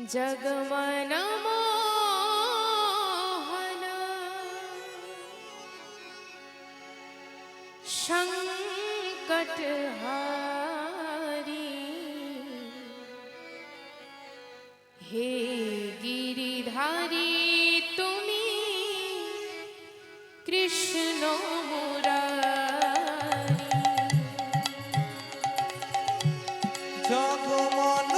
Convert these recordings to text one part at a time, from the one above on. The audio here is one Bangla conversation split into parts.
जगमन मोहन संकटहारी हे गिरिधारी तुमी कृष्ण मुरारी जगमन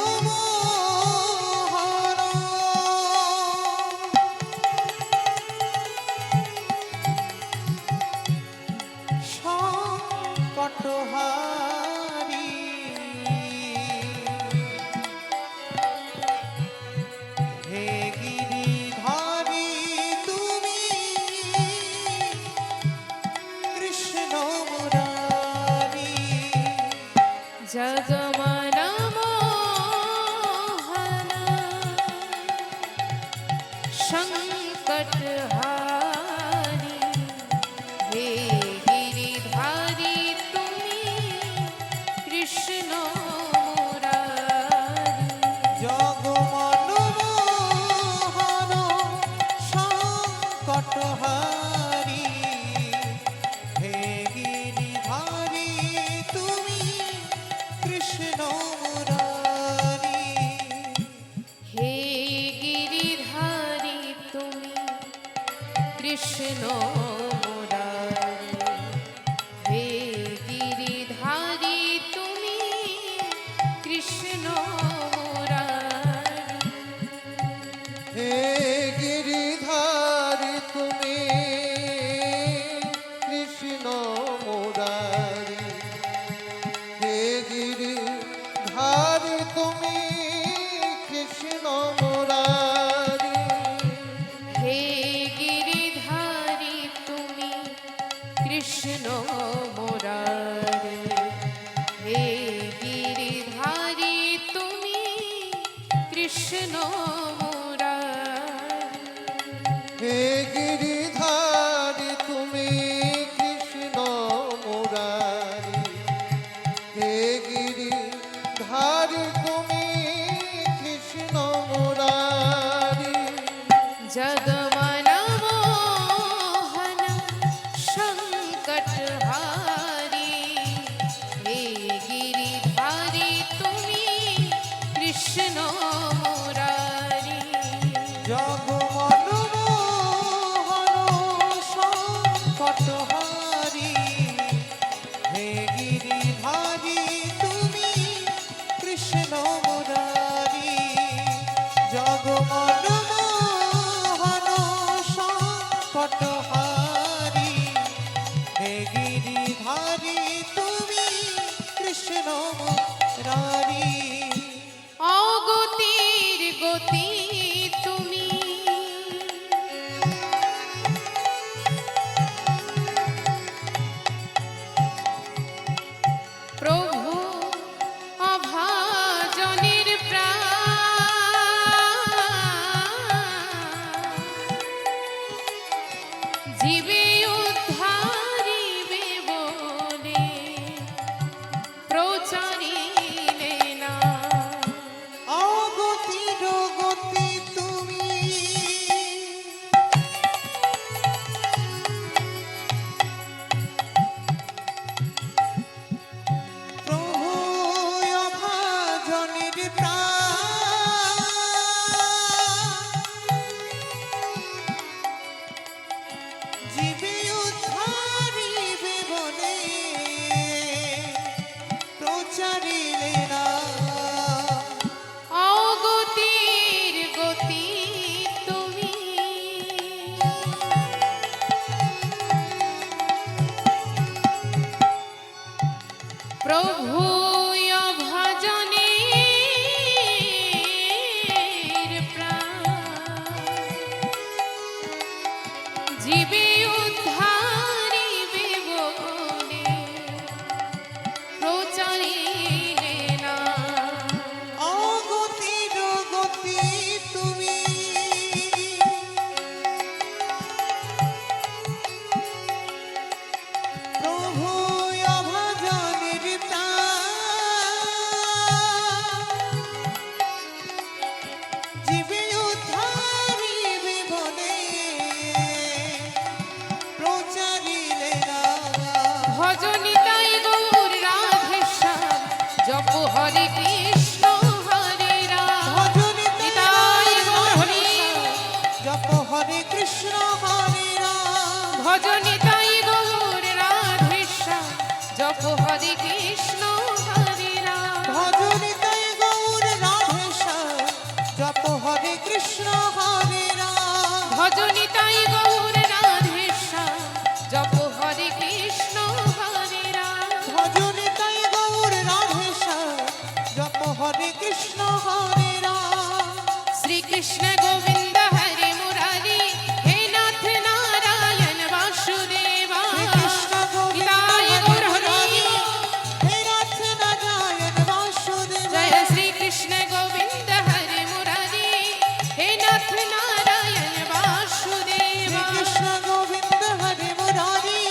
সংকটহারি হে গিরিধারী তুমি কৃষ্ণ মুরারি जगमन मोहन संकटहारी हे गिरिधारी तुमी कृष्ण मुरारी जगमन मोहन संकटहारी हे गिरिधारी তুমি কৃষ্ণ মুরারি हे गिरिधारी तुमी कृष्ण मुरारी हे गिरिधारी तुमी कृष्ण मुरारी হে গিরিধারী তুমি কৃষ্ণ মুরারি হে গিরিধারী তুমি কৃষ্ণ মুরারি हे गिरिधारी तुमी कृष्ण मुरारी हे गिरिधारी तुमी कृष्ण मुरारी হে গিরিধারী তুমি কৃষ্ণ মুরারি হে গিরিধারী তুমি কৃষ্ণ মুরারি जगमन मोहन संकटहारी हे गिरिधारी तुमी कृष्ण मुरारी জগমন মোহন সংকটহারি হে গিরিধারী তুমি কৃষ্ণ মুরারি জগমন মোহন সংকটহারি হে গিরিধারী তুমি কৃষ্ণ মুরারি অগতির গতি তুমি প্রভু অভাজনের প্রাণ জীবে উদ্ধারিবে বলে প্রচারিলে না অগতির গতি তুমি প্রভু অভাজনের প্রাণ জীবে উদ্ধারিবে বলে প্রচারিলে না অগতির গতি তুমি প্রভু অভাজনের প্রাণ জীবে উদ্ধারিবে বলে প্রচারিলে না অগতির গতি তুমি প্রভু অভাজনের প্রাণ ভজনি তাই গৌর রাধেশ্যাম জপ হরে কৃষ্ণ হরে রাম ভজনিতাই গৌর রাধেশ্যাম জপ হরে কৃষ্ণ হরে রাম ভজনি তাই গৌর রাধেশ্যাম জপ হরে কৃষ্ণ হরে রাম ভজনিতাই গৌর রাধেশ্যাম জপ হরে কৃষ্ণ হরে রাম শ্রীকৃষ্ণ গোবিন্দ হরে মুরারি হে নাথ নারায়ণ বাসুদেবা কৃষ্ণ গোবিন্দ নিতাই হরে গৌর হরি মুরারি বল। হে নাথ নারায়ণ বাসুদেব জয় শ্রীকৃষ্ণ গোবিন্দ হরে মুরারি হে নাথ নারায়ণ বাসুদেবা কৃষ্ণ গোবিন্দ হরে মুরারি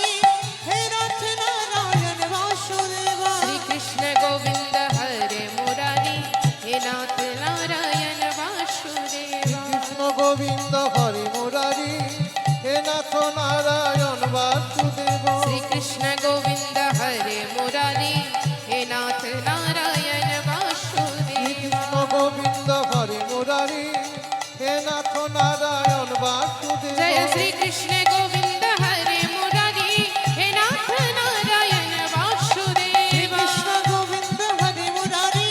হে নাথ নারায়ণ বাসুদেব শ্রীকৃষ্ণ গোবিন্দ হরে মুরারি হে নাথ নারায়ণ বাসুদেবা কৃষ্ণ গোবিন্দ হরি মুরারি হে নাথ নারায়ণ বাসুদেব শ্রীকৃষ্ণ গোবিন্দ হরে মুরারি হে নাথ নারায়ণ বাসুদেবা কৃষ্ণ গোবিন্দ হরি মুরারি হে নাথ নারায়ণ বাসুদেব জয় শ্রীকৃষ্ণ গোবিন্দ হরে মুরারি হে নাথ নারায়ণ বাসুদেবা কৃষ্ণ গোবিন্দ হরে মুরারি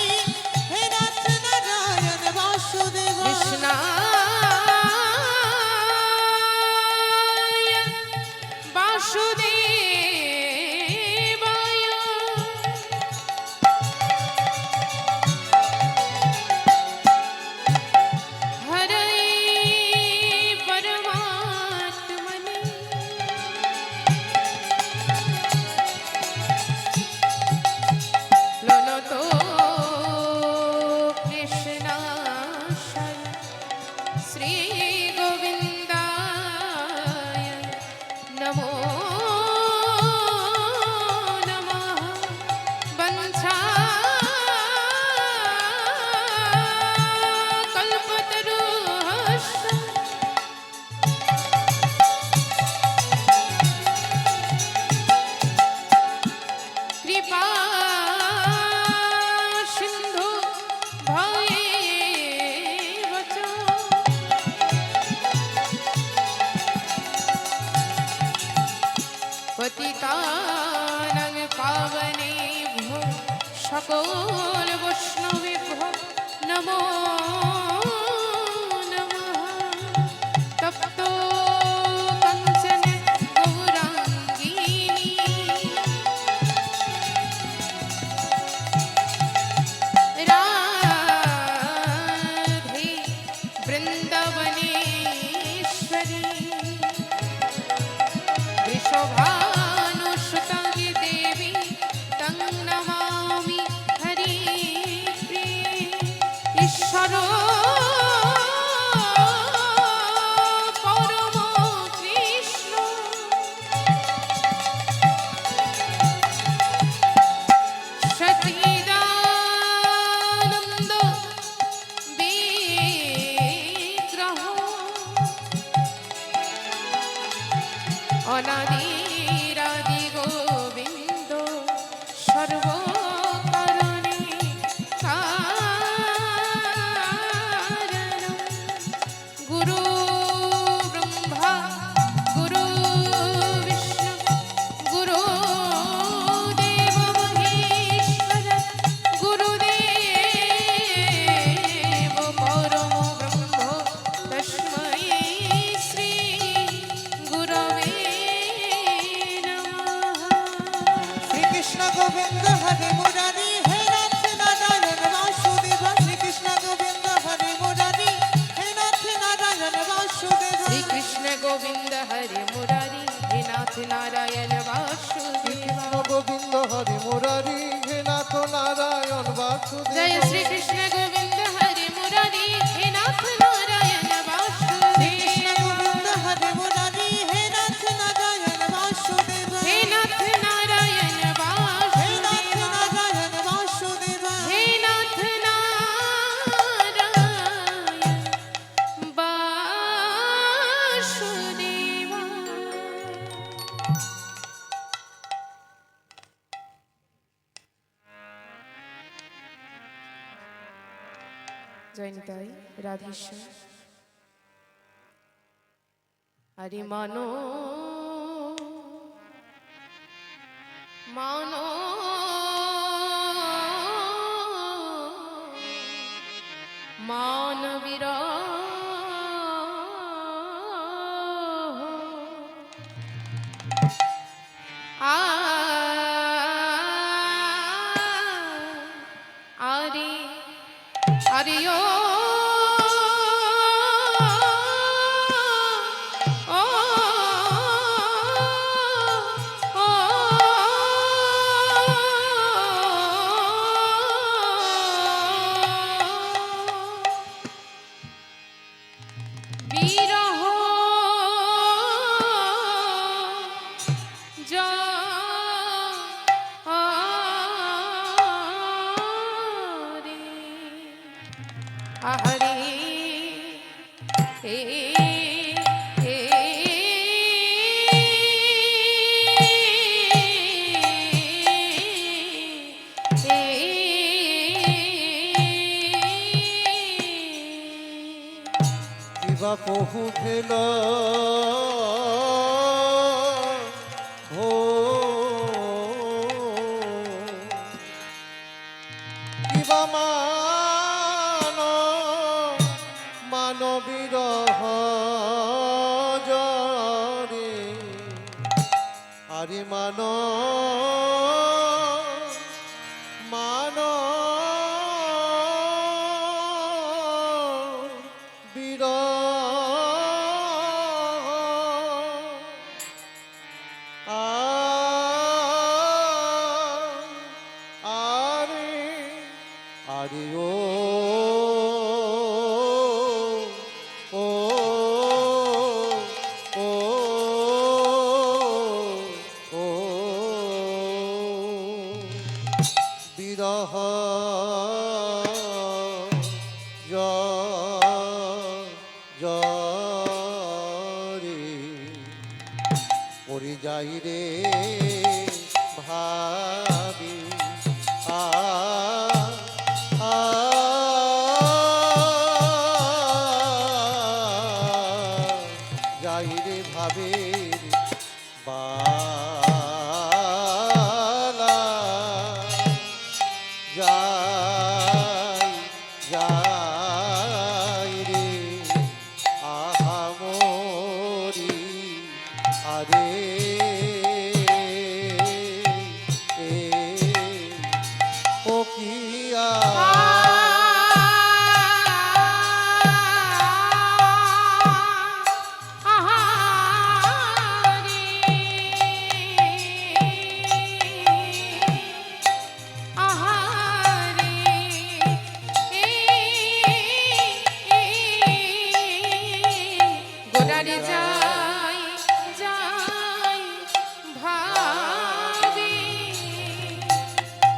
হে নাথ নারায়ণ বাসুদেব কৃষ্ণায় বাসুদেবায় হরে পরমাত্মনে প্রণতো কৃষ্ণাশয় শ্রী গোবিন্দায় নমো নমঃ বঞ্ছা কল্পতরুশ্চ কৃপা সিন্ধু ভয়েব চ পতিতানাং পাবনেভ্যো সকল বৈষ্ণবেভ্যো নমো নমঃ তপ্ত কাঞ্চন গৌরাঙ্গিনী রাধে বৃন্দাবনেশ্বরী वृषभानुसुतं देवी तं नमामि हरिप्रिये ईश्वरो परमो कृष्ण सच्चिदानन्द विग्रहो অনাদিরাদি গোবিন্দ সর্বকারণে কারণ গুরু ব্রহ্মা গুরু বিষ্ণু গুরু দেব মহেশ্বর গুরুদেব পরম ব্রহ্ম তস্मै শ্রী গুরবে নমঃ শ্রীকৃষ্ণ গোবিন্দ হরে মুরারি হে নাথ নারায়ণ বাসুদেব শ্রীকৃষ্ণ গোবিন্দ হরে মুরারি হে নাথ নারায়ণ বাসুদেব শ্রীকৃষ্ণ গোবিন্দ হরে মুরারি হে নাথ নারায়ণ বাসুদেবা কৃষ্ণ গোবিন্দ হরি মুরারি হে নাথ নারায়ণ বাসুদেব জয় শ্রীকৃষ্ণ গোবিন্দ হরে মুরারি হে নাথ নারায়ণ শ্রীকৃষ্ণ বাসুদেবা গোবিন্দ হরে মুরারি হে নাথ নারায়ণ বাসুদেব হে নাথ নারায়ণ হে নাথ বাসুদেবা নারায়ণ বাসুদেব হে নাথ নারায়ণ বাসুদেবা জয় নিতাই রাধেশ্যাম হরি মানো মান মানবীর আরে আরে ও বিরহ আহারে কিবা পহু খেল কিবা মানবীর জরে আরে মান বীর আরে ও ও ও ও বিরহ জরে পড়ে যাই রে ভাবি যাই রে ভাবের বালা যাই রে আহামরি আরে ও কিয়া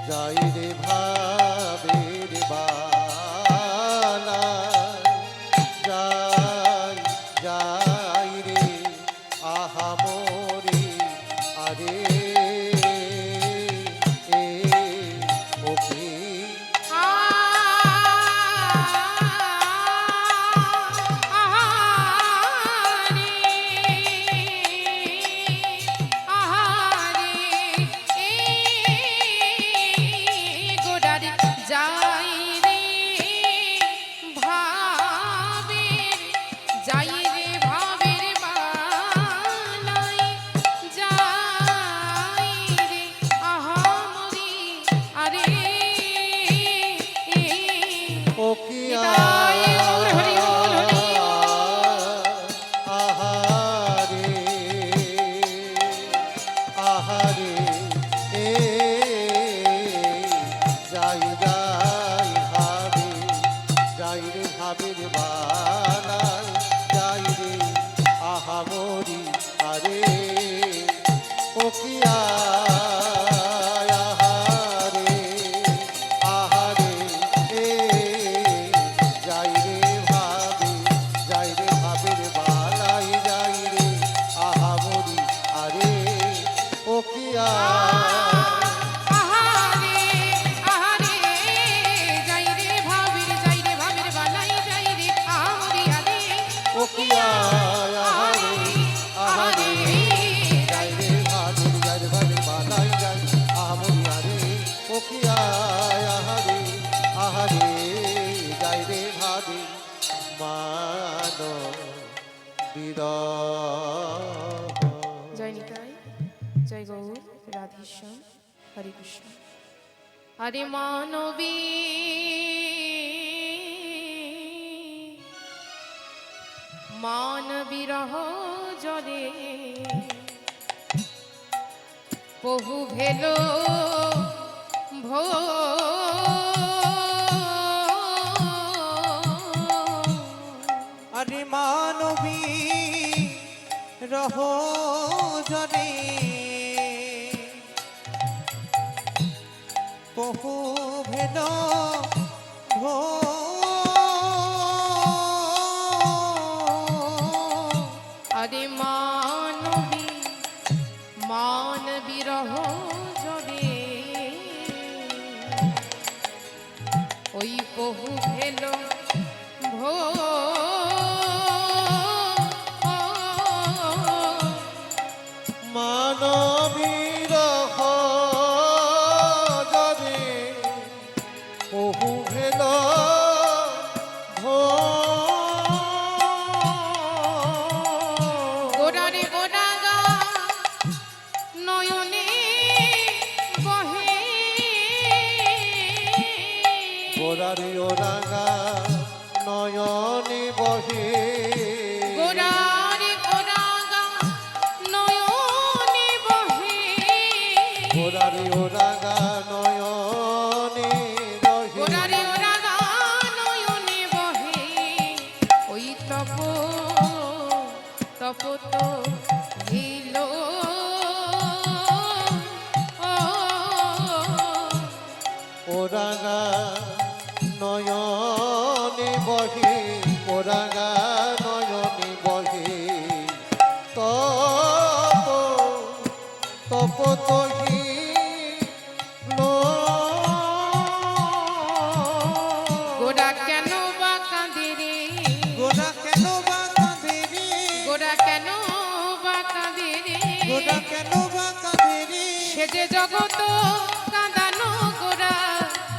যাই রে ভাবের বালা যাই রে আহামরি আরে ওকে ভাবের বালায় যাই রে আহামরি আরে ও কিয়া আহারে আহারে যাই রে ভাবের বালায় যাই রে আহামরি আরে ও কিয়া বিরহ। জয় নিতাই, জয় গৌর রাধেশ্যাম, হরে কৃষ্ণ। হরে মানবী মান বিরহ জলে বহু ভেল ভো আরে মানবী রহ জনে বহু ভেদ ভো আরে মানবী মান বিরহ জলে ওই বহু ভেল ভো মানবীর জনে বহু ভেদ ভো। গোড়ারে গোড়াগা নয়নে বহে গোরারি ওরাঙা নয়নে বহে। গোড়ারে গোড়াগা নয়নে বহে গোরারি ওরাঙা নয়নে বহে। গোড়ারে গোড়াগা নয়নে বহে ওই তপ তপ তো হিল ওরাঙা নয়নে বহে। ওরাঙা নয়নে বহে। তপ তপ তহি গোড়া কেন বা কাঁদে রে গোরা কেন বা কাঁদে রে গোড়া কেন বা কাঁদে রে গোরা কেন বা কাঁদে রে সে যে জগত কাঁদানো গোড়া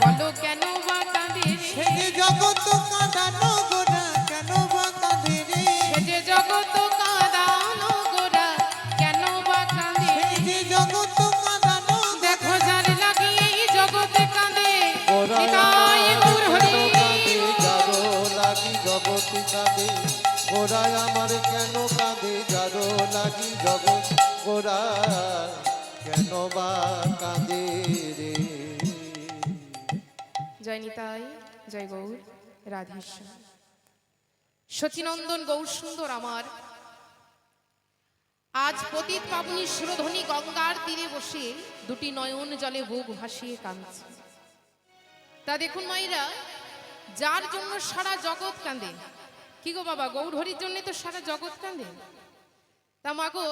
বলো কেন বা কাঁদে রে সে যে জগৎ কাঁদানো গোরা কেন বা কাঁদে রে সে যে জগত কাঁদানো গোড়া কেন বা কাঁদে সে যে জগৎ কাঁদানো দেখো যার লাগি এই জগতে কাঁদে ওরাঙা নিতাই গৌর হরি কাঁদে যারো লাগি জগতি কাঁদে। গোরায় আমার কেন কাঁদে যারো লাগি জগৎ। গোরা কেন বা কাঁদে রে। জয় নিতাই, জয় গৌর রাধেশ্যাম। শচীনন্দন গৌর সুন্দর আমার আজ পতিত পাবনী সুরধ্বনি গঙ্গার তীরে বসে দুটি নয়ন জলে বুক ভাসিয়ে কাঁদছে। তা দেখুন মাইরা, যার জন্য সারা জগৎ কাঁদে, কি গো বাবা, গৌর হরির জন্য তো সারা জগৎ কাঁদে। তা মাগো,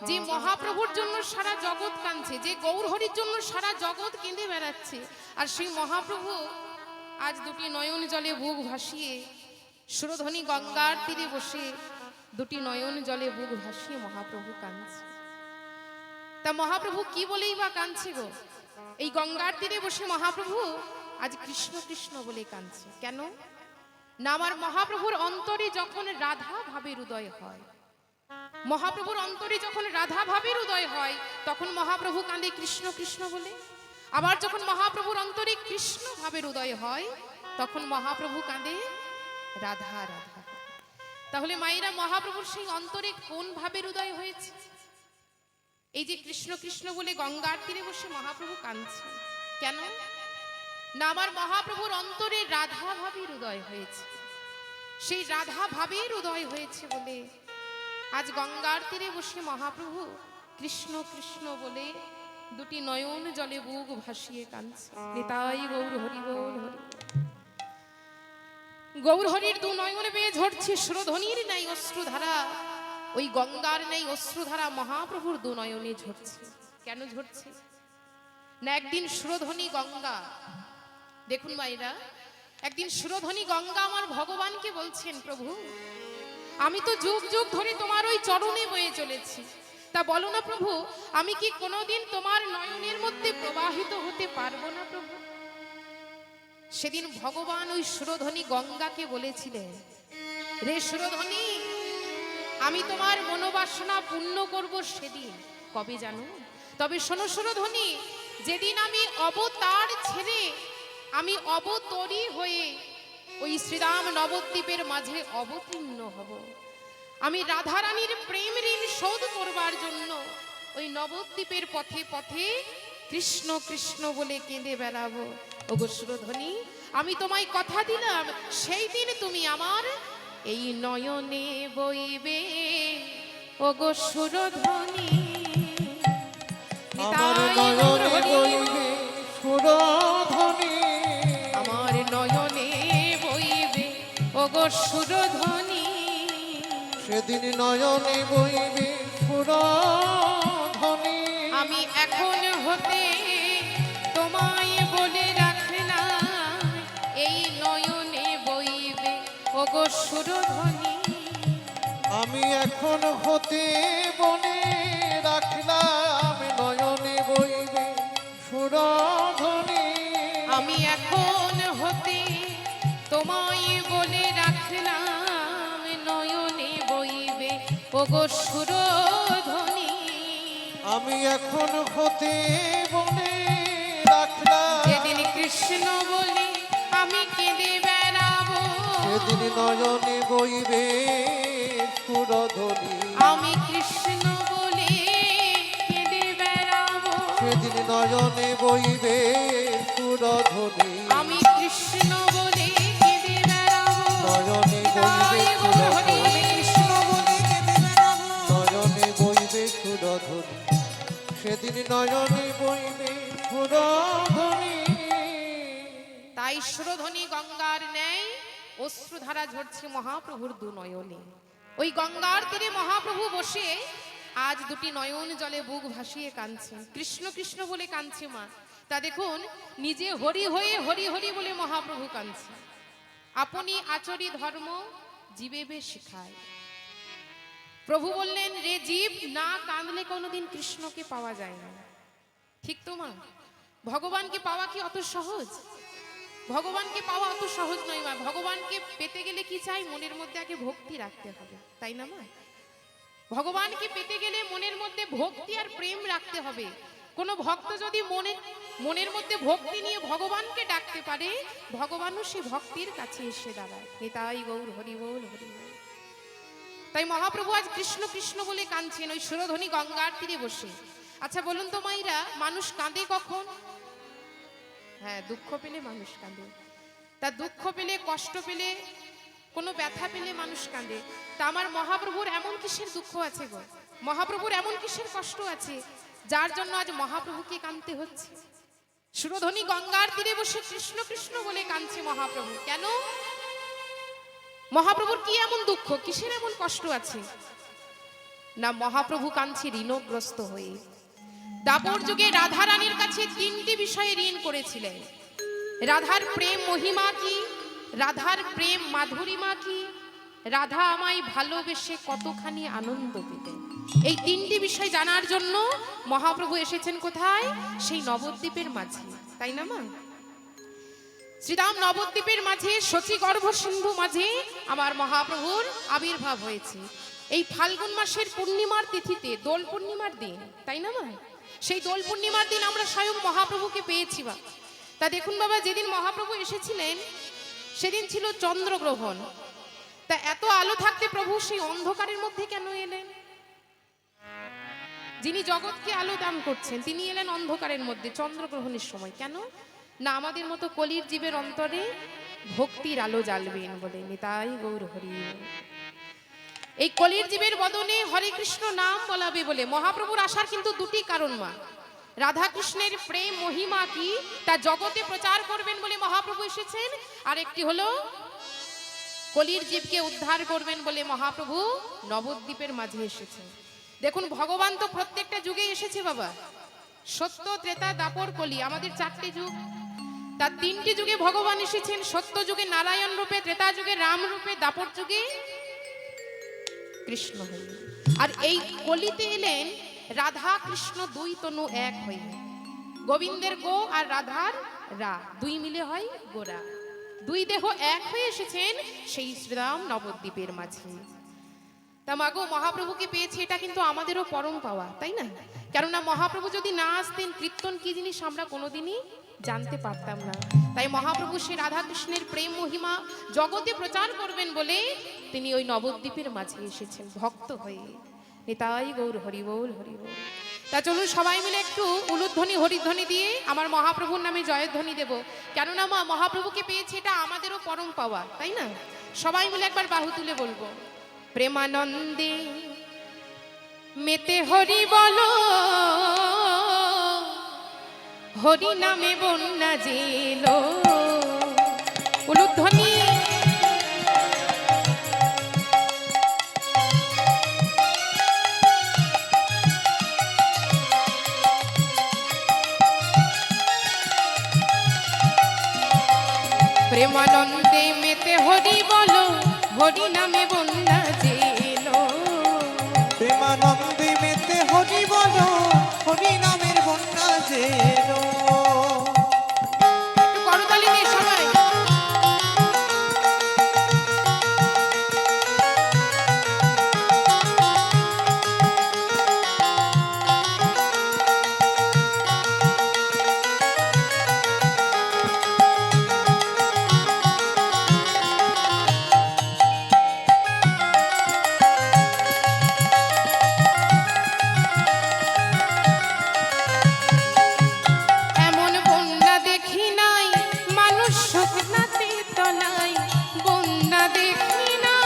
যে মহাপ্রভুর জন্য সারা জগৎ কাঁদছে, যে গৌর হরির জন্য সারা জগৎ কেঁদে বেড়াচ্ছে, আর সেই মহাপ্রভু আজ দুটি নয়ন জলে বুক ভাসিয়ে সুরধ্বনি গঙ্গার তীরে বসে দুটি নয়ন জলে বুক ভাসিয়ে মহাপ্রভু কাঁদছে। তা মহাপ্রভু কি বলেই বা কাঁদছে গো? এই গঙ্গার তীরে বসে মহাপ্রভু আজ কৃষ্ণ কৃষ্ণ বলে কাঁদছে। কেন না, আমার মহাপ্রভুর অন্তরে যখন রাধা ভাবের উদয় হয়, মহাপ্রভুর অন্তরে যখন রাধা ভাবের উদয় হয়, তখন মহাপ্রভু কাঁদে কৃষ্ণ কৃষ্ণ বলে। আবার যখন মহাপ্রভুর অন্তরে কৃষ্ণ ভাবের উদয় হয়, তখন মহাপ্রভু কাঁদে রাধা রাধা। তাহলে মায়েরা, মহাপ্রভুর সেই অন্তরে কোন ভাবের উদয় হয়েছে? এই যে কৃষ্ণ কৃষ্ণ বলে গঙ্গার তীরে বসে মহাপ্রভু কাঁদছে, কেন না, আমার মহাপ্রভুর অন্তরে রাধা ভাবের উদয় হয়েছে। সেই রাধা ভাবের উদয় হয়েছে বলে আজ গঙ্গার তীরে বসে মহাপ্রভু কৃষ্ণ কৃষ্ণ বলে দুটি নয়ন জলে বুক ভাসিয়ে কাঁদছে। নিতাই গৌর হরি গৌর হরি। গৌর হরির দু নয়ন বেয়ে ঝরছে সুরধ্বনির নাই অশ্রুধারা, ওই গঙ্গার নাই অশ্রুধারা মহাপ্রভুর দু নয়নে ঝরছে। কেন ঝরছে না, একদিন সুরধ্বনি গঙ্গা, দেখুন মায়েরা, একদিন সুরধ্বনি গঙ্গা আমার ভগবানকে বলছেন, প্রভু আমি তো যুগ যুগ ধরে তোমার ওই চরণে বয়ে চলেছি, তা বলো না প্রভু, আমি কি কোনোদিন তোমার নয়নের মধ্যে প্রবাহিত হতে পারবো না প্রভু? সেদিন ভগবান ওই সুরধ্বনি গঙ্গাকে বলেছিলেন, রে সুরধ্বনি, আমি তোমার মনোবাসনা পূর্ণ করব সেদিন। কবে জানো? তবে শোনো সুরধ্বনি, যেদিন আমি অবতার ছেড়ে আমি অবতরী হয়ে ওই শ্রীরাম নবদ্বীপের মাঝে অবতীর্ণ হব। আমি রাধারানীর প্রেম ঋণ শোধ করবার জন্য ওই নবদ্বীপের পথে পথে কৃষ্ণ কৃষ্ণ বলে কেঁদে বেড়াবো। ওগো সুরধ্বনি, আমি তোমায় কথা দিলাম, সেই দিন তুমি আমার এই নয়নে বইবে। ওগো সুরধ্বনি, আমার নিতাই নয়নে গৌর হরি বল। বইবে সুরধ্বনি, আমার নয়নে বইবে ওগো সুরধ্বনি। সেদিন নয়নে বইবে সুরধ্বনি। আমি এখন হতে তোমায় বলে রাখলাম, এই নয়নে বইবে ওগো সুরধ্বনি। আমি এখন হতে বনে রাখলাম, নয়নে বইবে সুরধ্বনি। আমি এখন হতে তোমায় বলে রাখলাম, নয়নে বইবে ওগো সুরধ্বনি। আমি এখন হতে বনে রাখলাম, যেদিন কৃষ্ণ বলে আমি কেঁদে বেড়াবো, সেদিন নয়নে বইবে সুরধ্বনি। আমি কৃষ্ণ বলে কেঁদে বেড়াবো, সেদিন নয়নে বইবে সুরধ্বনি। আমি কৃষ্ণ বলে কেঁদে বেড়াবো। নয়নে তাই বইবে গৌর হরি, সুরধ্বনি, কৃষ্ণ বলে কেঁদে বেড়াবো। নয়নে বইবে সুরধ্বনি। সেদিন নয়নে বইবে সুরধ্বনি। তাই সুরধ্বনি গঙ্গার ন্যায় অশ্রুধারা ঝরছে মহাপ্রভুর দু নয়নে। ওই গঙ্গার তীরে মহাপ্রভু বসে আজ দুটি নয়ন জলে বুক ভাসিয়ে কাঁদছেন। কৃষ্ণ কৃষ্ণ বলে কাঁদছে মা। তা দেখুন, নিজে হরি হয়ে হরি হরি বলে মহাপ্রভু কাঁদছে। আপনি আচরি ধর্ম জীবে শিখায়। প্রভু বললেন, রে জীব, না কাঁদলে কোনোদিন কৃষ্ণকে পাওয়া যায় না। ঠিক তো মা? ভগবানকে পাওয়া কি অত সহজ? ভগবানকে পাওয়া অত সহজ নয় মা। ভগবানকে পেতে গেলে কি চাই? মনের মধ্যে আগে ভক্তি রাখতে হবে, তাই না মা? ভগবানকে পেতে গেলে মনের মধ্যে ভক্তি আর প্রেম রাখতে হবে। কোনো ভক্ত যদি মনের মধ্যে ভক্তি নিয়ে ভগবানকে ডাকতে পারে, ভগবানও সে ভক্তির কাছে এসে দাঁড়ায়। নিতাই গৌর হরি বল, হরি বল। তাই মহাপ্রভু আজ কৃষ্ণ কৃষ্ণ বলে কাঁদছেন ওই সুরধ্বনি গঙ্গার তীরে বসে। আচ্ছা বলুন তো মাইরা, মানুষ কাঁদে কখন? হ্যাঁ, দুঃখ পেলে মানুষ কাঁদে। তা দুঃখ পেলে, কষ্ট পেলে, কোনো ব্যথা পেলে মানুষ কাঁদে। তা আমার মহাপ্রভুর এমন কিসের দুঃখ আছে গো? মহাপ্রভুর এমন কিসের কষ্ট আছে যার জন্য আজ মহাপ্রভুকে কাঁদতে হচ্ছে? সুরধ্বনি গঙ্গার তীরে বসে কৃষ্ণ কৃষ্ণ বলে কাঁদছে মহাপ্রভু। কেন? মহাপ্রভুর কি এমন দুঃখ, কিসের এমন কষ্ট আছে? না, মহাপ্রভু কাঁদছে ঋণগ্রস্ত হয়ে। দাপর যুগে রাধা রানীর কাছে তিনটি বিষয়ে ঋণ করেছিলেন। রাধার প্রেম মহিমা কি, রাধার প্রেম মাধুরিমা কি, রাধা আমায় ভালোবেসে কতখানি আনন্দ পেতেন। এই তিনটি বিষয় জানার জন্য মহাপ্রভু এসেছেন কোথায়? সেই নবদ্বীপের মাঝে, তাই না মা? শ্রীরাম নবদ্বীপের মাঝে, শচীগর্ভ সিন্ধু মাঝে আমার মহাপ্রভুর আবির্ভাব হয়েছে। এই ফাল্গুন মাসের পূর্ণিমার তিথিতে, দোল পূর্ণিমার দিন, তাই না মা? সেই দোল পূর্ণিমার দিন আমরা স্বয়ং মহাপ্রভুকে পেয়েছি বা। তা দেখুন বাবা, যেদিন মহাপ্রভু এসেছিলেন সেদিন ছিল চন্দ্রগ্রহণ। তা এত আলো থাকতে প্রভু সেই অন্ধকারের মধ্যে কেন এলেন? যিনি জগৎকে আলো দান করছেন তিনি এলেন অন্ধকারের মধ্যে চন্দ্রগ্রহণের সময়। কেন? না আমাদের মতো কলির জীবের অন্তরে ভক্তির আলো জ্বালবেন বলে। নিতাই গৌর হরি। এই কলির জীবের বদনে হরে কৃষ্ণ নাম বলাবে বলে মহাপ্রভুর আসার কিন্তু দুটি কারণ মা। রাধা কৃষ্ণের প্রেম মহিমা কি তা জগতে প্রচার করবেন বলে মহাপ্রভু এসেছেন, আর একটি হলো কলির জীবকে উদ্ধার করবেন বলে মহাপ্রভু নবদ্বীপের মাঝে এসেছেন। দেখুন, ভগবান তো প্রত্যেকটা যুগে এসেছে বাবা। সত্য, ত্রেতা, দাপর, কলি, আমাদের চারটি যুগ। তার তিনটি যুগে ভগবান এসেছেন। সত্য যুগে নারায়ণ রূপে, ত্রেতা যুগে রাম রূপে, দাপর যুগে কৃষ্ণ হয়ে। আর এই কলিতে এলেন রাধা কৃষ্ণ দুই তনু এক হয়ে। গোবিন্দের গো আর রাধার রা, দুই মিলে হয় গোরা। দুই দেহ এক হয়ে এসেছেন সেই শ্রীরাম নবদ্বীপের মাঝে। তা মাগো মহাপ্রভুকে পেয়েছি, এটা কিন্তু আমাদেরও পরম পাওয়া, তাই না? কেননা মহাপ্রভু যদি না আসতেন কীর্তন কি জিনিস আমরা কোনোদিনই জানতে পারতাম না। তাই মহাপ্রভু শ্রী রাধাকৃষ্ণের প্রেম মহিমা জগতে প্রচার করবেন বলে তিনি ওই নবদ্বীপের মাঝে এসেছেন ভক্ত হয়ে। নিতাই গৌর হরি বল হরি বল। তা চলুন সবাই মিলে একটু উলুধ্বনি হরিধ্বনি দিয়ে আমার মহাপ্রভুর নামে জয়ধ্বনি দেব। কেননা মা মহাপ্রভুকে পেয়েছি, এটা আমাদেরও পরম পাওয়া, তাই না? সবাই মিলে একবার বাহু তুলে বলবো, প্রেমানন্দে মেতে হরি বলো, হরি নামে বন্যা জেলো। উলুধ্বনি। প্রেমানন্দে মেতে হরি বলো, হরি নামে বন্যা জেলো। প্রেমানন্দে মেতে হরি বলো, হরি নামের বন্যা জেলো। একটু করতালি দিয়ে সবাই। এমন বন্যা দেখি নাই মানুষ শুকনাতে তলায়, বন্যা দেখি না।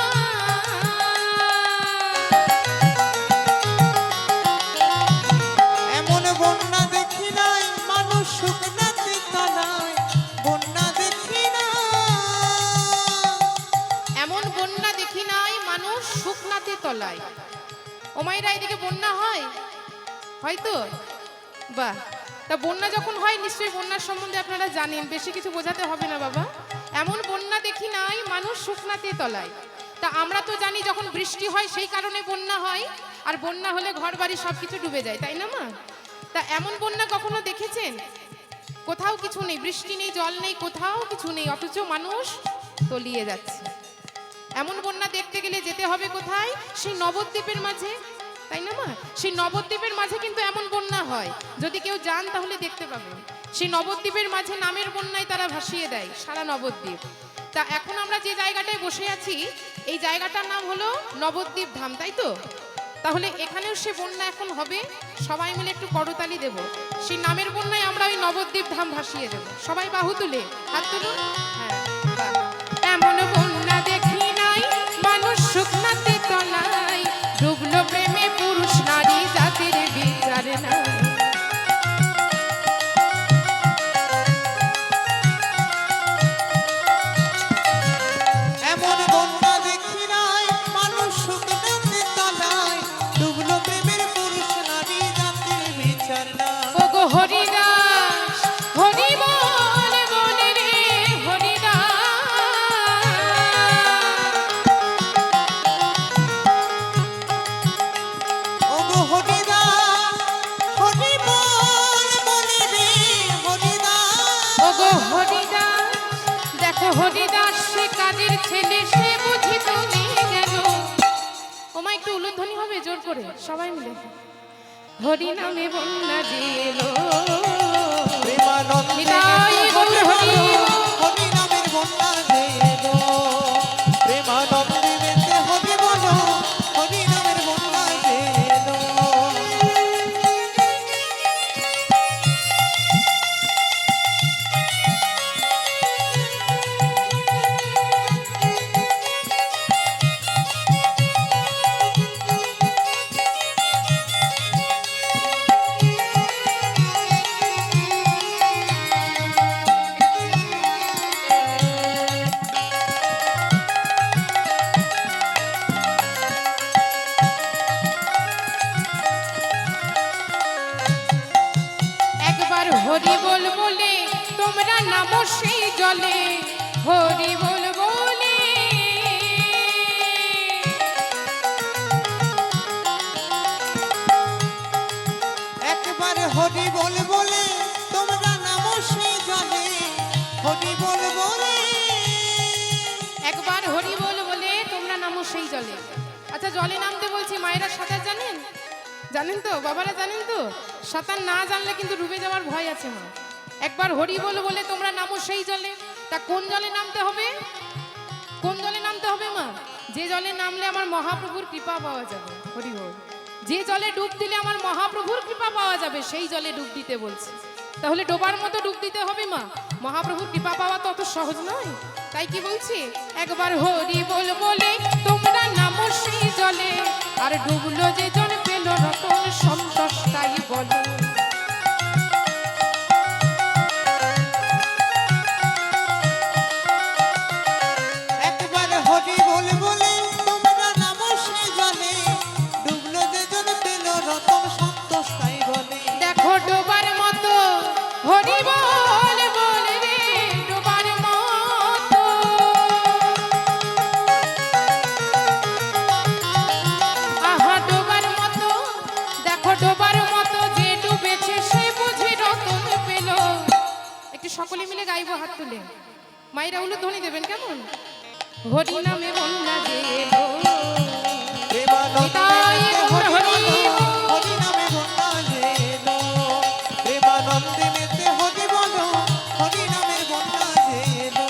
এমন বন্যা দেখি নাই মানুষ শুকনাতে তলায়, বন্যা দেখি না। এমন বন্যা দেখি নাই মানুষ শুকনাতে তলায়। ও মায়েরা, এদিকে বন্যা হয়? হয়তো বাহ। তা বন্যা যখন হয় নিশ্চয়ই বন্যার সম্বন্ধে আপনারা জানেন, বেশি কিছু বোঝাতে হবে না বাবা। এমন বন্যা দেখি নাই মানুষ শুকনাতে তলায়। তা আমরা তো জানি যখন বৃষ্টি হয় সেই কারণে বন্যা হয়, আর বন্যা হলে ঘর বাড়ি সবকিছু ডুবে যায়, তাই না মা? তা এমন বন্যা কখনো দেখেছেন? কোথাও কিছু নেই, বৃষ্টি নেই, জল নেই, কোথাও কিছু নেই, অথচ মানুষ তলিয়ে যাচ্ছে। এমন বন্যা দেখতে গেলে যেতে হবে কোথায়? সেই নবদ্বীপের মাঝে, তাই না মা? সেই নবদ্বীপের মাঝে কিন্তু এমন বন্যা হয়, যদি কেউ যান তাহলে দেখতে পাবেন। সেই নবদ্বীপের মাঝে নামের বন্যায় তারা ভাসিয়ে দেয় সারা নবদ্বীপ। তা এখন আমরা যে জায়গাটায় বসে আছি এই জায়গাটার নাম হলো নবদ্বীপ ধাম, তাই তো? তাহলে এখানেও সে বন্যা এখন হবে, সবাই মিলে একটু করতালি দেব। সেই নামের বন্যায় আমরা ওই নবদ্বীপ ধাম ভাসিয়ে দেব। সবাই বাহু তুলে হাত তুলুন। হ্যাঁ, বাহ। এমন বন্যা দেখি নাই মানুষ শুকনাতে তলায়, ডুবলো প্রেমে পুরুষ নারী জাতির বিচার নাই। এমন বন্যা দেখি নাই মানুষ শুকনাতে তলায়, ডুবলো প্রেমের পুরুষ নারী জাতির বিচার নাই। ওগো হরিদাস হরি বল বলে রে হরিদাস। ওগো হরিদাস, হরি বল বলে রে হরিদাস। ওগো হরিদাস, দেখো হরিদাস সে কাদের ছেলে, সে বুঝি তুমি গেল। ওমা একটু উলুধ্বনি হবে জোর করে সবাই মিলে। হরি নামে বন্যা জেলো। প্রেমানন্দে নিতাই গৌর হরি বল। হরি নামের বন্যা জেলো। প্রেমানন্দে মেতে হরি বলো, হরি নামের বন্যা জেলো। একবার হরি বল বলে তোমরা নামো সেই জলে, হরি বল বলে। একবার হরি বল বলে তোমরা নামো সেই জলে, হরি বল বলে। একবার হরি বল বলে তোমরা নামো সেই জলে। আচ্ছা জলে নামতে বলছি, মায়েরা সাঁতার জানেন? জানেন তো বাবারা, জানেন তো? সাঁতার না জানলে কিন্তু ডুবে যাওয়ার ভয় আছে মা। একবার হরি বল বলে তোমরা নামো সেই জলে। তা কোন জলে নামতে হবে? কোন জলে নামতে হবে মা? যে জলে নামলে আমার মহাপ্রভুর কৃপা পাওয়া যাবে। হরি বল। যে জলে ডুব দিলে আমার মহাপ্রভুর কৃপা পাওয়া যাবে সেই জলে ডুব দিতে বলছি। তাহলে ডোবার মতো ডুব দিতে হবে মা। মহাপ্রভুর কৃপা পাওয়া তো অত সহজ নয়। তাই কি বলছি, একবার হরি বল বলে তোমরা নামো সেই জলে, আর ডুবলো যে জন পেল রতন সন্তোষ তাই বলো। একবার হরি বল বলে তোমরা নামো সেই জলে, ডুবলো যে জন পেল রতন সন্তোষ তাই বলে। দেখো ডোবার মতো হরি বল বলে রে, ডোবার মতো। আহা ডোবার মতো, দেখো ডোবার মতো, যে ডুবেছে সে বুঝি রতন পেল। একটু সকলে মিলে গাইবো হাত তুলে। মায়েরা উলুধ্বনি দেবেন কেমন? হরি নামে বন্যা যে এলো, নিতাই গৌর হরি বল। হরি নামে বন্যা যে এলো, প্রেমানন্দে মেতে হরি বলো, হরি নামে বন্যা যে এলো।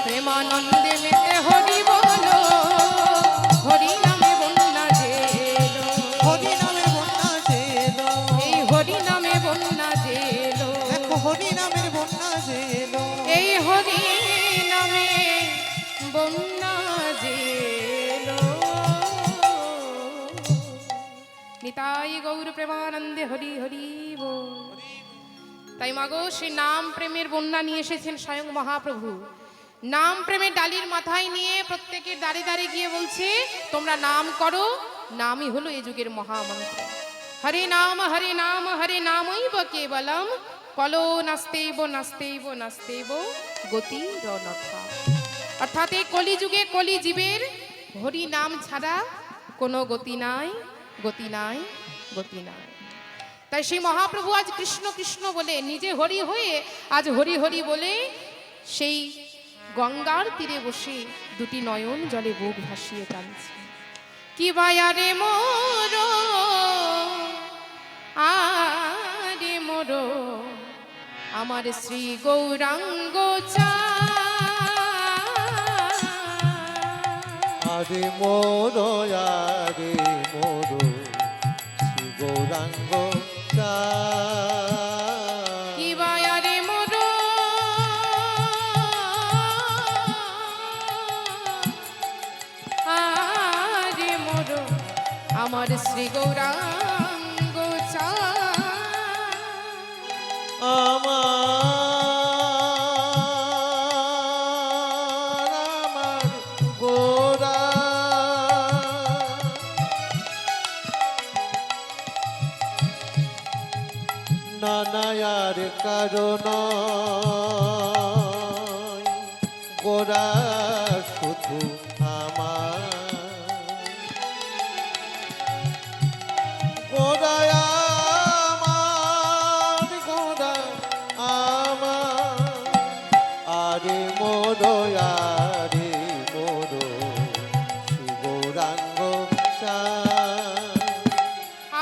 প্রেমানন্দে মেতে হরি বলো, হরি নামে বন্যা যে এলো। হরি নামে বন্যা যে এলো, এই হরি নামে বন্যা যে এলো। দেখো হরি নামের বন্যা যে এলো। এই হরি নামে বন্যা যে এলো। নিতাই গৌর প্রেমানন্দে হরি হরি বল। তাই মাগো সেই নাম প্রেমের বন্যা নিয়ে এসেছেন স্বয়ং মহাপ্রভু। নাম প্রেমের ডালির মাথায় নিয়ে প্রত্যেকের দাঁড়ে দাঁড়ে গিয়ে বলছে, তোমরা নাম করো, নামই হলো এ যুগের মহামন্ত্র। হরে নাম হরে নামৈব কেবলম, কলো নাস্তেইব নাস্তেইব নাস্তেইব গতি রনথা। অর্থাৎ এই কলিযুগে কলি জীবের হরি নাম ছাড়া কোনো গতি নাই, গতি নাই, গতি নাই। তাই সেই মহাপ্রভু আজ কৃষ্ণ কৃষ্ণ বলে নিজে হরি হয়ে আজ হরি হরি বলে সেই গঙ্গার তীরে বসে দুটি নয়ন জলে বুক ভাসিয়ে কাঁদছে। কি বায়ারে মোর, আরে মোর, আমার শ্রী গৌরাঙ্গ চা। আরে মোর, আরে মোর, শ্রী গৌরাঙ্গ চাই। কি বায়ারে মোর, আরে মোর, আমার শ্রী গৌরাঙ্গ চা। আমার গোরা নানায়ার কারণ গোরা শুধু আমার গোরা আমার গোরা আমার আরে মোর আরে মোর শ্রী গৌরাঙ্গ চাই।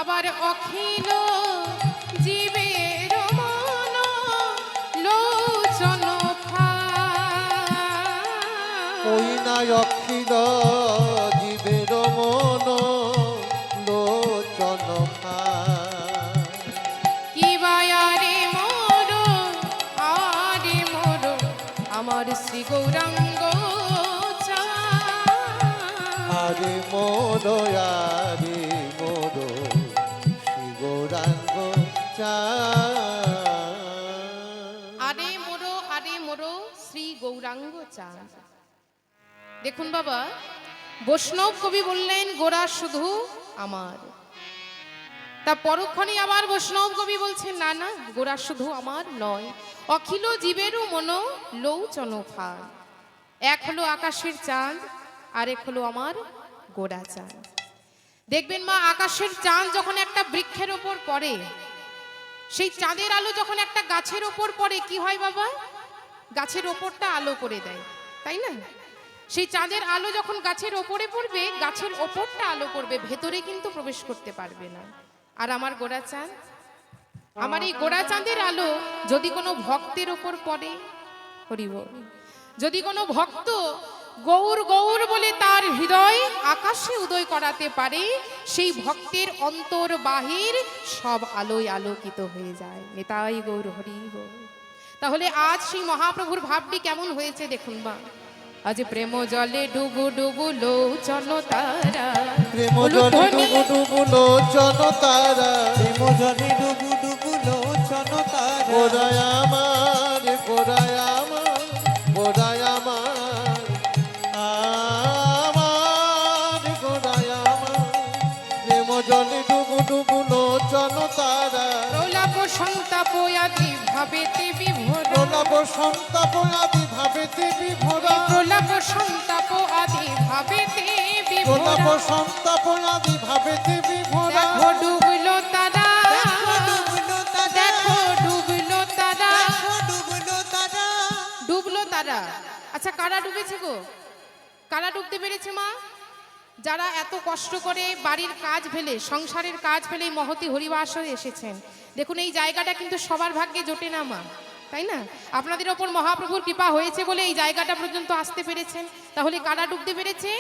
আবার অখিল জীবের মন লোচন ওই না অখিল জীবের মন লোচন কি বায়ারে মোর, আরে মোর, আমার শ্রী গৌরাঙ্গ চা। আরে মোর আরে মোর শ্রী গৌরাঙ্গ চাই। আরে মোরো, আরে মোরো শ্রী গৌরাঙ্গ চাঁদ। দেখুন বাবা, বৈষ্ণব কবি বললেন গোরা শুধু আমার। তা পরক্ষণে আবার বৈষ্ণব কবি বলছেন না না, গোরা শুধু আমার নয়, অখিল জীবেরও মন লৌচন ফার। এক হলো আকাশের চাঁদ, আরেক হলো আমার গোরা চাঁদ। দেখবেন মা, আকাশের চাঁদ যখন একটা বৃক্ষের ওপর পড়ে, সেই চাঁদের আলো যখন একটা গাছের ওপর পড়ে কি হয় বাবা? গাছের ওপরটা আলো করে দেয়, তাই না? সেই চাঁদের আলো যখন গাছের ওপরে পড়বে, গাছের ওপরটা আলো করবে, ভেতরে কিন্তু প্রবেশ করতে পারবে না। আর আমার গোড়া চাঁদ, আমার এই গোড়া চাঁদের আলো যদি কোনো ভক্তের ওপর পড়ে, হরি বল, যদি কোনো ভক্ত গৌর গৌর বলে তার হৃদয় আকাশে উদয় করাতে পারে, সেই ভক্তের অন্তর বাহির সব আলোয় আলোকিত হয়ে যায়। নেতাই গৌর হরি বল। তাহলে আজ সেই মহাপ্রভুর ভাবটি কেমন হয়েছে দেখুন বা। আজ প্রেম জলে ডুবু ডুবু লোচন তারা, প্রেম জলে ডুবু ডুবু লোচন তারা, প্রেম জলে ডুবু ডুবু লোচন তারা, গোড়ায় আমার, গোড়ায় আমার, গোড়ায় আমার, আমার গোড়ায় আমার, প্রেম জলে ডুবু ডুবু লোচন তারা, প্রলাপ সন্তাপ আদি ভাবেতে বিভোর, প্রলাপ সন্তাপ আদি ভাবেতে বিভোরা, প্রলাপ সন্তাপ আদি ভাবেতে বিভোর, প্রলাপ সন্তাপ আদি ভাবেতে বিভোরা, দেখো ডুবলো তারা, ডুবলো তারা, দেখো ডুবলো তারা, ডুবলো তারা। ডুবলো তারা। আচ্ছা কারা ডুবেছে গো? কারা ডুবতে পেরেছে মা? যারা এত কষ্ট করে বাড়ির কাজ ফেলে, সংসারের কাজ ফেলে মহতি হরিবাসরে এসেছেন। দেখুন এই জায়গাটা কিন্তু সবার ভাগ্যে জোটে না মা, তাই না? আপনাদের ওপর মহাপ্রভুর কৃপা হয়েছে বলে এই জায়গাটা পর্যন্ত আসতে পেরেছেন। তাহলে কারা ডুবতে পেরেছে?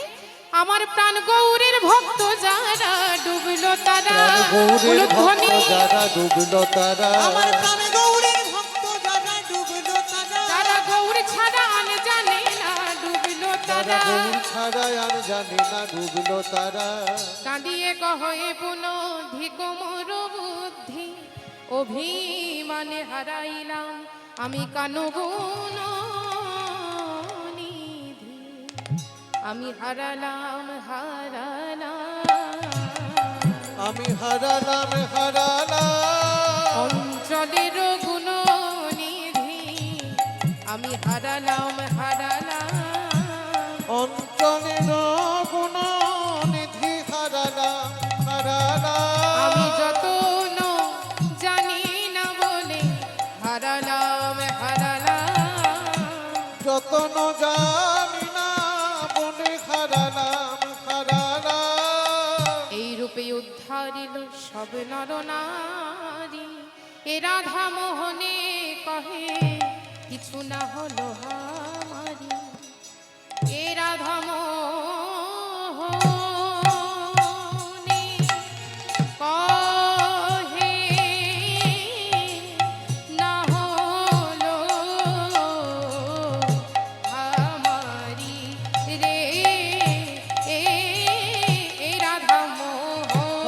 আমার প্রাণ গৌরের ভক্ত যারা ডুবলো তারা, গৌরের ভক্ত ধ্বনি যারা ডুবলো তারা, আমার প্রাণে গৌরের ভক্ত যারা ডুবলো তারা, যারা গৌর ছাড়া আন জানে না ডুবলো যারা তারা, গৌর ছাড়া আর জানে না ডুবলো তারা, কাঁদিয়ে কহে পুনঃ ধিকমর বুদ্ধি, অভিমানে হারাইলাম আমি কানগুণ নিধি, আমি হারালাম হারালাম, আমি হারালাম হারালাম, অঞ্চলের গুণ নিধি, আমি হারালাম হারালাম, অঞ্চলের গুণ নিধি হারালাম হারালাম, আমি যতন জানি না বলে হারালাম হারালাম, যতন জানি না বনে হারালাম হারালাম, এই রূপে উদ্ধারিল সব নর নারী, এ রাধা মোহনে কহে কিছু না হলো আমারি, এ রাধা মোহনে কহে না হলো আমারি রে, এ রাধা মোহনে।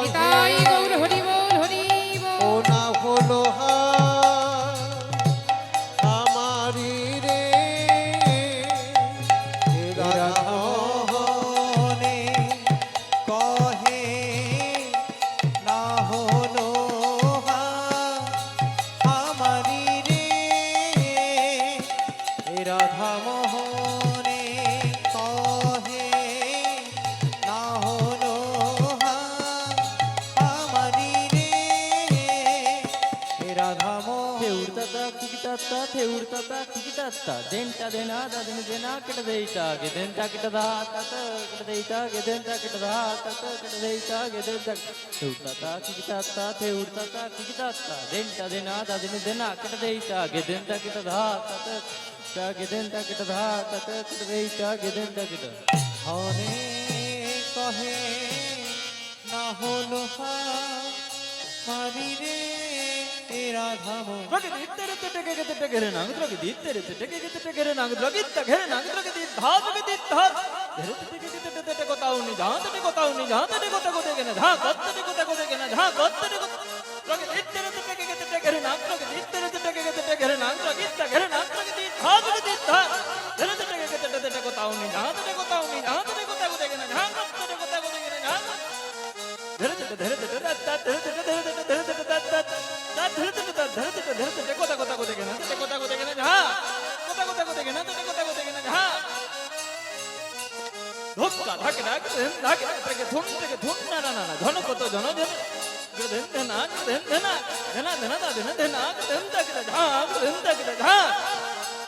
নিতাই গৌর হরি বল হরি বল। ও না হলো আমারি রে, এ রাধা মোহনে কহে না হলো আমারি রে, এ রাধা মোহনে কহে না হলো আমারি রে, এ রাধা মোহনে। Teurtata kikitatta teurtata kikitatta denta dena da dena kita deita gedenta kita da tata kita deita gedenta kita da tata kita deita gedenta teurtata kikitatta teurtata kikitatta denta dena da dena kita deita gedenta kita da tata kita gedenta kita da tata kita deita gedenta kita হনে কহে না হলো মারি রে, এ রাধা মোহন। Dragi dittere te tege te tegere nang dragi dittere te tege te tegere nang dragi tegere nang dragi dit dha dragi dit dha dhere te tege te te kotau ni jahan te kotau ni jahan te kota ko dege na jahan kotte te kota ko dege na jahan kotte te dragi dittere te tege te tegere nang dragi dittere te tege te tegere nang dragi tegere nang dragi dit dha dragi dit dha dhere te tege te kotau ni jahan te kotau ni jahan te kota ko dege na jahan kotte te kota ko dege na jahan dhere te dhere te dhere te dhere te dhere te dhere te धरते कोता कोता को देखे ना ते कोता को देखे ना हां कोता कोता को देखे ना ते कोता को देखे ना हां धोक्का धाके धाके ते धुन ना ना ना धन कोतो जन जन गदन धना धन धना धना धना धना धना धन तक हां धन तक हां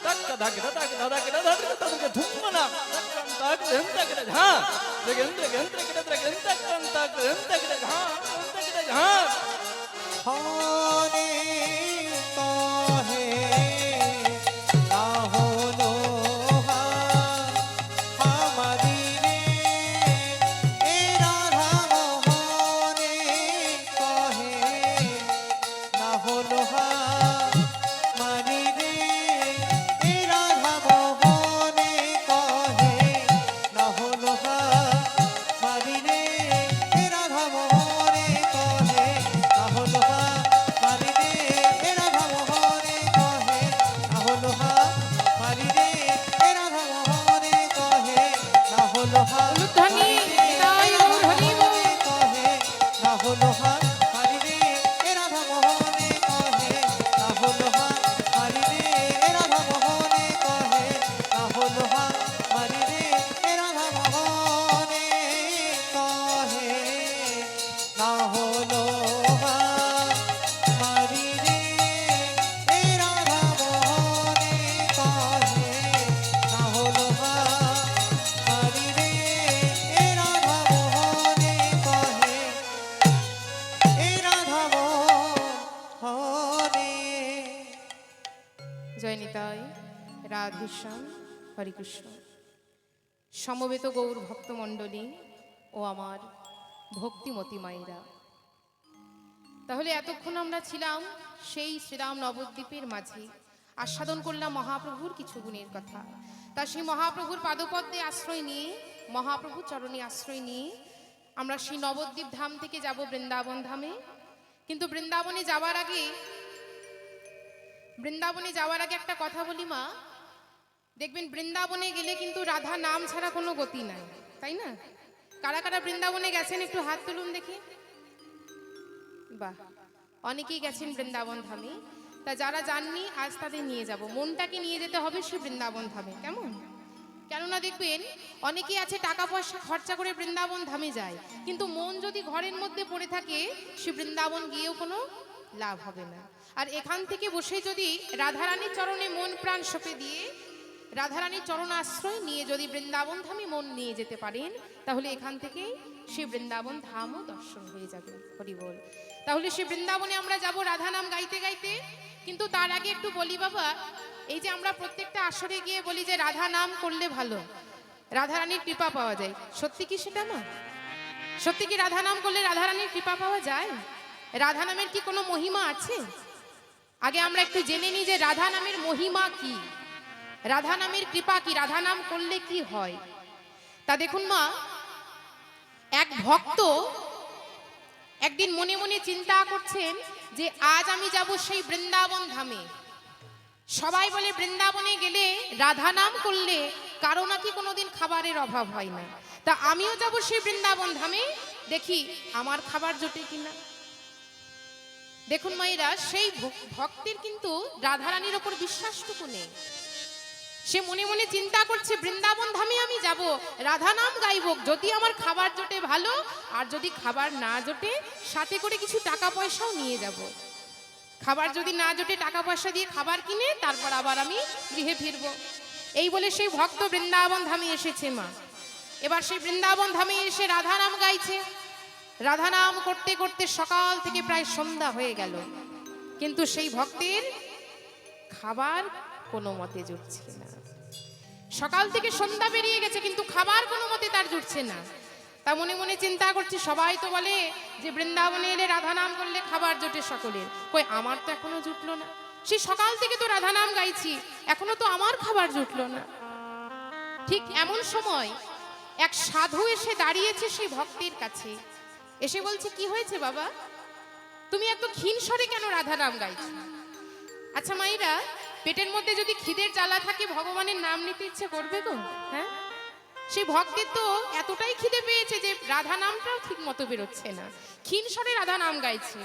তাক দাকে দাকে দাকে দাকে তাকে ধুমনা তাক তাকে ঝা গেন্দ্র গেন্দ্র গেন্দ্র গেন্দ্র তাক তাকে ঝা তাকে ঝা হরে কহে না হলো আমারি রে এ রাধা মোহনে কহে না হলো আমারি রে এ রাধা মোহনে কহে না হলো আমারি রে এ রাধা মোহনে কহে না হলো আমারি রে এ রাধা মোহনে কহে না হলো আমারি রে এ রাধা মোহনে কহে না হলো উলুধ্বনি নিতাই গৌর হরি বল। কহে না হলো আমারি রে এ রাধা মোহনে কহে না হলো আমারি রে এ রাধা মোহনে কহে না হলো আমারি রে এ রাধা মোহনে কহে না হলো আমারি রে এ রাধা মোহনে কহে না হলো আমারি রে এ রাধা মোহনে কহে এ রাধা মোহনে। জয় নিতাই রাধেশ্যাম হরিকৃষ্ণ। সমবেত গৌর ভক্তমণ্ডলী ও আমার ভক্তিমতী মায়েরা, তাহলে এতক্ষণ আমরা ছিলাম সেই শ্রীরাম নবদ্বীপের মাঝে, আস্বাদন করলাম মহাপ্রভুর কিছু গুণের কথা। তা সেই মহাপ্রভুর পাদপদ্মে আশ্রয় নিয়ে, মহাপ্রভুর চরণে আশ্রয় নিয়ে আমরা সেই নবদ্বীপ ধাম থেকে যাব বৃন্দাবন ধামে। কিন্তু বৃন্দাবনে যাওয়ার আগে একটা কথা বলি মা, দেখবেন বৃন্দাবনে গেলে কিন্তু রাধা নাম ছাড়া কোনো গতি নাই, তাই না? কারা কারা বৃন্দাবনে গেছেন একটু হাত তুলুন দেখি। বাহ, অনেকেই গেছেন বৃন্দাবন ধামে। তা যারা যাননি আজ তাদের নিয়ে যাব, মনটাকে নিয়ে যেতে হবে সেই বৃন্দাবন ধামে, কেমন? কেননা দেখবেন অনেকেই আছে টাকা পয়সা খরচা করে বৃন্দাবন ধামে যায়, কিন্তু মন যদি ঘরের মধ্যে পড়ে থাকে সে বৃন্দাবন গিয়েও কোনো লাভ হবে না। আর এখান থেকে বসে যদি রাধারানীর চরণে মন প্রাণ সঁপে দিয়ে রাধারানীর চরণ আশ্রয় নিয়ে যদি বৃন্দাবন ধামে মন নিয়ে যেতে পারেন, তাহলে এখান থেকে সে বৃন্দাবন ধামও দর্শন হয়ে যাবে। হরি বল। তাহলে সে বৃন্দাবনে আমরা যাব রাধা নাম গাইতে গাইতে। কিন্তু তার আগে একটু বলি বাবা, এই যে আমরা প্রত্যেকটা আসরে গিয়ে বলি যে রাধা নাম করলে ভালো, রাধারানীর কৃপা পাওয়া যায়, সত্যি কি সেটা না? সত্যি কি রাধা নাম করলে রাধারানীর কৃপা পাওয়া যায়? রাধা নামের কি কোনো মহিমা আছে? আগে আমরা একটু জেনে নিই যে রাধা নামের মহিমা কি, রাধা নামের কৃপা কি, রাধা নাম করলে কি হয়। তা দেখুন মা, এক ভক্ত একদিন মনে মনে চিন্তা করছেন যে আজ আমি যাব সেই বৃন্দাবন ধামে। সবাই বলে বৃন্দাবনে গেলে রাধা নাম করলে কারো নাকি কোনোদিন খাবারের অভাব হয় না। তা আমিও যাব সেই বৃন্দাবন ধামে, দেখি আমার খাবার জোটে কিনা। দেখুন মায়েরা, সেই ভক্তের কিন্তু রাধারানীর ওপর বিশ্বাসটুকু নেই। সে মনে মনে চিন্তা করছে বৃন্দাবন ধামে আমি যাব, রাধা নাম গাইব, যদি আমার খাবার জোটে ভালো, আর যদি খাবার না জোটে সাথে করে কিছু টাকা পয়সাও নিয়ে যাব। খাবার যদি না জোটে টাকা পয়সা দিয়ে খাবার কিনে তারপর আবার আমি গৃহে ফিরবো। এই বলে সেই ভক্ত বৃন্দাবন ধামে এসেছে মা। এবার সেই বৃন্দাবন ধামে এসে রাধা নাম গাইছে। রাধা নাম করতে করতে সকাল থেকে প্রায় সন্ধ্যা হয়ে গেল, কিন্তু সেই ভক্তের খাবার কোনো মতে জুটছে না। সকাল থেকে সন্ধ্যা পেরিয়ে গেছে, কিন্তু খাবার কোনো মতে তার জুটছে না। তা মনে মনে চিন্তা করছে, সবাই তো বলে যে বৃন্দাবনে এলে রাধা নাম করলে খাবার জোটে সকলের, কই আমার তো এখনো জুটলো না। সেই সকাল থেকে তো রাধা নাম গাইছি, এখনো তো আমার খাবার জুটলো না। ঠিক এমন সময় এক সাধু এসে দাঁড়িয়েছে সেই ভক্তের কাছে, এসে বলছে, কি হয়েছে বাবা, তুমি এত ক্ষীণ স্বরে কেন রাধা নাম গাইছো? আচ্ছা মাইরা, পেটের মধ্যে যদি খিদের জ্বালা থাকে ভগবানের নাম নিতে ইচ্ছে করবে গো? হ্যাঁ, সেই ভক্তের তো এতটাই খিদে পেয়েছে যে রাধা নামটাও ঠিক মতো বেরোচ্ছে না, ক্ষীণ স্বরে রাধা নাম গাইছে।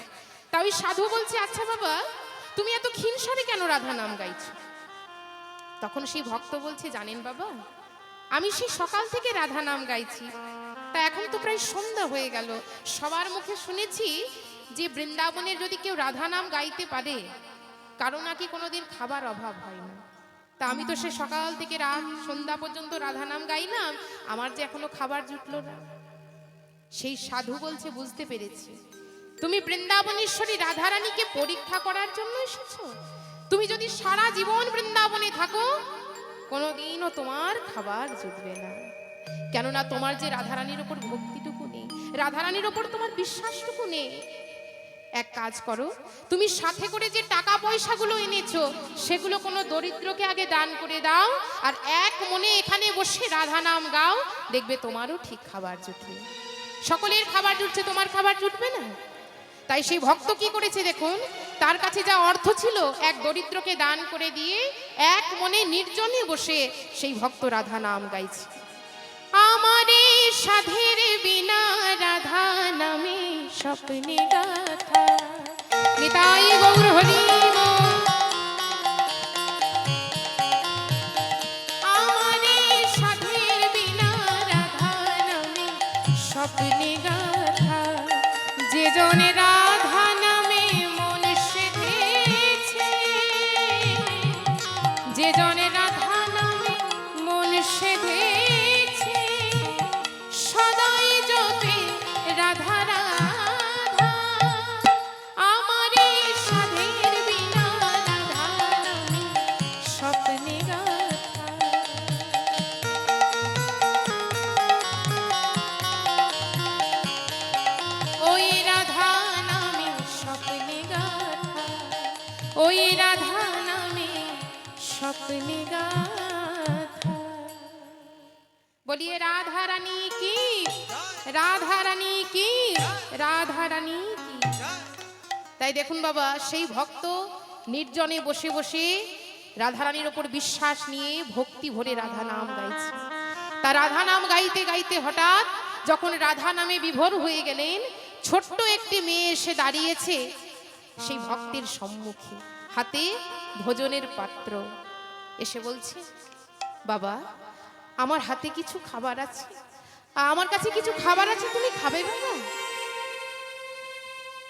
তা ওই সাধু বলছে, আচ্ছা বাবা তুমি এত ক্ষীণ স্বরে কেন রাধা নাম গাইছো? তখন সেই ভক্ত বলছে, জানেন বাবা, আমি সেই সকাল থেকে রাধা নাম গাইছি, তা এখন তো প্রায় সন্ধ্যা হয়ে গেল। সবার মুখে শুনেছি যে বৃন্দাবনের যদি কেউ রাধা নাম গাইতে পারে কারো নাকি কোনোদিন খাবার অভাব হয় না। তা আমি তো সে সকাল থেকে রাত সন্ধ্যা পর্যন্ত রাধা নাম গাইলাম, আমার যে এখনো খাবার জুটলো না। সেই সাধু বলছে, বুঝতে পেরেছি, তুমি বৃন্দাবনেশ্বরী রাধারানীকে পরীক্ষা করার জন্য এসেছো। তুমি যদি সারা জীবন বৃন্দাবনে থাকো, কোনোদিনও তোমার খাবার জুটবে না। কেননা তোমার যে রাধারানীর ওপর ভক্তিটুকু নেই, রাধারানীর ওপর তোমার বিশ্বাসটুকু নেই। এক কাজ করো, তুমি সাথে করে যে টাকা পয়সাগুলো এনেছো, সেগুলো কোনো দরিদ্রকে আগে দান করে দাও, আর এক মনে এখানে বসে রাধা নাম গাও, দেখবে তোমারও ঠিক খাবার জুটবে। সকলের খাবার জুটছে, তোমার খাবার জুটবে না। তাই সেই ভক্ত কি করেছে দেখুন, তার কাছে যা অর্থ ছিল এক দরিদ্রকে দান করে দিয়ে এক মনে নির্জনে বসে সেই ভক্ত রাধা নাম গাইছে। আমারে সাধের বিনা রাধা নামে স্বপ্নে গাথা, নিতাই গৌর হরি বল। আমারে সাধের বিনা রাধা নামে স্বপ্নে গাথা, যে জনে রাধা নামে মন সেধেছে, যে জনে রাধা নামে মন সেধেছে, সদাই জপে রাধা রাধা। আমারে সাধের বিনা রাধা নামে স্বপ্নে গাথা। ওই রাধা নামে স্বপ্নে গাথা, ওই রাধা নামে স্বপ্নে গাথা। বলিয়ে রাধা রানী কি, রাধা রানী কি, রাধা রানী কি। তাই দেখুন বাবা, সেই ভক্ত নির্জনে বসে বসে রাধারানীর ওপর বিশ্বাস নিয়ে ভক্তি ভরে রাধা নাম গাইছে। তা রাধা নাম গাইতে গাইতে হঠাৎ যখন রাধা নামে বিভোর হয়ে গেলেন, ছোট্ট একটি মেয়ে এসে দাঁড়িয়েছে সেই ভক্তের সম্মুখে, হাতে ভোজনের পাত্র। এসে বলছে, বাবা আমার হাতে কিছু খাবার আছে, আমার কাছে কিছু খাবার আছে, তুমি খাবে বাবা?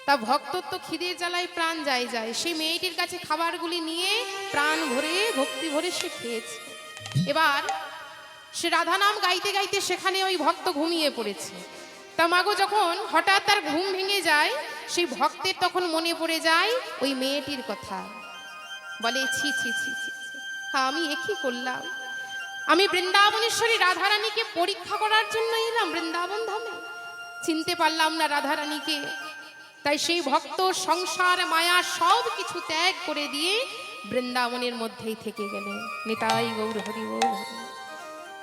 তা ভক্তর তো খিদের জ্বালায় প্রাণ যায় যায়, সেই মেয়েটির কাছে খাবারগুলি নিয়ে প্রাণ ভরে ভক্তি ভরে সে খেয়েছে। এবার সে রাধা নাম গাইতে গাইতে সেখানে ওই ভক্ত ঘুমিয়ে পড়েছে। তা মাগো যখন হঠাৎ তার ঘুম ভেঙে যায়, সেই ভক্তের তখন মনে পড়ে যায় ওই মেয়েটির কথা। বলে, ছি ছি ছি ছি, হ্যাঁ আমি একই করলাম, আমি বৃন্দাবনেশ্বরী রাধারানীকে পরীক্ষা করার জন্য এলাম বৃন্দাবন ধামে, চিনতে পারলাম না রাধারানীকে। তাই সেই ভক্ত সংসার মায়া সব কিছু ত্যাগ করে দিয়ে বৃন্দাবনের মধ্যেই থেকে গেলেন। নিতাই গৌর হরি বল।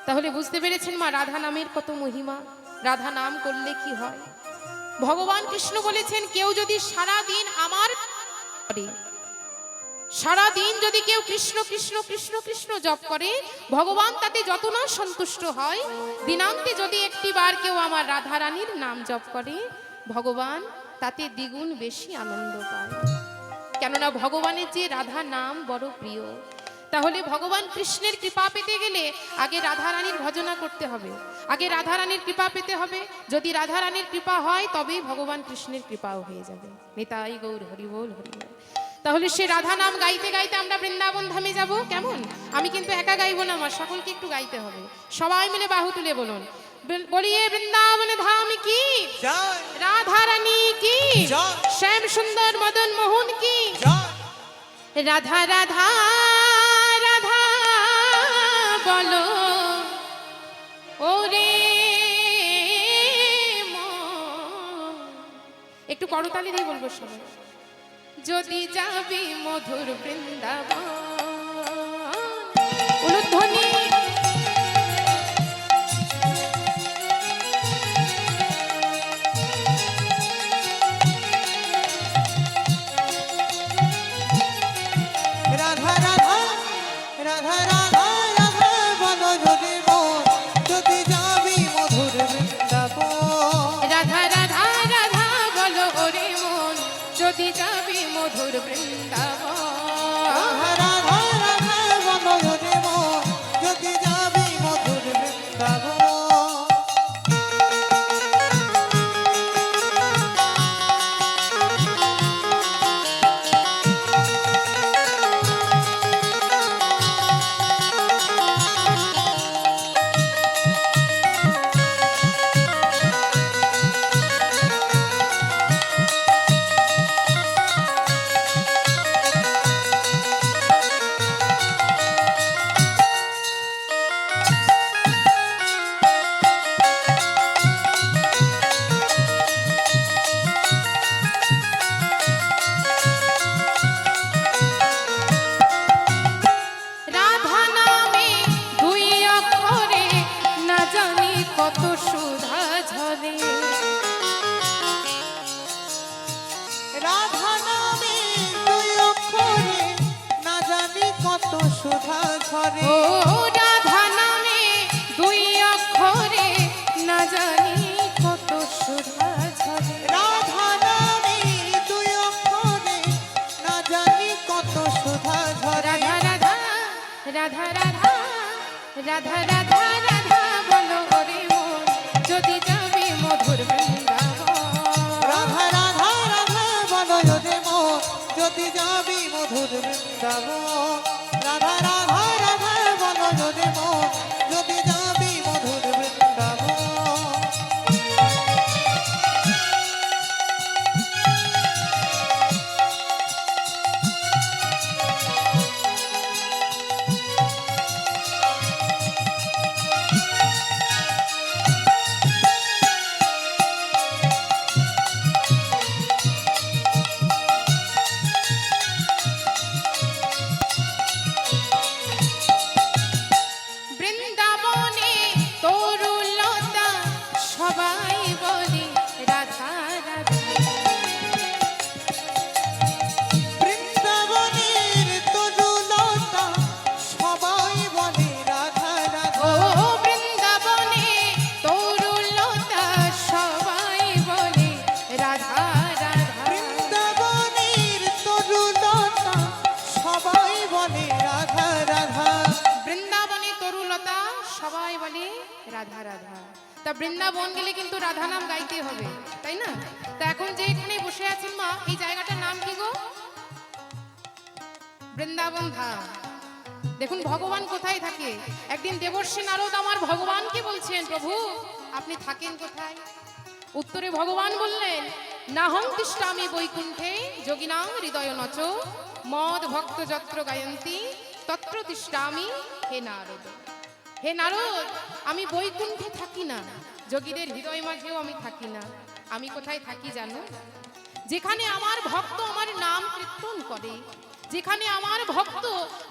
তাহলে বুঝতে পেরেছেন মা, রাধা নামের কত মহিমা, রাধা নাম করলে কি হয়। ভগবান কৃষ্ণ বলেছেন, কেউ যদি সারা দিন আমার করে, সারা দিন যদি কেউ কৃষ্ণ কৃষ্ণ কৃষ্ণ কৃষ্ণ জপ করে, ভগবান তাতে যত না সন্তুষ্ট হয়, দিনান্তে যদি একটি বার কেউ আমার রাধা রানীর নাম জপ করে, ভগবান তাতে দ্বিগুণ বেশি আনন্দ পায়। কেননা ভগবানের যে রাধা নাম বড় প্রিয়। তাহলে ভগবান কৃষ্ণের কৃপা পেতে গেলে আগে রাধা রানীর ভজনা করতে হবে, আগে রাধা রানীর কৃপা পেতে হবে। যদি রাধা রানীর কৃপা হয় তবেই ভগবান কৃষ্ণের কৃপাও হয়ে যাবে। নিতাই গৌর হরি বল হরি বল। তাহলে সে রাধা নাম গাইতে গাইতে আমরা বৃন্দাবন ধামে যাব। কেমন? আমি কিন্তু একা গাইবো না, আমার সকলকে একটু গাইতে হবে। সবাই মিলে বাহু তুলে বলুন, বলিয়ে বৃন্দাবন ধাম কি, রাধা রানী কি, শ্যাম সুন্দর মদন মোহন কি, রাধা রাধা রাধা বলো ওরে মন। একটু করতালি দিয়ে বলবো সবাই। যদি যাবি মধুর বৃন্দাবন, উলুধ্বনি রাধা রাধা রাধা রাধা রাধা বলো যদি মন, যদি যাবি মধুর বৃন্দাবন। রাধা রাধা রাধা বলো ওরে মন, যদি যাবি মধুর বৃন্দাবন। রাধা রাধা রাধা বলো যদি মন, যদি যাবি মধুর বৃন্দাবন। কত সুধা ঝরে। রাধা নামে দুই অক্ষরে না জানি কত সুধা ঝরে। ও রাধা নামে দুই অক্ষরে না জানি কত সুধা ঝরে। রাধা নামে দুই অক্ষরে না জানি কত সুধা ঝরে। রাধা রাধা রাধা রাধা রাধা রাধা রাধা বলো ওরে মন যদি যাবি মধুর বৃন্দাবন। রাধা রাধা রাধা বলো যদি মন যদি যাবি মধুর বৃন্দাবন। রাধা রাধা রাধা বলো যদি মন যদি যাবি মধুর বৃন্দাবন। বৃন্দাবনে তরুলতা সবাই বলে রাধা রাধা। বৃন্দাবনের তরুলতা সবাই বলে রাধা রাধা। ও বৃন্দাবনে তরুলতা সবাই বলে রাধা রাধা। বৃন্দাবনের তরুলতা সবাই বলে রাধা রাধা। বৃন্দাবনে তরুলতা সবাই বলে রাধা রাধা। তা বৃন্দাবন গেলে কিন্তু রাধা নাম গাইতে হবে, তাই না? তা এখন যে এখানে বসে আছেন মা, এই জায়গাটার নাম কি গো? বৃন্দাবন ধাম। দেখুন ভগবান কোথায় থাকে। একদিন দেবর্ষী নারদ আমার ভগবানকে বলছেন, প্রভু আপনি থাকেন কোথায়? উত্তরে ভগবান বললেন, নাহং তিষ্ঠামি বৈকুণ্ঠে যোগিনাং হৃদয় নচ মদ ভক্ত যত্র গায়ন্তি তত্র তিষ্ঠামি হে নারদ। হে নারদ, আমি বৈকুণ্ঠে থাকি না, যোগীদের হৃদয় মাঝেও আমি থাকি না। আমি কোথায় থাকি জানো? যেখানে আমার ভক্ত আমার নাম কীর্তন করে, যেখানে আমার ভক্ত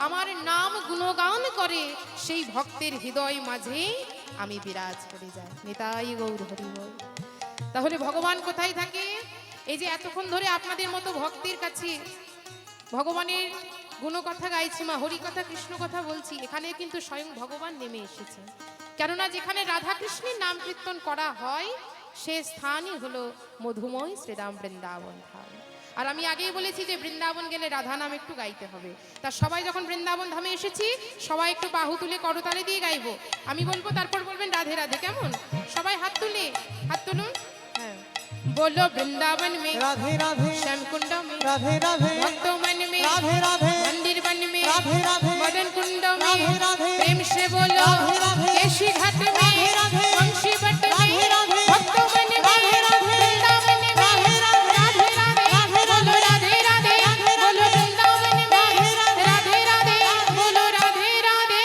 আমার নাম গুণগান করে, সেই ভক্তের হৃদয় মাঝে আমি বিরাজ করে যাই। নিতাই গৌর হরি বল। তাহলে ভগবান কোথায় থাকে? এই যে এতক্ষণ ধরে আপনাদের মতো ভক্তের কাছে ভগবানের গুণকথা গাইছি, মা হরি কথা কৃষ্ণ কথা বলছি, এখানে কিন্তু স্বয়ং ভগবান নেমে এসেছে। কেননা যেখানে রাধা কৃষ্ণের নাম কীর্তন করা হয় সে স্থানই হলো মধুময় শ্রীরাম বৃন্দাবন ধাম। আর আমি আগেই বলেছি যে বৃন্দাবন গেলে রাধা নাম একটু গাইতে হবে। তা সবাই যখন বৃন্দাবন ধামে এসেছি সবাই একটু বাহু তুলে করতালি দিয়ে গাইবো। আমি বলবো, তারপর বলবেন রাধে রাধে। কেমন? সবাই হাত তুলে, হাত তুলুন। হ্যাঁ, बोलो वृंदावन में राधे राधे श्याम कुंड में राधे राधे भक्तों मन में राधे राधे मंदिर वन में राधे राधे मदन कुंड राधे में राधे प्रेम से बोलो राधे राधे केशी घाट में राधे राधे वंशी भट्ट राधे में राधे भक्तों मन में राधे राधे वृंदावन में राधे राधे राधे राधे बोलो राधे राधे बोलो वृंदावन में राधे राधे बोलो राधे राधे।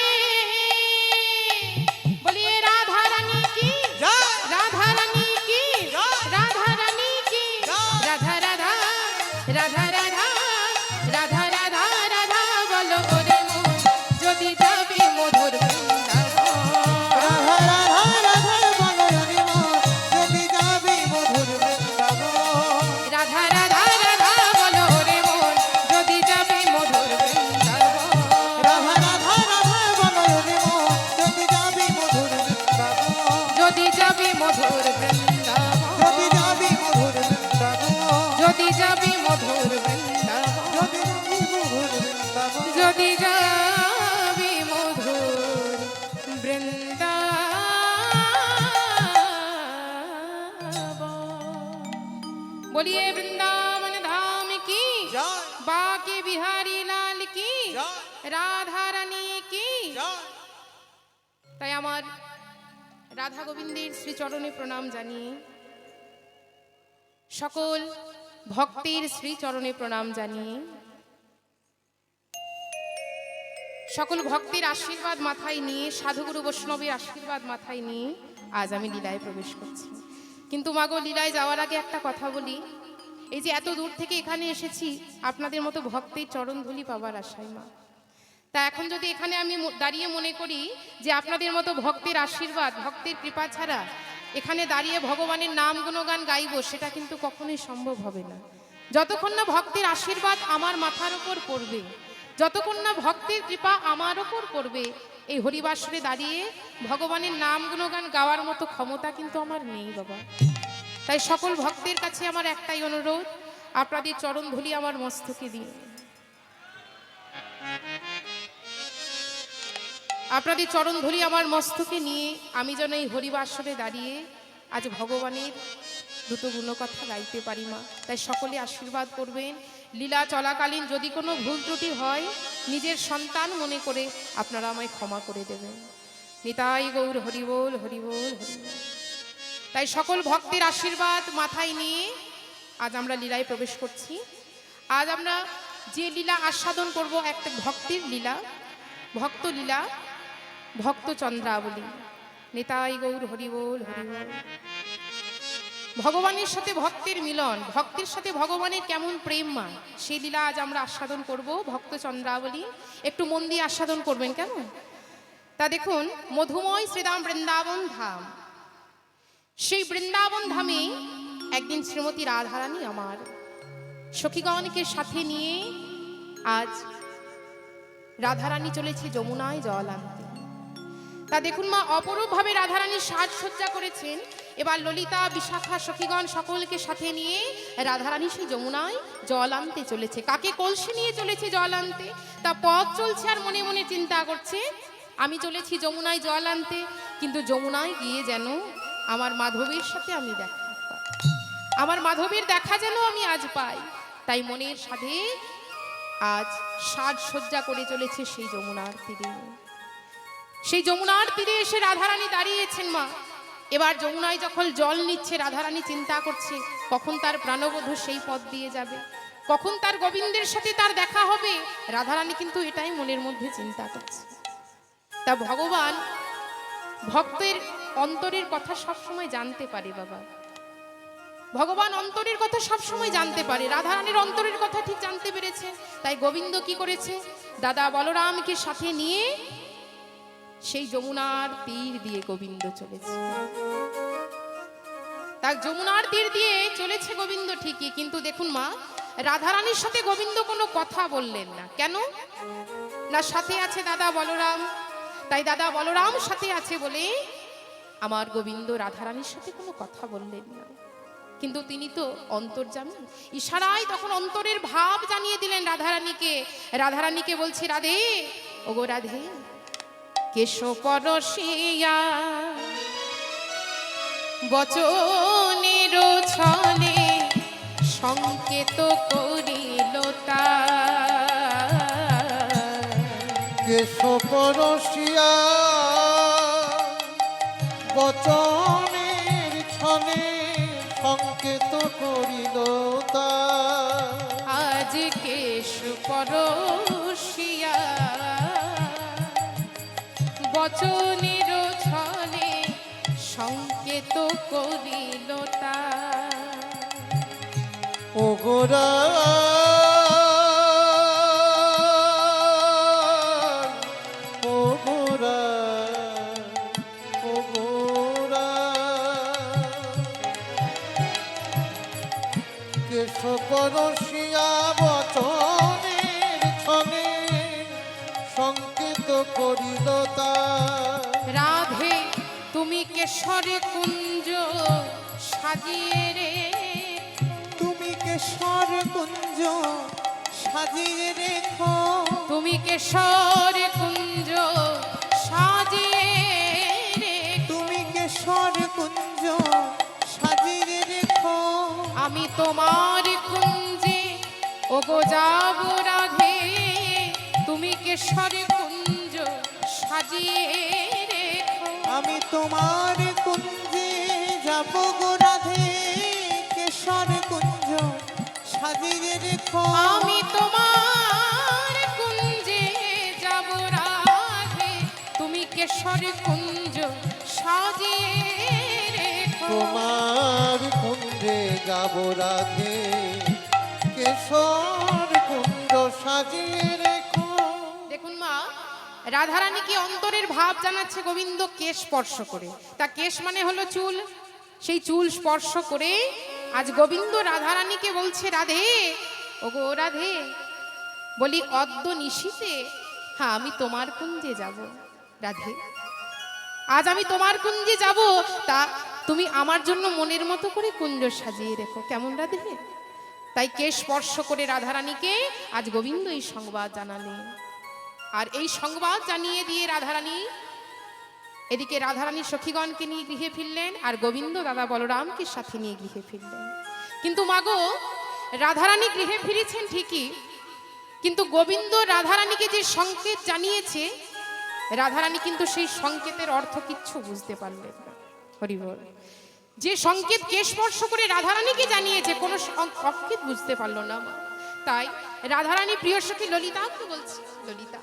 बोलिए राधा रानी की जय राधा रानी की राधा रानी की राधा राधा राधा राधा राधा राधा राधा बोलो ओरे मोर যদি যাবি মধুর বৃন্দাবন। राधा राधा राधा बोलो हरि मोर যদি যাবি মধুর বৃন্দাবন। রাধা রাধা রাধা বলো ওরে মন যদি যাবি মধুর বৃন্দাবন। রাধা রাধা রাধা বলো হরি মোর যদি যাবি মধুর বৃন্দাবন। যদি যাবি মধুর বৃন্দাবন। যদি যাবি মধুর বৃন্দাবন। যদি যাবি মধুর বৃন্দাবন। যদি যাবি মধুর বৃন্দাবন। যদি যাবি মধুর বৃন্দাবন। বলিए वृंदावन धाम की জয় बाके बिहारी लाल की জয় রাধা রানী কি। জয়। তাই আমার রাধা গোবিন্দের শ্রীচরণে প্রণাম জানিয়ে সকল ভক্তের শ্রীচরণে প্রণাম জানিয়ে সকল ভক্তের আশীর্বাদ মাথায় নিয়ে সাধুগুরু বৈষ্ণবের আশীর্বাদ মাথায় নিয়ে আজ আমি লীলায় প্রবেশ করছি। কিন্তু মাগো লীলায় যাওয়ার আগে একটা কথা বলি, এই যে এত দূর থেকে এখানে এসেছি আপনাদের মতো ভক্তের চরণধুলি পাওয়ার আশায় মা। তা এখন যদি এখানে আমি দাঁড়িয়ে মনে করি যে আপনাদের মতো ভক্তের আশীর্বাদ, ভক্তের কৃপা ছাড়া এখানে দাঁড়িয়ে ভগবানের নাম গুণগান গাইব, সেটা কিন্তু কখনোই সম্ভব হবে না। যতক্ষণ না ভক্তের আশীর্বাদ আমার মাথার উপর পড়বে, যতক্ষণ না ভক্তের কৃপা আমার উপর পড়বে, এই হরিবাসরে দাঁড়িয়ে ভগবানের নাম গুণগান গাওয়ার মতো ক্ষমতা কিন্তু আমার নেই বাবা। তাই সকল ভক্তের কাছে আমার একটাই অনুরোধ, আপনাদের চরণ ধুলি আমার মস্তকে দিন। আপনাদের চরণ ধুলি আমার মস্তকে নিয়ে আমি যেন এই হরিবাসরে দাঁড়িয়ে আজ ভগবানের দুটো গুণকথা গাইতে পারি মা। তাই সকলে আশীর্বাদ করবেন। লীলা চলাকালীন যদি কোনো ভুল ত্রুটি হয়, নিজের সন্তান মনে করে আপনারা আমায় ক্ষমা করে দেবেন। নিতাই গৌর হরিবোল হরিবোল হরিবোল। তাই সকল ভক্তের আশীর্বাদ মাথায় নিয়ে আজ আমরা লীলায় প্রবেশ করছি। আজ আমরা যে লীলা আস্বাদন করব, একটা ভক্তির লীলা, ভক্ত লীলা, ভক্ত চন্দ্রাবলী। নিতাই গৌর হরিবোল হরিবোল। ভগবানের সাথে ভক্তের মিলন, ভক্তের সাথে ভগবানের কেমন প্রেম মা, সেই লীলা আজ আমরা আস্বাদন করব, ভক্ত চন্দ্রাবলী। একটু মন দিয়ে আস্বাদন করবেন কেমন। তা দেখুন, মধুময় শ্রীরাম বৃন্দাবন ধাম, সেই বৃন্দাবন ধামে একদিন শ্রীমতী রাধারানী আমার সখীগণকে সাথে নিয়ে আজ রাধারানী চলেছে যমুনায় জল আনতে। তা দেখুন মা, অপরূপভাবে রাধারানী সাজসজ্জা করেছেন। এবার ললিতা, বিশাখা, সখীগণ সকলকে সাথে নিয়ে রাধারানী সেই যমুনায় জল আনতে চলেছে। কাকে কলসি নিয়ে চলেছে জল আনতে, তা পথ চলছে আর মনে মনে চিন্তা করছে, আমি চলেছি যমুনায় জল আনতে, কিন্তু যমুনায় গিয়ে যেন আমার মাধবের সাথে আমি দেখা পাই, আমার মাধবের দেখা যেন আমি আজ পাই। তাই মনের সাথে আজ সাজসজ্জা করে চলেছে সেই যমুনার তীরে। সেই যমুনার তীরে এসে রাধারানী দাঁড়িয়েছেন মা। এবার যমুনায় যখন জল নিচ্ছে, রাধারানী চিন্তা করছে কখন তার প্রাণবধূ সেই পথ দিয়ে যাবে, কখন তার গোবিন্দের সাথে তার দেখা হবে। রাধারানী কিন্তু এটাই মনের মধ্যে চিন্তা করছে। তা ভগবান ভক্তের অন্তরের কথা সব সময় জানতে পারে বাবা। ভগবান অন্তরের কথা সব সময় জানতে পারে। রাধারানীর অন্তরের কথা ঠিক জানতে পেরেছে। তাই গোবিন্দ কি করেছে, দাদা বলরামকে সাথে নিয়ে সেই যমুনার তীর দিয়ে গোবিন্দ চলেছে। তার যমুনার তীর দিয়ে চলেছে গোবিন্দ ঠিকই, কিন্তু দেখুন মা, রাধারানীর সাথে গোবিন্দ কোনো কথা বললেন না। কেন না, সাথে আছে দাদা বলরাম। তাই দাদা বলরাম সাথে আছে বলে আমার গোবিন্দ রাধারানীর সাথে কোনো কথা বললেন না। কিন্তু তিনি তো অন্তর্যামী, ইশারায় তখন অন্তরের ভাব জানিয়ে দিলেন রাধারানীকে। রাধারানীকে বলছে, রাধে, ওগো রাধে, কেশো পরশিয়া বচনের ছলে সংকেত করিল কেশো পরশিয়া বচনের ছলে সংকেত করিল আজ কেশো পরশিয়া বচনের ছলে সংকেত করিল ওগোরা ওগোরা ওগোরা কেশো পরশিয়া বচনের ছলে সংকেত করিল রাধে, তুমি কেশর কুঞ্জ সাজিয়ে রে, তুমি কেশর কুঞ্জ সাজিয়ে রেখো, তুমি কেশর কুঞ্জ সাজিয়ে রে, তুমি কেশর কুঞ্জ সাজিয়ে রেখো। আমি তোমার কুঞ্জে ওগো যাব রাধে, তুমি কেশর কুঞ্জ সাজিয়ে রেখো। আমি তোমার কুঞ্জে যাব গো রাধে, কেশর কুঞ্জ সাজিয়ে রেখো। আমি তোমার কুঞ্জে যাব রাধে, তুমি কেশর কুঞ্জ সাজিয়ে রেখো। তোমার কুঞ্জে যাব রাধে, কেশর কুঞ্জ সাজিয়ে রেখো। দেখুন মা, রাধারানীকে অন্তরের ভাব জানাচ্ছে গোবিন্দ কেশ স্পর্শ করে। তা কেশ মানে হলো চুল, সেই চুল স্পর্শ করে আজ গোবিন্দ রাধারানীকে বলছে, রাধে, ওগো রাধে, বলি অদ্য নিশীতে হ্যাঁ আমি তোমার কুঞ্জে যাব। রাধে, আজ আমি তোমার কুঞ্জে যাব, তা তুমি আমার জন্য মনের মতো করে কুঞ্জ সাজিয়ে রেখো, কেমন রাধে? তাই কেশ স্পর্শ করে রাধারানীকে আজ গোবিন্দ এই সংবাদ জানালেন। আর এই সংবাদ জানিয়ে দিয়ে রাধারানী এদিকে রাধারানী সখীগণকে নিয়ে গৃহে ফিরলেন, আর গোবিন্দ দাদা বলরামকে সাথে নিয়ে গৃহে ফিরলেন। কিন্তু মাগো, রাধারানী গৃহে ফিরেছেন ঠিকই, কিন্তু গোবিন্দ রাধারানীকে যে সংকেত জানিয়েছে, রাধারানী কিন্তু সেই সংকেতের অর্থ কিচ্ছু বুঝতে পারলেন না। হরি বল। যে সংকেত কে স্পর্শ করে রাধারানীকে জানিয়েছে, কোনো সংকেত বুঝতে পারলো না মা। তাই রাধারানী প্রিয় সখী ললিতাকে বলছে, ললিতা,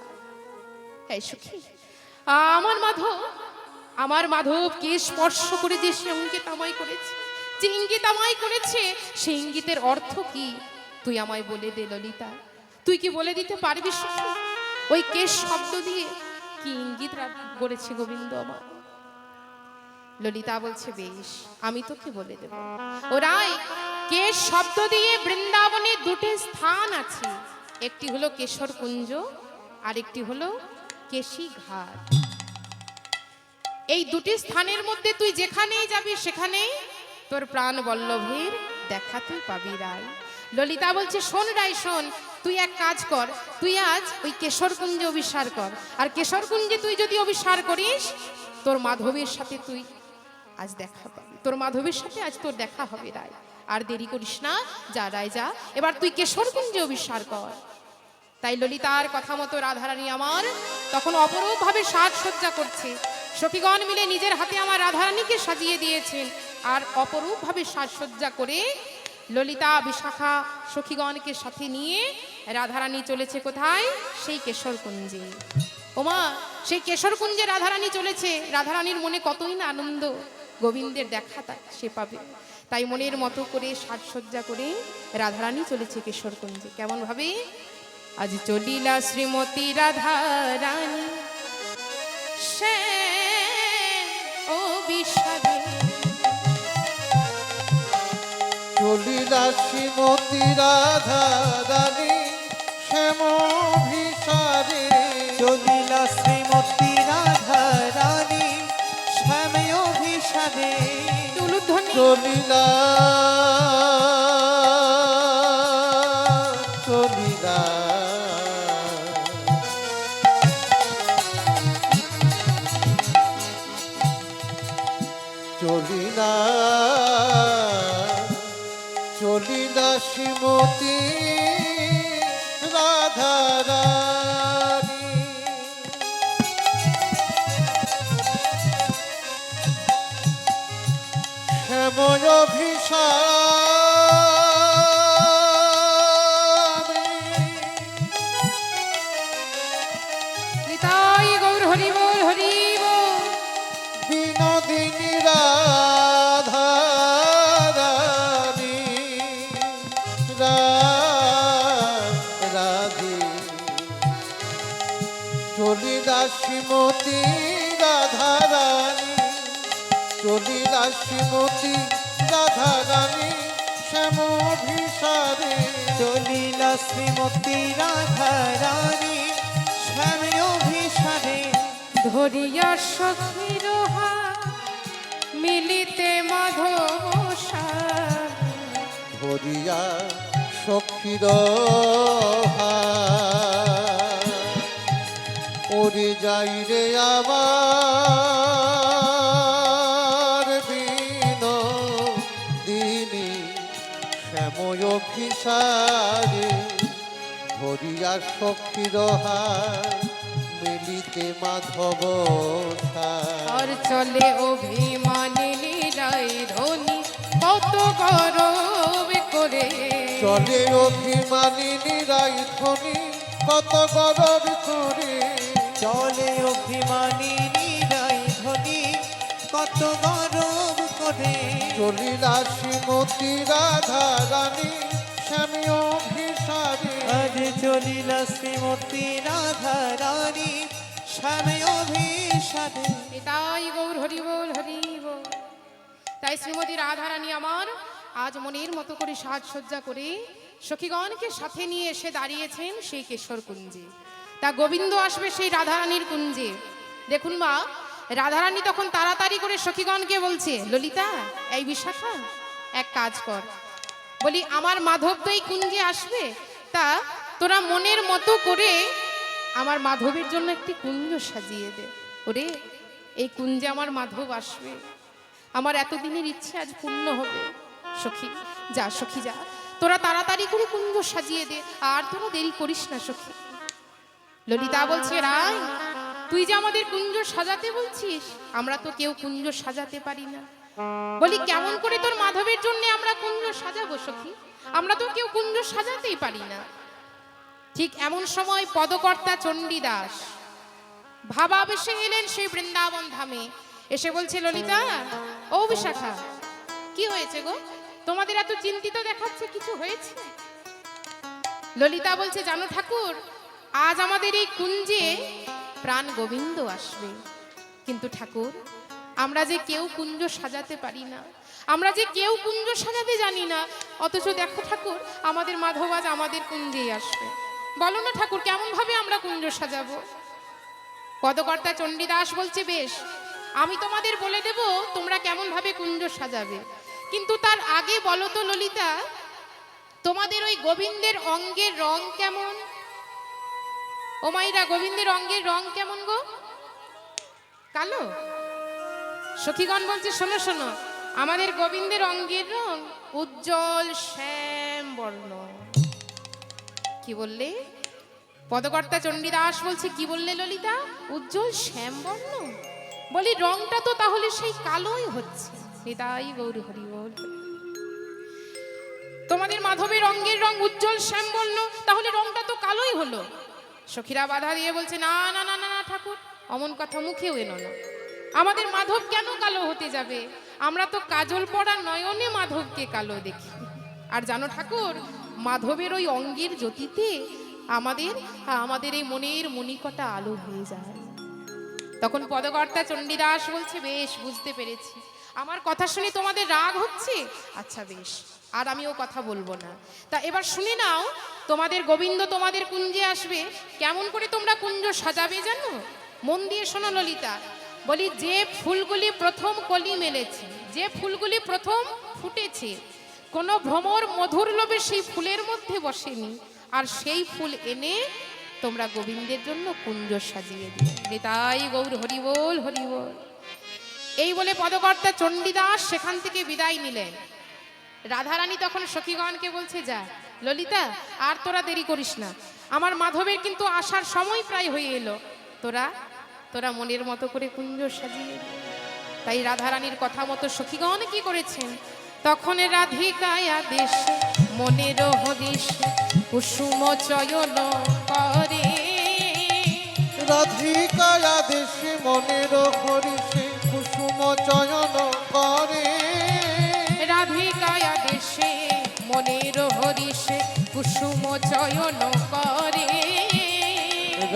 এই সখী, আমার মাধব কে স্পর্শ করে যে সে অঙ্কিত আমায় করেছে, যে ইঙ্গিত আমায় করেছে, সেই ইঙ্গিতের অর্থ কি তুই আমায় বলে দে ললিতা। তুই কি বলে দিতে পারবি সখী, ওই কেশ শব্দ দিয়ে কি ইঙ্গিত করেছে গোবিন্দ আমার? ললিতা বলছে, বেশ, আমি তোকে বলে দেব। ওরাই কেশ শব্দ দিয়ে বৃন্দাবনে দুটি স্থান আছে, একটি হলো কেশর কুঞ্জ, আর একটি হলো কেশী ঘাট। এই দুটি স্থানের মধ্যে তুই যেখানেই যাবি সেখানেই তোর প্রাণ বল্লভের দেখা তুই পাবি রায়। ললিতা বলছে, শোন রায় শোন, তুই এক কাজ কর, তুই আজ ওই কেশর কুঞ্জে অভিসার কর, আর কেশর কুঞ্জে তুই যদি অভিসার করিস, তোর মাধবের সাথে তুই আজ দেখা পাবি, তোর মাধবের সাথে আজ তোর দেখা হবে রায়। আর দেরি করিস না, যা রায় যা, এবার তুই কেশর কুঞ্জে অভিসার কর। তাই ললিতার কথা মতো রাধারানী আমার তখন অপরূপ ভাবে সাজসজ্জা করছে। সখীগণ মিলে নিজের হাতে আমার রাধারানীকে সাজিয়ে দিয়েছেন, আর অপরূপ ভাবে সাজসজ্জা করে ললিতা বিশাখা সখীগণকে সাথে নিয়ে রাধারানী চলেছে কোথায়? সেই কেশর কুঞ্জে। ওমা, সেই কেশর কুঞ্জে রাধারানী চলেছে। রাধারানীর মনে কতই না আনন্দ, গোবিন্দের দেখা সে পাবে। তাই মনের মতো করে সাজসজ্জা করে রাধারানী চলেছে কেশর কুঞ্জে। কেমন ভাবে? আজ চলিলা শ্রীমতী রাধারানী সে ও বিষাদে, চলিলা শ্রীমতী রাধারানী শ্যাম ভিসারে, চলিলা শ্রীমতী রাধারানী শ্যামে অভিসারে, তুলুধ্বনি চলিলা চলিলা চলিলা চলিলা শ্রীমতী রাধারানী শ্যাময় অভিসারে, নিতাই গৌর হরি বল হরি বল। বিনোদিনী রাধারানী রাধে, চলিলা শ্রীমতী রাধারানী, চলিলা শ্রীমতী রাধারানী শ্যাম ভিসারে, চলিলা শ্রীমতী রাধারানী শ্যামে অভিসারে, ধরিয়া সখীর হাত মিলিতে মাধব সার, ধরিয়া সখীর ওরে যাই রে আমার বিনোদিনী শ্যাময় ভিসারে, ধরিয়া সখীর মিলিতে মাধব সার, আর চলে অভিমানী লীলাই ধ্বনি কত গৌরব করে, চলে অভিমানী নিরাই ধ্বনি কত গরব করে, চলে অভিমানী নিরাই ধ্বনি কত গরব করে, চলিলা শ্রীমতী রাধারানী শ্যামী অভিসারে, আজ চলিলা শ্রীমতী রাধারানী শ্যামে অভিসাদে। এটাই গৌর হরি বল হরি বল। তাই শ্রীমতী রাধারানী আমার আজ মনের মতো করে সাজসজ্জা করে সখীগণকে সাথে নিয়ে এসে দাঁড়িয়েছেন সেই কেশর কুঞ্জে। তা গোবিন্দ আসবে সেই রাধারানীর কুঞ্জে। দেখুন মা, রাধারানী তখন তাড়াতাড়ি করে সখীগণকে বলছে, ললিতা, এই বিশাখা, এক কাজ কর, বলি আমার মাধব তো এই কুঞ্জে আসবে, তা তোরা মনের মতো করে আমার মাধবের জন্য একটি কুঞ্জ সাজিয়ে দে। ওরে, এই কুঞ্জে আমার মাধব আসবে, আমার এতদিনের ইচ্ছে আজ পূর্ণ হবে। সখী যা, সখী যা, তোরা তাড়াতাড়ি করে কুঞ্জ সাজিয়ে দে, আর তোরা দেরি করিস না সখী। ললিতা বলছে, রায়, তুই যে আমাদের কুঞ্জ সাজাতে বলছিস, আমরা তো কেউ কুঞ্জ সাজাতে পারি না। বলি, কেমন করে তোর মাধবের জন্য আমরা কুঞ্জ সাজাবো সখী? আমরা তো কেউ কুঞ্জ সাজাতেই পারি না। ঠিক এমন সময় পদকর্তা চণ্ডীদাস ভাবাবেশে এলেন সেই বৃন্দাবন ধামে। এসে বলছে, ললিতা, ও বিশাখা, কি হয়েছে গো? তোমাদের এত চিন্তিত দেখাচ্ছে, কিছু হয়েছে? ললিতা বলছে, জানো ঠাকুর, আজ আমাদের এই কুঞ্জে প্রাণ গোবিন্দ আসবে, কিন্তু ঠাকুর, আমরা যে কেউ কুঞ্জ সাজাতে পারি না, আমরা যে কেউ কুঞ্জ সাজাতে জানি না, অথচ দেখো ঠাকুর, আমাদের মাধব আজ আমাদের কুঞ্জেই আসবে। বলো না ঠাকুর, কেমন ভাবে আমরা কুঞ্জ সাজাবো? পদকর্তা চণ্ডীদাস বলছে, বেশ, আমি তোমাদের বলে দেব তোমরা কেমন ভাবে কুঞ্জ সাজাবে, কিন্তু তার আগে বলো তো ললিতা, তোমাদের ওই গোবিন্দের অঙ্গের রং কেমন? ও মাইরা, গোবিন্দের অঙ্গের রং কেমন গো? কালো? সখীগণ বলছে, শোনো শোনো, আমাদের গোবিন্দের অঙ্গের রং উজ্জ্বল শ্যাম বর্ণ। কি বললে? পদকর্তা চণ্ডীদাস বলছে, কি বললে ললিতা? উজ্জ্বল শ্যাম বর্ণ? বলি, রংটা তো তাহলে সেই কালোই হচ্ছে। নিতাই গৌর হরি বল। তোমাদের মাধবের অঙ্গের রং উজ্জ্বল শ্যাম বর্ণ, তাহলে রংটা তো কালোই হলো। সখীরা বাধা দিয়ে বলছে, না না না না ঠাকুর, অমন কথা মুখেও এলো না। আমাদের মাধব কেন কালো হতে যাবে? আমরা তো কাজল পড়া নয়নে মাধবকে কালো দেখি। আর জানো ঠাকুর, মাধবের ওই অঙ্গের জ্যোতিতে আমাদের এই মনের মণিকটা আলো হয়ে যায়। তখন পদকর্তা চণ্ডীদাস বলছে, বেশ, বুঝতে পেরেছি, আমার কথা শুনে তোমাদের রাগ হচ্ছে, আচ্ছা বেশ, আর আমিও কথা বলবো না। তা এবার শুনে নাও, তোমাদের গোবিন্দ তোমাদের কুঞ্জে আসবে, কেমন করে তোমরা কুঞ্জ সাজাবে জানো? মন দিয়ে শোনো ললিতা। বলি, যে ফুলগুলি প্রথম কলি মেলেছে, যে ফুলগুলি প্রথম ফুটেছে, কোনো ভ্রমর মধুর লোভে সেই ফুলের মধ্যে বসেনি, আর সেই ফুল এনে তোমরা গোবিন্দের জন্য কুঞ্জ সাজিয়ে দিবে। তাই গৌর হরি বল হরি বল। এই বলে পদকর্তা চণ্ডীদাস সেখান থেকে বিদায় নিলেন। রাধারানী তখন সখীগণকে বলছে, যা ললিতা, আর তোরা দেরি করিস না, আমার মাধবের কিন্তু আসার সময় প্রায় হয়ে এলো, তোরা মনের মতো করে কুঞ্জ সাজিয়ে দে। তাই রাধারানীর কথা মতো সখীগণ কি করেছেন? তখন রাধিকায় আদেশ মনের হদিশ কুসুম চয়ন করে। রাধিকায় আদেশে মনের হরিষে কুসুম চয়ন করে। রাধিকায় আদেশে মনের হরিষে কুসুম চয়ন করে।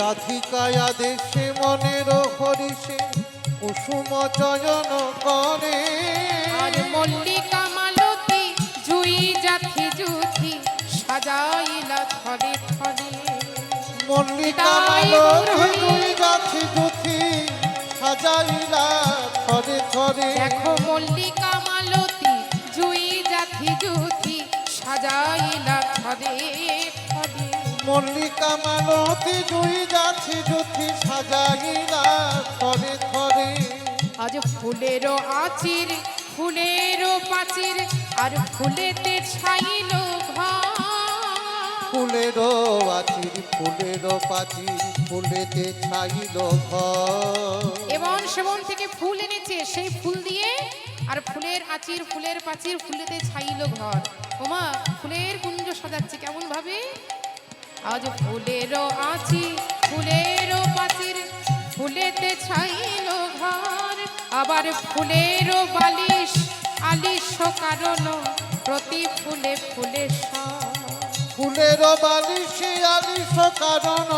রাধিকায় আদেশে মনের হরিষে কুসুম চয়ন করে। আর মল্লিকা মালতী জুই জাথি জুথি সাজাইলা থরে থরে। মল্লিকা মালতী জুই জাথি জুথি সাজাইলা থরে থরে। দেখো মল্লিকা মালতী জুই জাথি জুথি সাজাইলা থরে থরে। মল্লিকা মালতী জুই জাথি জুথি সাজাইলা থরে থরে। আজ ফুলেরও আচির ফুলেরও পাচির আর ফুলেতে ছাইল ঘর। ফুলেরও আচির ফুলেরও পাচির ফুলেতে ছাইল ঘর। এবং সেবন থেকে ফুল এনেছে, সেই ফুল দিয়ে আর ফুলের আচির ফুলের পাচির ফুলেতে ছাইল ঘর। ওমা, ফুলের কুঞ্জ সাজাচ্ছে কেমন ভাবে? আজ ফুলেরও আচির ফুলেরও পাচির ফুলেতে ছাইল ঘর। আবার ফুলেরও বালিশ আলিশ কারণ প্রতি ফুলে ফুলে সর। ফুলের বালিশে আলিশ কারণ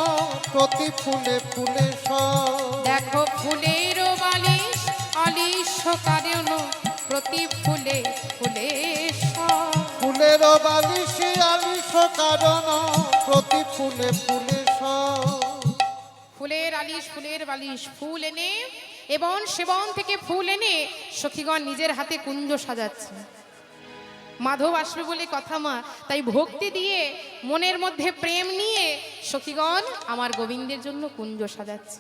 প্রতি ফুলে ফুলে দেখো ফুলের বালিশ আলিশ কারণ প্রতি ফুলে ফুলে ফুলের বালিশে আলিশ কারণ প্রতি ফুলে ফুলে ফুলের আলিশ ফুলের বালিশ ফুল এনে এবং সেবন থেকে ফুল এনে সখীগণ নিজের হাতে কুঞ্জ সাজাচ্ছে। মাধব আসবে বলে কথা মা, তাই ভক্তি দিয়ে মনের মধ্যে প্রেম নিয়ে সখীগণ আমার গোবিন্দের জন্য কুঞ্জ সাজাচ্ছে।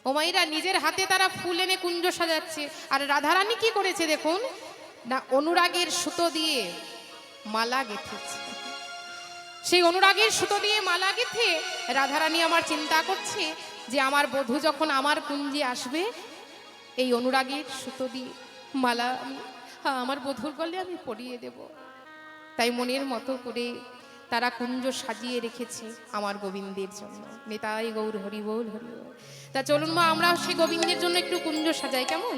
ও মাইরা নিজের হাতে তারা ফুল এনে কুঞ্জ সাজাচ্ছে। আর রাধারানী কি করেছে দেখুন না, অনুরাগের সুতো দিয়ে মালা গেঁথেছে। সেই অনুরাগের সুতো দিয়ে মালা গেঁথে রাধারানী আমার চিন্তা করছে যে আমার বধূ যখন আমার কুঞ্জে আসবে এই অনুরাগের সুতো দিয়ে মালা আমার বধূর গলে আমি পরিয়ে দেব। তাই মনের মতো করে তারা কুঞ্জ সাজিয়ে রেখেছে আমার গোবিন্দের জন্য। নিতাই গৌর হরি বল হরি বল। তা চলুন মা আমরা সেই গোবিন্দের জন্য একটু কুঞ্জ সাজাই, কেমন?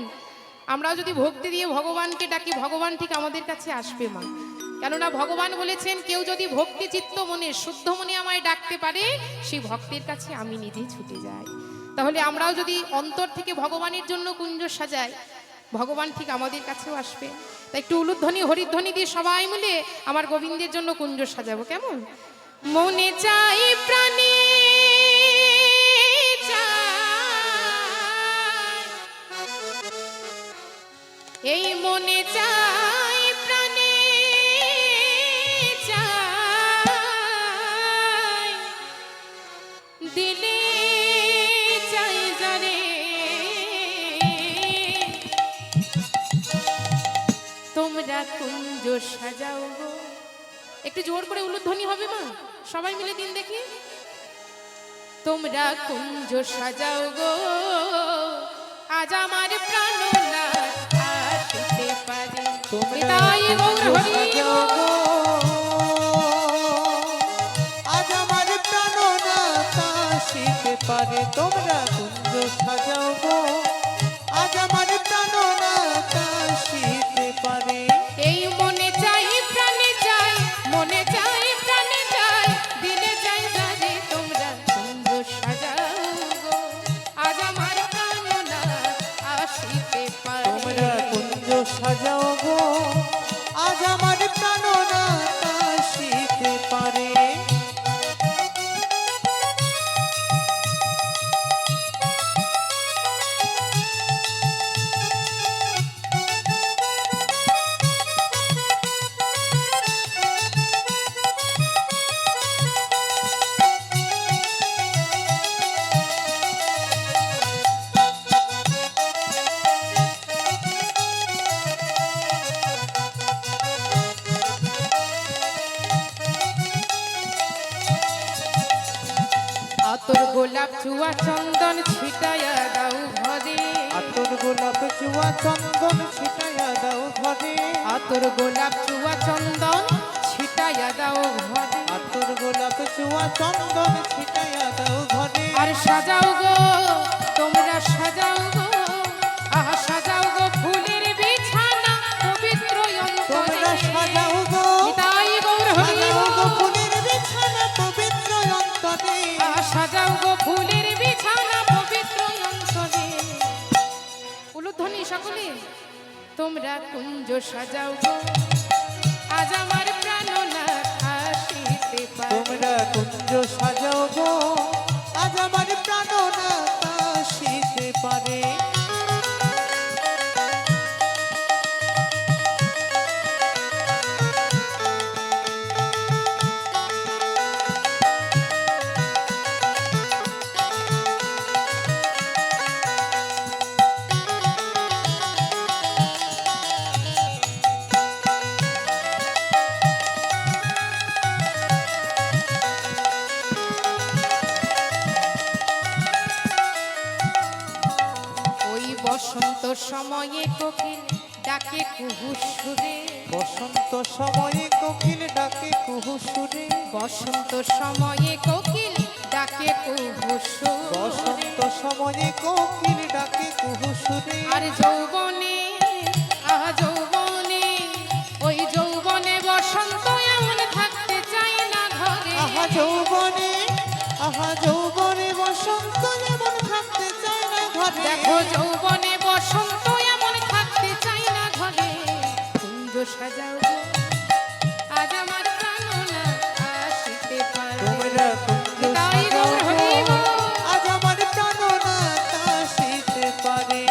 আমরাও যদি ভক্তি দিয়ে ভগবানকে ডাকি ভগবান ঠিক আমাদের কাছে আসবে মা। কেননা ভগবান বলেছেন কেউ যদি ভক্তি চিত্ত মনে শুদ্ধ মনে আমায় ডাকতে পারে সেই ভক্তের কাছে আমি নিজেই ছুটে যাই। তাহলে আমরাও যদি অন্তর থেকে ভগবানের জন্য কুঞ্জ সাজাই ভগবান ঠিক আমাদের কাছেও আসবে। তাই একটু উলুধ্বনি হরিধ্বনি দিয়ে সবাই মিলে আমার গোবিন্দের জন্য কুঞ্জ সাজাবো, কেমন? মনে চাই প্রাণে এই মনে চাই প্রাণে চাই দিলে চাই জারে তোমরা কুঞ্জ সাজাও গো। একটু জোর করে উলুধ্বনি হবে মা, সবাই মিলে দিন দেখি। তোমরা কুঞ্জ সাজাও গো আজ আমার প্রাণনাথ আসতে পারে। নিতাই গৌর হরি বল। আজ আমার প্রাণনাথ আসিতে পারে তোমরা কুঞ্জ সাজাও গো আজ আমার প্রাণনাথ আসিতে পারে। এই মনে চাই প্রাণে চাই মনে চাই প্রাণে চাই দিলে চাই জানে তোমরা কুঞ্জ সাজাও গো আজ আমার প্রাণনাথ আসিতে পারে। তোমরা কুঞ্জ সাজাও গো আজ আমার প্রাণনাথ আসিতে পারে। আতর গোলাপ চুয়া চন্দন ছিটায়া দাও ঘরে। আতর গোলাপ চুয়া চন্দন ছিটাইয়া দাও ঘরে। আতর গোলাপ চুয়া চন্দন ছিটায়া দাও ঘরে। আতর গোলাপ চুয়া চন্দন ছিটাইয়া দাও ঘরে। আর সাজাও গো তোমরা সাজাও গো আহা সাজাও গো ফুলের বিছানা পবিত্র অন্তরে। তোমরা সাজাও গো নিতাই গৌর হরি সাজাও গো বল। ফুলের বিছানা পবিত্র অন্তরে। আহা সাজাও গো ফুলের বিছানা পবিত্র অন্তরে। উলুধ্বনি সকলে। তোমরা কুঞ্জ সাজাও গো আজ আমার প্রাণনাথ আসিতে পারে। তোমরা কুঞ্জ সাজাও গো আজ আমার প্রাণনাথ আসিতে পারে। ওই বসন্ত সময়ে কোকিল ডাকে কুহু সুরে। বসন্ত সময়ে কোকিল ডাকে কুহু সুরে। বসন্ত সময়ে কোকিল ডাকে কুহু সুরে। বসন্ত সময়ে কোকিল ডাকে কুহু সুরে। আর যৌবনে আহা যৌবনে ওই যৌবনে বসন্ত এমন থাকতে চাই না ঘরে। যৌবনে বসন্ত এমন থাকতে চাই না ঘরে কুঞ্জ সাজাও গো আজ আমার প্রাণনা আসিতে পারে তোমরা কুঞ্জ তাই গৌর সাজাও হরি গো, বল। আজ আমার প্রাণনা আসিতে পারে।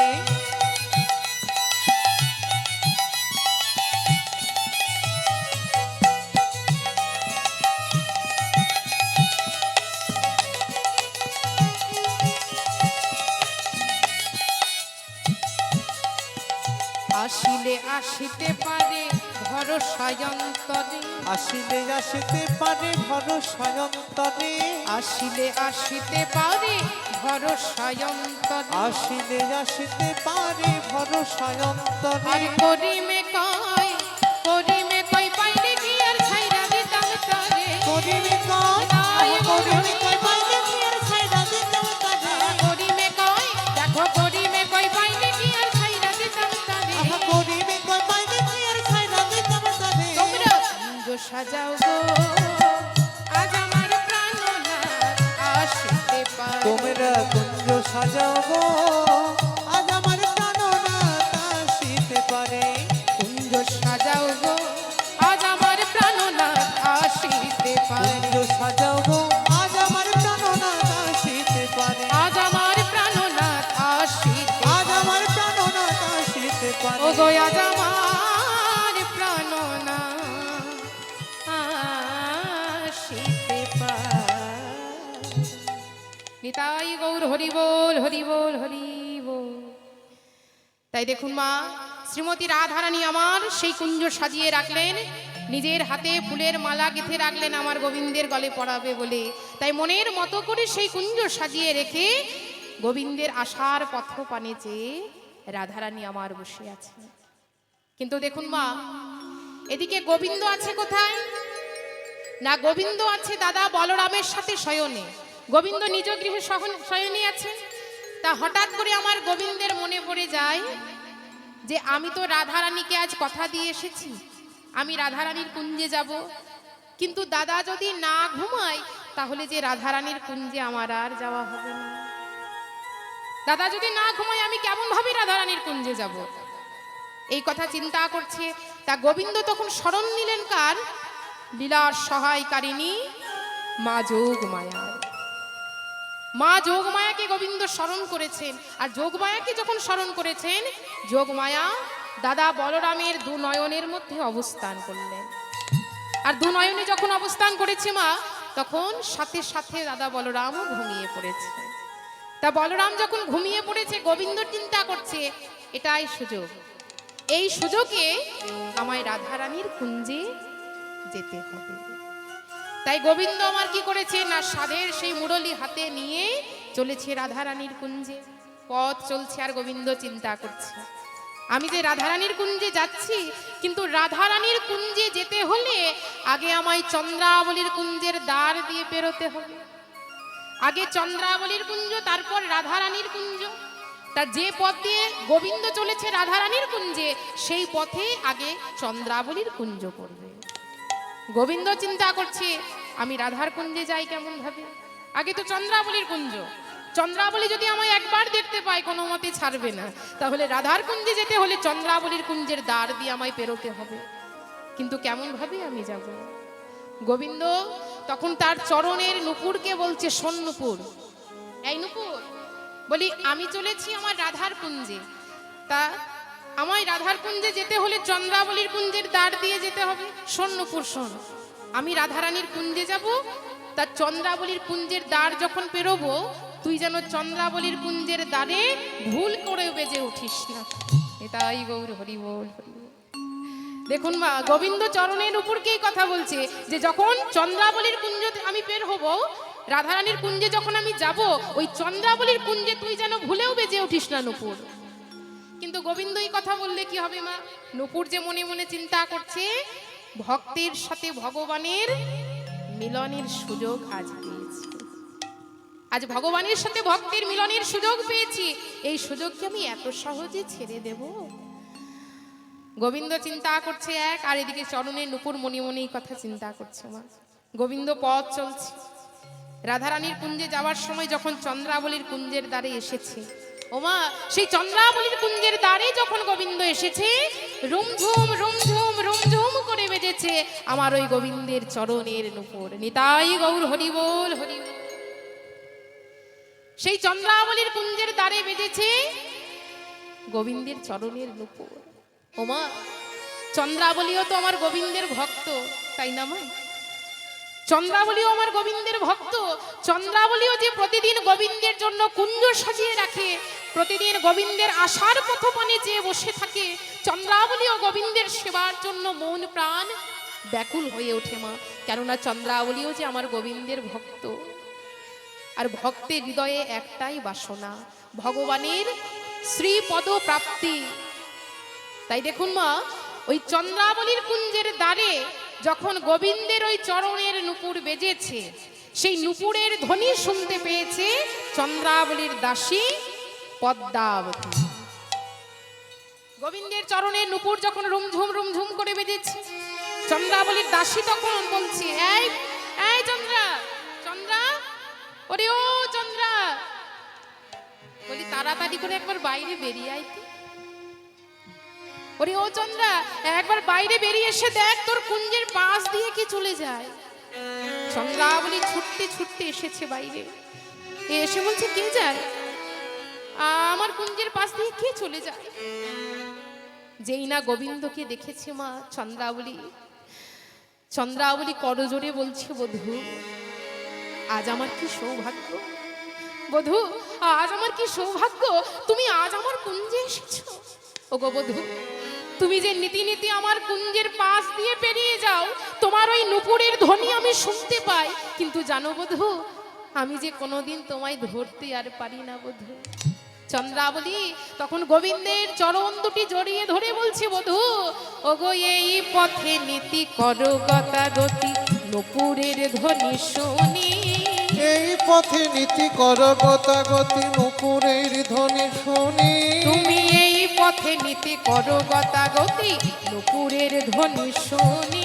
আসিলে আসিতে পারে ভরসা অন্তরে আসিলে আসিতে পারে ভরসা অন্তরে, আসিলে আসিতে পারে ভরসা অন্তরে আসিলে আসিতে পারে ভরসা অন্তরে। আর করিমে কই পাইলে কি আর ছাইরা দিতাম তরে করিবে কয়, তাই করিবে কয় পাইলে কি আর ছাইড়া দিতাম তারে। করিমে কই দেখো করিমে কই পাইলে কি আর ছাইরা দিতাম তরে আহা করিবে কয় পাইলে কি আর ছাইড়া দিতাম তারে। তোমরা কুঞ্জ সাজাও গো আজ আমার প্রাণনা আসিতে পারে তোমরা কুঞ্জ সাজাও গো, আজ আমার প্রাণনা আসিতে পারে। কুঞ্জ সাজাও গো আজ আমার প্রাণনাথ আসিতে পারে কুঞ্জ সাজাও গো, আজ আমার প্রাণনা আসিতে পারে। আজ আমার প্রাণনাথ আসিতে আজ আমার প্রাণনা আসিতে পারে। ও গো আজ আমার প্রাণনাথ আসিতে পারে নিতাই গৌর হরি বল হরি বল হরি বল। তাই দেখুন মা শ্রীমতী রাধারানী আমার সেই কুঞ্জ সাজিয়ে রাখলেন, নিজের হাতে ফুলের মালা গেঁথে রাখলেন আমার গোবিন্দের গলে পরাবে বলে। তাই মনের মতো করে সেই কুঞ্জ সাজিয়ে রেখে গোবিন্দের আশার পথ পানে চেয়ে রাধারানী আমার বসে আছে। কিন্তু দেখুন মা এদিকে গোবিন্দ আছে কোথায় না, গোবিন্দ আছে দাদা বলরামের সাথে শয়নে। গোবিন্দ নিজ গৃহে শয়নে আছে। তা হঠাৎ করে আমার গোবিন্দের মনে পড়ে যায় যে আমি তো রাধারানীকে আজ কথা দিয়ে এসেছি আমি রাধারানীর কুঞ্জে যাব, কিন্তু দাদা যদি না ঘুমায় তাহলে যে রাধারানীর কুঞ্জে আমার আর যাওয়া হবে না। দাদা যদি না ঘুমায় আমি কেমন ভাবে রাধারানীর কুঞ্জে যাব, এই কথা চিন্তা করছে। তা গোবিন্দ তখন স্মরণ নিলেন কার, লীলার সহায়কারিণী মা যোগমায়া। মা যোগমায়াকে গোবিন্দ স্মরণ করেছেন, আর যোগমায়াকে যখন স্মরণ করেছেন যোগমায়া দাদা বলরামের দু নয়নের মধ্যে অবস্থান করলেন। আর দু নয়নে যখন অবস্থান করেছে মা তখন সাথে সাথে দাদা বলরামও ঘুমিয়ে পড়েছে। তা বলরাম যখন ঘুমিয়ে পড়েছে গোবিন্দ চিন্তা করছে এটাই সুযোগ, এই সুযোগে আমায় রাধারানীর কুঞ্জে যেতে হবে। তাই গোবিন্দ আমার কি করেছে না সাধের সেই মুরলি হাতে নিয়ে চলেছে রাধারানীর কুঞ্জে। পথ চলছে আর গোবিন্দ চিন্তা করছে আমি যে রাধারানীর কুঞ্জে যাচ্ছি, কিন্তু রাধারানীর কুঞ্জে যেতে হলে আগে আমায় চন্দ্রাবলীর কুঞ্জের দ্বার দিয়ে পেরোতে হবে। আগে চন্দ্রাবলীর কুঞ্জ তারপর রাধারানীর কুঞ্জ। তা যে পথ দিয়ে গোবিন্দ চলেছে রাধারানীর কুঞ্জে সেই পথে আগে চন্দ্রাবলীর কুঞ্জ পড়বে। গোবিন্দ চিন্তা করছে আমি রাধার কুঞ্জে যাই কেমন ভাবে, আগে তো চন্দ্রাবলীর কুঞ্জ। চন্দ্রাবলী যদি আমায় একবার দেখতে পায় কোনো মতে ছাড়বে না, তাহলে রাধার কুঞ্জে যেতে হলে চন্দ্রাবলীর কুঞ্জের দ্বার দিয়ে আমায় পেরোতে হবে, কিন্তু কেমন ভাবে আমি যাব। গোবিন্দ তখন তার চরণের নুপুরকে বলছে শোন নুপুর, এই নুপুর বলি আমি চলেছি আমার রাধার কুঞ্জে, তা আমায় রাধার কুঞ্জে যেতে হলে চন্দ্রাবলীর কুঞ্জের দ্বার দিয়ে যেতে হবে। শোন নুপুর শোন, আমি রাধারানীর কুঞ্জে যাব, তা চন্দ্রাবলীর কুঞ্জের দ্বার যখন পেরোবো তুই যেন চন্দ্রাবলীর কুঞ্জের দ্বারে ভুল করে বেজে উঠিস না। এটাই গৌর হরি বল হরি বল। দেখুন মা গোবিন্দ চরণের উপরকেই কথা বলছে যে যখন চন্দ্রাবলীর কুঞ্জে আমি বের হব, রাধারানীর কুঞ্জে যখন আমি যাব, ওই চন্দ্রাবলীর কুঞ্জে তুই যেন ভুলেও বেজে উঠিস না নুপুর। কিন্তু গোবিন্দ এই কথা বললে কি হবে মা, নুপুর যে মনে মনে চিন্তা করছে ভক্তের সাথে ভগবানের মিলনের সুযোগ আজ পেয়েছি, আজ ভগবানের সাথে ভক্তের মিলনের সুযোগ পেয়েছি, এই সুযোগকে আমি এত সহজে ছেড়ে দেব। গোবিন্দ চিন্তা করছে এক, আর এদিকে চরণের নুপুর মনে মনে এই কথা চিন্তা করছে মা। গোবিন্দ পথ চলছে, রাধারানীর কুঞ্জে যাওয়ার সময় যখন চন্দ্রাবলীর কুঞ্জের দ্বারে এসেছে ওমা সেই চন্দ্রাবলীর কুঞ্জের দ্বারে যখন গোবিন্দ এসেছে, রুমঝুম রুমঝুম রুমঝুম করে বেজেছে আমার ওই গোবিন্দের চরণের নূপুর। নিতাই গৌর হরি বল হরি বল। সেই চন্দ্রাবলীর কুঞ্জের দ্বারে বেজেছে গোবিন্দের চরণের নূপুর। ওমা চন্দ্রাবলীও তো আমার গোবিন্দের ভক্ত, তাই না মা? চন্দ্রাবলীও আমার গোবিন্দের ভক্ত। চন্দ্রাবলীও যে প্রতিদিন গোবিন্দের জন্য কুঞ্জ সাজিয়ে রাখে, প্রতিদিন গোবিন্দের আশার পথপানে চেয়ে বসে থাকে, চন্দ্রাবলীও গোবিন্দের সেবার জন্য মন প্রাণ ব্যাকুল হয়ে ওঠে মা। কেননা চন্দ্রাবলীও যে আমার গোবিন্দের ভক্ত। আর ভক্তের হৃদয়ে একটাই বাসনা, ভগবানের শ্রীপদ প্রাপ্তি। তাই দেখুন মা, ওই চন্দ্রাবলীর কুঞ্জের দ্বারে যখন গোবিন্দের ওই চরণের নূপুর বেজেছে, সেই নূপুরের ধ্বনি শুনতে পেয়েছে চন্দ্রাবলীর দাসী পদ্মাবতী। গোবিন্দের চরণের নূপুর যখন রুমঝুম রুমঝুম করে বেজেছে, চন্দ্রাবলীর দাসী তখন বলছে, এই এই চন্দ্রা, চন্দ্রা, ওরে ও চন্দ্রা, বলি তাড়াতাড়ি করে একবার বাইরে বেরিয়ে আইতে। ওরে ও চন্দ্রা, একবার বাইরে বেরিয়ে এসে দেখ তোর কুঞ্জের পাশ দিয়ে কি চলে যায়। চন্দ্রাবলী ছুটতে ছুটতে এসেছে বাইরে, এসে বলছে কে যায়? আমার কুঞ্জের পাশ দিয়ে কে চলে যায়? যেই না গোবিন্দকে দেখেছে মা চন্দ্রাবলী, চন্দ্রাবলী করজোড়ে বলছে, বধূ আজ আমার কি সৌভাগ্য, বধূ আজ আমার কি সৌভাগ্য, তুমি আজ আমার কুঞ্জে এসেছো। ওগো বধূ, তুমি যে নীতি নীতি আমার কুঞ্জের পাশ দিয়ে পেরিয়ে যাও, তোমার ওই নূপুরের ধ্বনি আমি শুনতে পাই, কিন্তু জানো বধূ, আমি যে কোনোদিন তোমায় ধরতে আর পারি না বধূ। চন্দ্রাবলী তখন গোবিন্দের চরণ দুটি জড়িয়ে ধরে বলছে, বধূ ওগো এই পথে নীতি করো গতাগতি, নূপুরের ধ্বনি শুনি। এই পথে নীতি কর গতাগতি, নূপুরের ধ্বনি শুনি। তুমি এই পথে নীতি করো গতাগতি, নূপুরের ধ্বনি শুনি।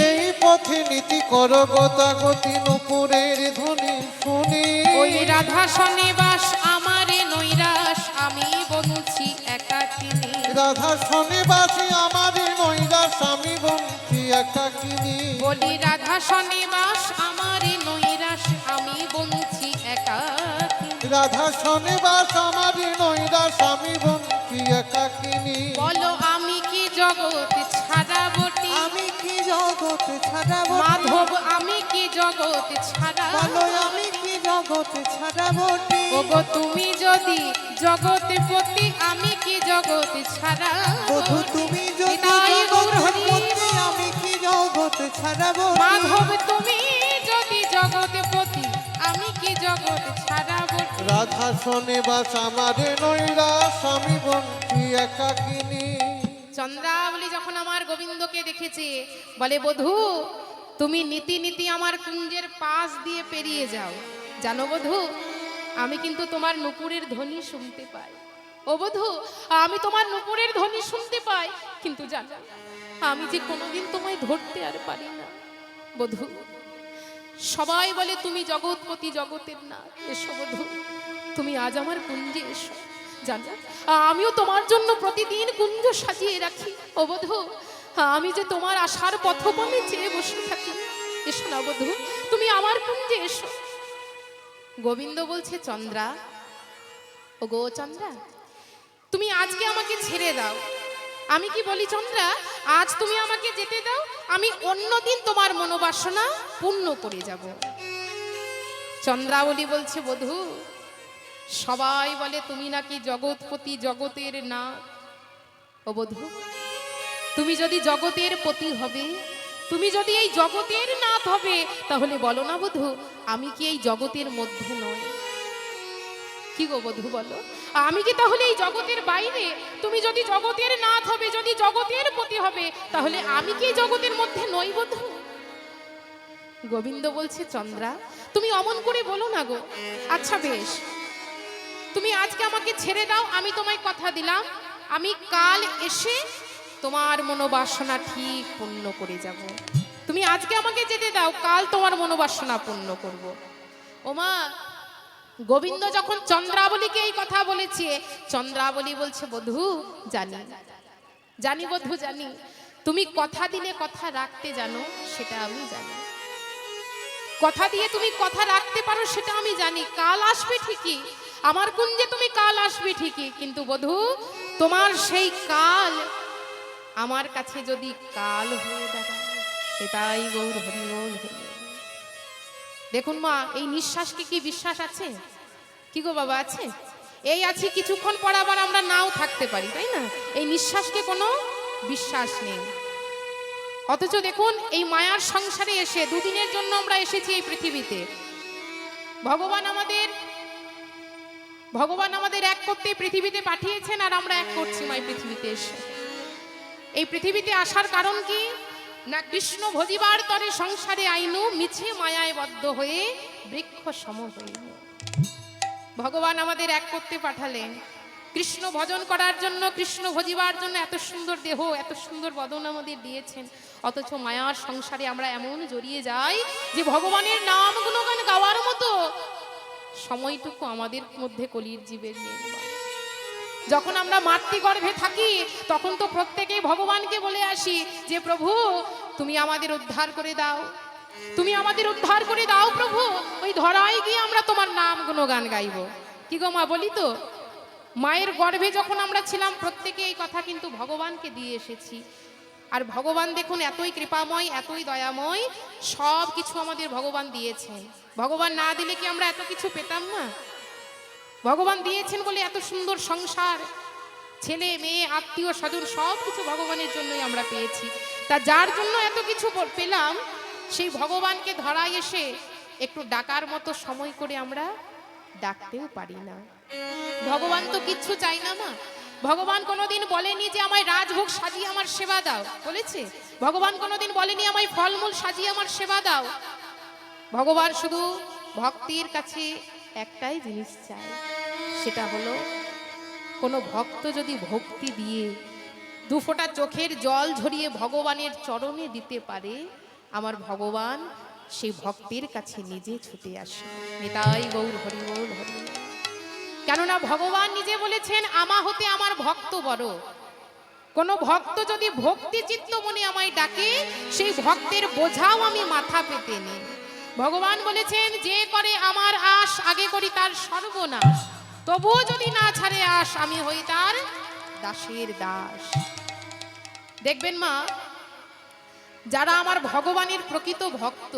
এই পথে নীতি কর গতাগতি, নূপুরের ধ্বনি শুনি। ওই রাধা শনিবাস আমারে নৈরাস, আমি বলছি একাকিনী। রাধা শনিবাসী আমার নৈরাস, আমি বলছি একাকিনী। বলি রাধা শনিবাস আমারে নৈরাস, আমি বলছি একাকিনী। রাধা শনিবাস আমার নৈরাস, আমি বলছি একাকিনী। বলো আমি কি জগৎ ছাড়া বটি, আমি কি জগৎ ছাড়াবো, মাধব আমি কি জগৎ ছাড়া। বলো আমি কি জগৎ ছাড়াবো। ওগো তুমি যদি জগৎপতি, আমি কি জগৎ ছাড়া। বধূ তুমি যদি নিতাই গৌর হরি জগৎপতি, আমি কি জগৎ ছাড়াবো। মাধব তুমি যদি জগৎপতি, আমি কি জগৎ ছাড়াবো। রাধা শনিবাস আমার নৈরাস, আমি বলছি একাকিনী। চন্দ্রাবলী যখন আমার গোবিন্দকে দেখেছে, বলে বধূ তুমি নীতি নীতি আমার কুঞ্জের পাশ দিয়ে পেরিয়ে যাও, জানো বধূ আমি কিন্তু তোমার নূপুরের ধ্বনি শুনতে পাই। ও বধূ আমি তোমার নূপুরের ধ্বনি শুনতে পাই, কিন্তু জানো আমি যে কোনোদিন তোমায় ধরতে আর পারি না। বধূ সবাই বলে তুমি জগৎপতি, জগতের না, এসো বধূ তুমি আজ আমার কুঞ্জে এসো। জানো আমিও তোমার জন্য প্রতিদিন কুঞ্জ সাজিয়ে রাখি। ও বধূ আমি যে তোমার আশার পথপানে চেয়ে বসে থাকি, এসো না বধূ তুমি আমার কুঞ্জে এসো। গোবিন্দ বলছে, চন্দ্রা ও গো চন্দ্রা, তুমি আজকে আমাকে ছেড়ে দাও। আমি কি বলি চন্দ্রা, আজ তুমি আমাকে যেতে দাও, আমি অন্যদিন তোমার মনোবাসনা পূর্ণ করে যাব। চন্দ্রাবলী বলছে, বধূ সবাই বলে তুমি নাকি জগৎপতি, জগতের না। ও বধূ তুমি যদি জগতের পতি হবে, তুমি যদি এই জগতের নাথ হবে, তাহলে বলো না বধূ আমি কি এই জগতের মধ্যে নই? কি গো বধূ বলো, আমি কি তাহলে এই জগতের বাইরে? তুমি যদি জগতের নাথ হবে, যদি জগতের পতি হবে, তাহলে আমি কি এই জগতের মধ্যে নই বধূ? গোবিন্দ বলছে, চন্দ্রা তুমি অমন করে বলো না গো। আচ্ছা বেশ, তুমি আজকে আমাকে ছেড়ে দাও, আমি তোমায় কথা দিলাম আমি কাল এসে তোমার মনোবাসনা ঠিক পূর্ণ করে যাব। তুমি আজকে আমাকে যেতে দাও, কাল তোমার মনোবাসনা পূর্ণ করব। ওমা গোবিন্দ যখন চন্দ্রাবলীকে এই কথা বলেছে, চন্দ্রাবলী বলছে বধূ জানি, জানি বধূ জানি, তুমি কথা দিলে কথা রাখতে জানো সেটা আমি জানি, কথা দিয়ে তুমি কথা রাখতে পারো সেটা আমি জানি। কাল আসবে ঠিকই, আমার কুঞ্জে তুমি কাল আসবে ঠিকই, কিন্তু বধূ তোমার সেই কাল আমার কাছে যদি কাল হয়ে দাঁড়ায়, এটাই গৌর হরি বল হরি বল। দেখুন মা, এই নিঃশ্বাসকে কি বিশ্বাস আছে? কি গো বাবা আছে? এই আছি, কিছুক্ষণ পর আবার আমরা নাও থাকতে পারি, তাই না? এই নিঃশ্বাসকে কোনো বিশ্বাস নেই। অথচ দেখুন এই মায়ার সংসারে এসে দুদিনের জন্য আমরা এসেছি এই পৃথিবীতে। ভগবান আমাদের এক করতে পৃথিবীতে পাঠিয়েছেন, আর আমরা এক করছি মা এই পৃথিবীতে এসে। এই পৃথিবীতে আসার কারণ কি না, কৃষ্ণ ভজিবার তরে সংসারে আইনু, মিছে মায়ায় বদ্ধ হয়ে বৃক্ষ সম হইল। ভগবান আমাদের এক করতে পাঠালেন কৃষ্ণ ভজন করার জন্য, কৃষ্ণ ভজিবার জন্য। এত সুন্দর দেহ, এত সুন্দর বদন আমাদের দিয়েছেন, অথচ মায়ার সংসারে আমরা এমন জড়িয়ে যাই যে ভগবানের নাম গুণগান গাওয়ার মতো সময়টুকু আমাদের মধ্যে কলির জীবের নেই। যখন আমরা মাতৃগর্ভে থাকি তখন তো প্রত্যেকেই ভগবানকে বলে আসি যে প্রভু তুমি আমাদের উদ্ধার করে দাও, তুমি আমাদের উদ্ধার করে দাও প্রভু। ওই ধরায় গিয়ে আমরা তোমার নাম গুণগান গাইব। কি গো মা, বলি তো, মায়ের গর্ভে যখন আমরা ছিলাম প্রত্যেকে এই কথা কিন্তু ভগবানকে দিয়ে এসেছি। আর ভগবান দেখুন এতই কৃপাময়, এতই দয়াময়, সব কিছু আমাদের ভগবান দিয়েছেন। ভগবান না দিলে কি আমরা এত কিছু পেতাম না? ভগবান দিয়েছেন বলে এত সুন্দর সংসার, ছেলে মেয়ে আত্মীয় স্বজন সব কিছু ভগবানের জন্যই আমরা পেয়েছি। তা যার জন্য এত কিছু পেলাম, সেই ভগবানকে ধরায় এসে একটু ডাকার মতো সময় করে আমরা ডাকতেও পারি না। ভগবান তো কিচ্ছু চাই না মা। ভগবান কোনোদিন বলেনি যে আমায় রাজভোগ সাজিয়ে আমার সেবা দাও, বলেছে? ভগবান কোনোদিন বলেনি আমায় ফলমূল সাজিয়ে আমার সেবা দাও। ভগবান শুধু ভক্তির কাছে একটাই জিনিস চায়, সেটা হলো কোনো ভক্ত যদি ভক্তি দিয়ে দুফোঁটা চোখের জল ঝরিয়ে ভগবানের চরণে দিতে পারে, আমার ভগবান সেই ভক্তের কাছে নিজে ছুটে আসে। নিতাই গৌর হরি বল হরি। কেননা ভগবান নিজে বলেছেন আমা হতে আমার ভক্ত বড়। কোনো ভক্ত যদি ভক্তি চিত্ত মনে আমায় ডাকে, সেই ভক্তের বোঝাও আমি মাথা পেতে নিই। ভগবান বলেছেন যে করে আমার আশ, আগে করি তার সর্বনাশ। তবুও যদি না ছাড়ে আশ, আমি হই তার দাসের দাস। দেখবেন মা, যারা আমার ভগবানের প্রকৃত ভক্ত,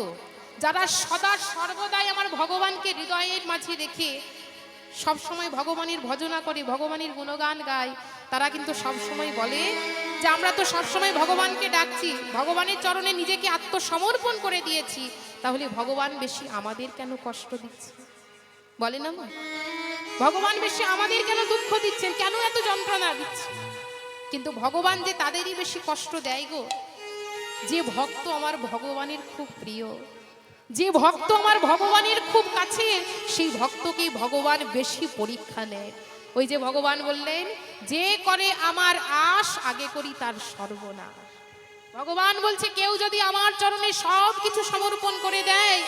যারা সদা সর্বদাই আমার ভগবানকে হৃদয়ের মাঝে রেখে সবসময় ভগবানের ভজনা করে, ভগবানের গুণগান গায়, তারা কিন্তু সবসময় বলে যে আমরা তো সবসময় ভগবানকে ডাকছি, ভগবানের চরণে নিজেকে আত্মসমর্পণ করে দিয়েছি, তাহলে ভগবান বেশি আমাদের কেন কষ্ট দিচ্ছে? বলে না মা, ভগবান বেশি আমাদের কেন দুঃখ দিচ্ছেন, কেন এত যন্ত্রণা দিচ্ছে? কিন্তু ভগবান যে তাদেরই বেশি কষ্ট দেয় গো, যে ভক্ত আমার ভগবানের খুব প্রিয়, যে ভক্ত আমার ভগবানের খুব কাছে, সেই ভক্তকেই ভগবান বেশি পরীক্ষা নেয়। ওই যে ভগবান বললেন যে করে আমার আশ, আগে করি তার সর্বনাশ। ভগবান বলছে কেউ যদি আমার চরণে সব কিছু সমর্পণ করে দেয়,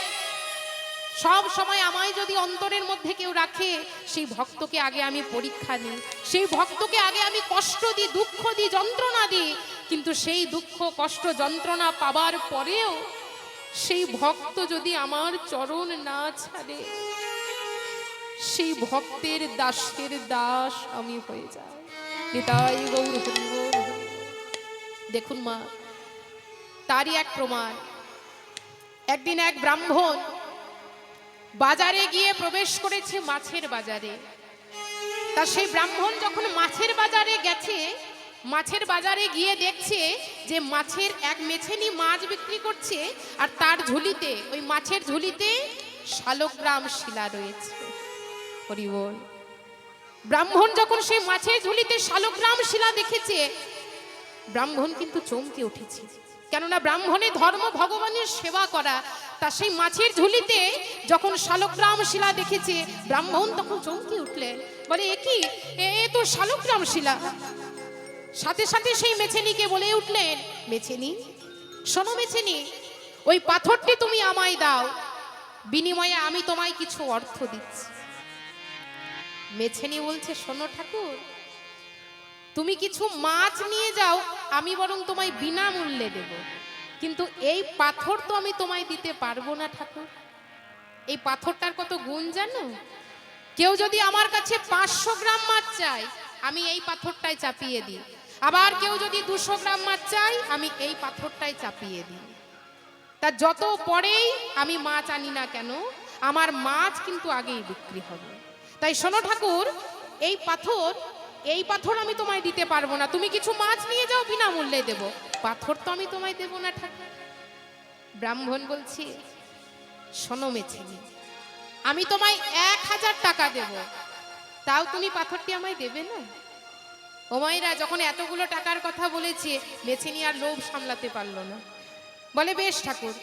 সব সময় আমায় যদি অন্তরের মধ্যে কেউ রাখে, সেই ভক্তকে আগে আমি পরীক্ষা দিই, সেই ভক্তকে আগে আমি কষ্ট দিই, দুঃখ দিই, যন্ত্রণা দিই। কিন্তু সেই দুঃখ কষ্ট যন্ত্রণা পাবার পরেও সেই ভক্ত যদি আমার চরণ না ছাড়ে, সেই ভক্তের দাসের দাস আমি হয়ে যাই। নিতাই গৌর হরি বল হরি। দেখুন মা, তারই এক প্রমাণ। একদিন এক ব্রাহ্মণ বাজারে গিয়ে প্রবেশ করেছে, মাছের বাজারে। তা সেই ব্রাহ্মণ যখন মাছের বাজারে গেছে, মাছের বাজারে গিয়ে দেখছে যে মাছের এক মেছেনি মাছ বিক্রি করছে, আর তার ঝুলিতে, ওই মাছের ঝুলিতে শালগ্রাম শিলা রয়েছে। হরি বল। ব্রাহ্মণ যখন সেই মাছের ঝুলিতে শালগ্রাম শিলা দেখেছে, ব্রাহ্মণ কিন্তু চমকে উঠেছে। কেননা ব্রাহ্মণের ধর্ম ভগবানের সেবা করা। তা সেই মাছের ঝুলিতে যখন শালগ্রাম শিলা দেখেছে, ব্রাহ্মণ তখন চমকে উঠলেন, বলে এ কি, এ তো শালগ্রাম শিলা। সাথে সাথে সেই মেছেনিকে বলে উঠলেন, মেছেনি শোনো মেছেনি, ওই পাথরটি তুমি আমায় দাও, বিনিময়ে আমি তোমায় কিছু অর্থ দিচ্ছি। মেছেনি বলছে, শোনো ঠাকুর, তুমি কিছু মাছ নিয়ে যাও, আমি বরং তোমায় বিনামূল্যে দেব, কিন্তু এই পাথর তো আমি তোমায় দিতে পারবো না ঠাকুর। এই পাথরটার কত গুণ জানো? কেউ যদি আমার কাছে 500 গ্রাম মাছ চায়, আমি এই পাথরটাই চাপিয়ে দিই। আবার কেউ যদি 200 গ্রাম মাছ চায়, আমি এই পাথরটাই চাপিয়ে দিই। তা যত পরেই আমি মাছ আনি না কেন, আমার মাছ কিন্তু আগেই বিক্রি হবে। তাই শোনো ঠাকুর, এই পাথর আমি তোমায় দিতে পারবো না, তুমি কিছু মাছ নিয়ে যাও, বিনামূল্যে দেব, পাথর তো আমি তোমায় দেব না ঠাকুর। ব্রাহ্মণ বলছি, শোনো মেছেনি, আমি তোমায় 1000 টাকা দেব, তাও তুমি পাথরটি আমায় দেবে না? ও মায়েরা, যখন এতগুলো টাকার কথা বলেছে, মেছেনি আর লোভ সামলাতে পারলো না। বলে, বেশ ঠাকুর,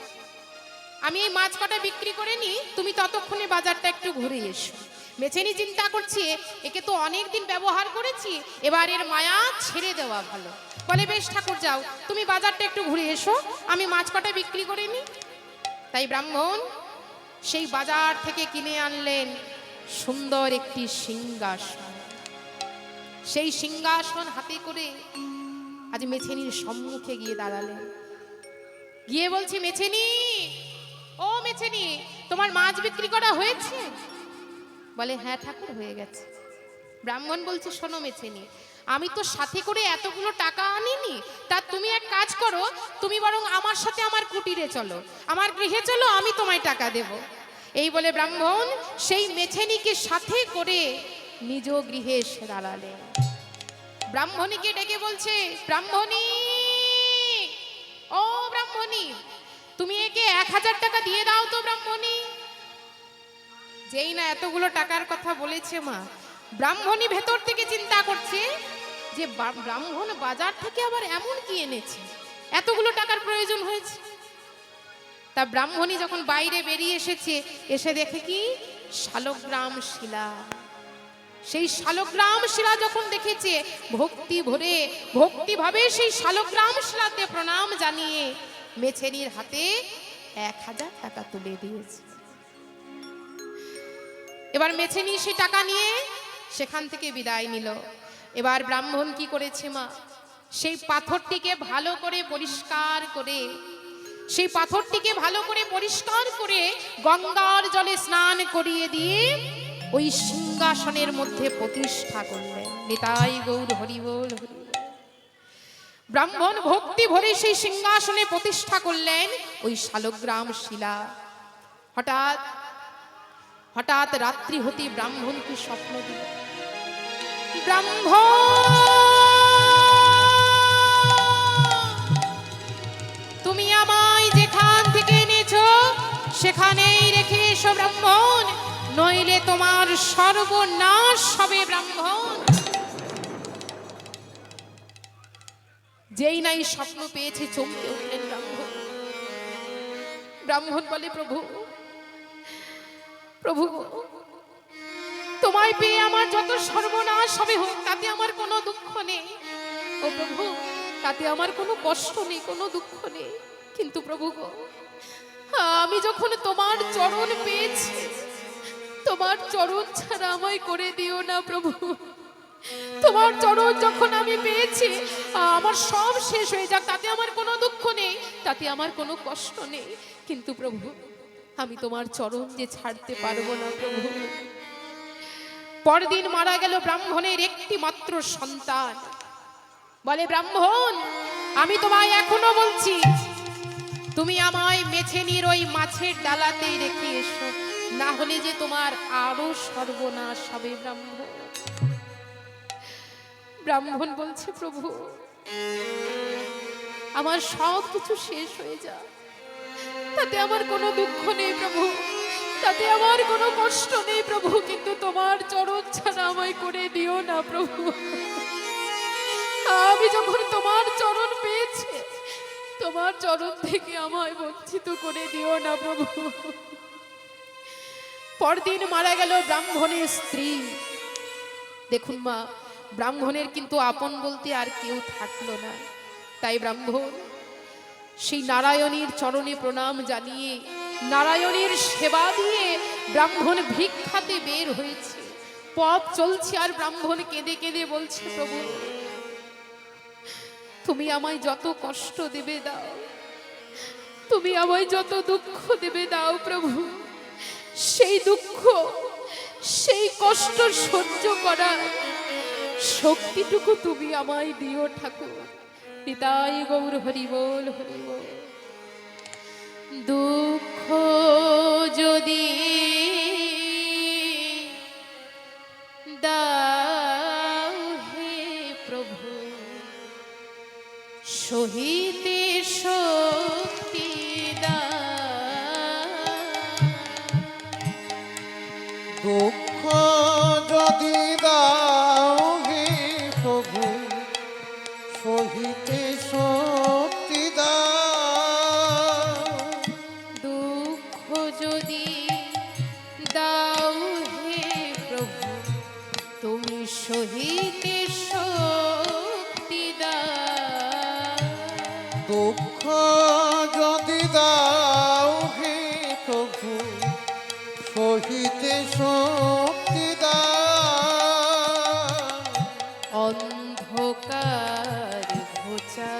আমি এই মাছ কটা বিক্রি করে নি, তুমি ততক্ষণে বাজারটা একটু ঘুরে এসো। মেছেনি চিন্তা করছে, একে তো অনেক দিন ব্যবহার করেছি, এবার এর মায়া ছেড়ে দেওয়া ভালো। বলে, বেশ ঠাকুর, যাও, তুমি বাজারটা একটু ঘুরে এসো, আমি মাছ কটা বিক্রি করে নি। তাই ব্রাহ্মণ সেই বাজার থেকে কিনে আনলেন সুন্দর একটি সিংহাসন। সেই সিংহাসন হাতে করে আজ মেছেনির সম্মুখে গিয়ে দাঁড়ালেন। গিয়ে বলছি, মেছেনি, ও মেছেনি, তোমার মাছ বিক্রি করা হয়েছে? বলে, হ্যাঁ ঠাকুর, হয়ে গেছে। ব্রাহ্মণ বলছে, শোনো মেছেনি, আমি তো সাথে করে এতগুলো টাকা আনিনি, তা তুমি এক কাজ করো, তুমি বরং আমার সাথে আমার কুটিরে চলো, আমার গৃহে চলো, আমি তোমায় টাকা দেব। এই বলে ব্রাহ্মণ সেই মেছেনিকে সাথে করে নিজ গৃহে এসে দাঁড়ালেন। ব্রাহ্মণীকে ডেকে বলছে, ব্রাহ্মণী, ও ব্রাহ্মণী, তুমি একে 1000 টাকা দিয়ে দাও তো ব্রাহ্মণী। যেই না এতগুলো টাকার কথা বলেছে মা, ব্রাহ্মণী ভেতর থেকে চিন্তা করছে যে ব্রাহ্মণ বাজার থেকে আবার এমন কি এনেছে, এতগুলো টাকার প্রয়োজন হয়েছে। তা ব্রাহ্মণী যখন বাইরে বেরিয়ে এসেছে, এসে দেখে কি শালগ্রাম শিলা। সেই শালগ্রাম শিলা যখন দেখেছে, ভক্তিভাবে সেই শালগ্রাম শিলাতে প্রণাম জানিয়ে মেছেনির হাতে 1000 টাকা তুলে দিয়েছে। এবার মেছেনি সেই টাকা নিয়ে সেখান থেকে বিদায় নিল। এবার ব্রাহ্মণ কি করেছে মা, সেই পাথরটিকে ভালো করে পরিষ্কার করে গঙ্গার জলে স্নান করিয়ে দিয়ে ওই সিংহাসনের মধ্যে প্রতিষ্ঠা করলেন। নিতাই গৌর হরি বল, হরি বল। ব্রাহ্মণ ভক্তি ভরে সেই সিংহাসনে প্রতিষ্ঠা করলেন ওই শালগ্রাম শিলা। হঠাৎ রাত্রি হতে ব্রাহ্মণকে স্বপ্ন দিল। ব্রাহ্মণ, তুমি আমায় যেখান থেকে এনেছো সেখানেই রেখে এসো ব্রাহ্মণ, নইলে তোমার সর্বনাশ হবে ব্রাহ্মণ। যেই নাই স্বপ্ন পেয়েছে চমকে উঠলেন ব্রাহ্মণ। ব্রাহ্মণ বলে, প্রভু, তোমায় পেয়ে আমার যত সর্বনাশ হবে হোক, তাতে আমার কোনো দুঃখ নেই। ও প্রভু, তাতে আমার কোনো কষ্ট নেই, কোনো দুঃখ নেই, কিন্তু প্রভু গো, আমি যখন তোমার চরণ পেয়েছি, তোমার চরণ ছাড়া আমায় করে দিও না প্রভু। তোমার চরণ যখন আমি পেয়েছি, আমার সব শেষ হয়ে যাক, তাতে আমার কোনো দুঃখ নেই, তাতে আমার কোনো কষ্ট নেই, কিন্তু প্রভু, আমি তোমার চরণ যে ছাড়তে পারবো না প্রভু। পরদিন মারা গেল ব্রাহ্মণের একটি মাত্র সন্তান। বলে, ব্রাহ্মণ, আমি তোমায় এখনো বলছি, তুমি আমায় মেছেনির ওই মাছের ডালাতেই রেখে এসো, না হলে যে তোমার আরো সর্বনাশ হবে ব্রাহ্মণ। ব্রাহ্মণ বলছে, প্রভু, আমার সব কিছু শেষ হয়ে যায়, তাতে আমার কোনো দুঃখ নেই প্রভু, তাতে আমার কোনো কষ্ট নেই প্রভু, কিন্তু তোমার চরণ ছাড়া আমায় করে দিও না প্রভু। আমি যখন তোমার চরণ পেয়েছি, তোমার চরণ থেকে আমায় বঞ্চিত করে দিও না প্রভু। পরদিন মারা গেল ব্রাহ্মণের স্ত্রী। দেখুন মা, ব্রাহ্মণের কিন্তু আপন বলতে আর কেউ থাকলো না। তাই ব্রাহ্মণ সেই নারায়ণীর চরণে প্রণাম জানিয়ে, নারায়ণীর সেবা দিয়ে ব্রাহ্মণ ভিক্ষাতে বের হয়েছে। পথ চলছে আর ব্রাহ্মণ কেঁদে কেঁদে বলছে, প্রভু তুমি আমায় যত কষ্ট দেবে দাও, তুমি আমায় যত দুঃখ দেবে দাও প্রভু, সেই দুঃখ সেই কষ্ট সহ্য করার শক্তিটুকু তুমি আমায় দিও ঠাকুর। নিতাই গৌর হরি বল হরি বল। দুঃখ যদি দাও হে প্রভু, সহিতে শক্তি দাও। দুঃখ যদি দাও হে প্রভু, সহিতে শক্তি দাও। দুঃখ যদি দাও হে প্রভু, তুমি সহিতে শক্তি দাও। দুঃখ যদি দাও হে প্রভু, সহিতে শক্তি দাও। অন্ধকার ঘোচা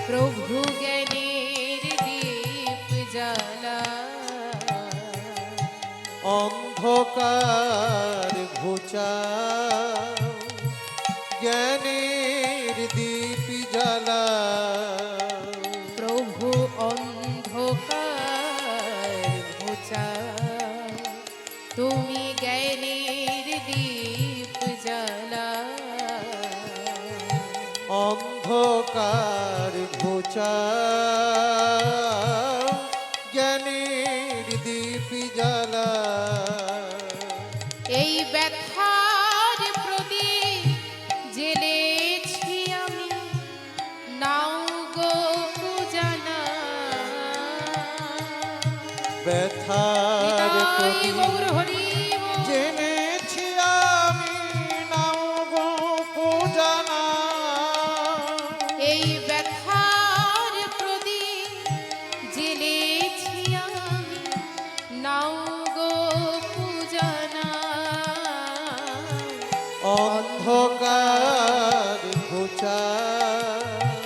প্রভু জ্ঞানের দীপ জ্বালা। অন্ধকার ঘুচাও, জ্ঞানের দীপ জ্বালা। প্রভু অন্ধকার ঘোচা, তুমি জ্ঞানের দীপ জ্বালা। অন্ধকার ঘুচাও, জ্ঞানের দীপ জ্বালা। এই ব্যথার প্রদীপ জেলেছি আমি, নাও গো পূজানা। ব্যথার নিতাই প্রদীপ গৌর হরি বল। জেনেছি আমি, নাও গো পূজানা। এই ব্যথার প্রদীপ জেলেছি আমি, নাও গো পূজানা। অন্ধকার ঘুচাও,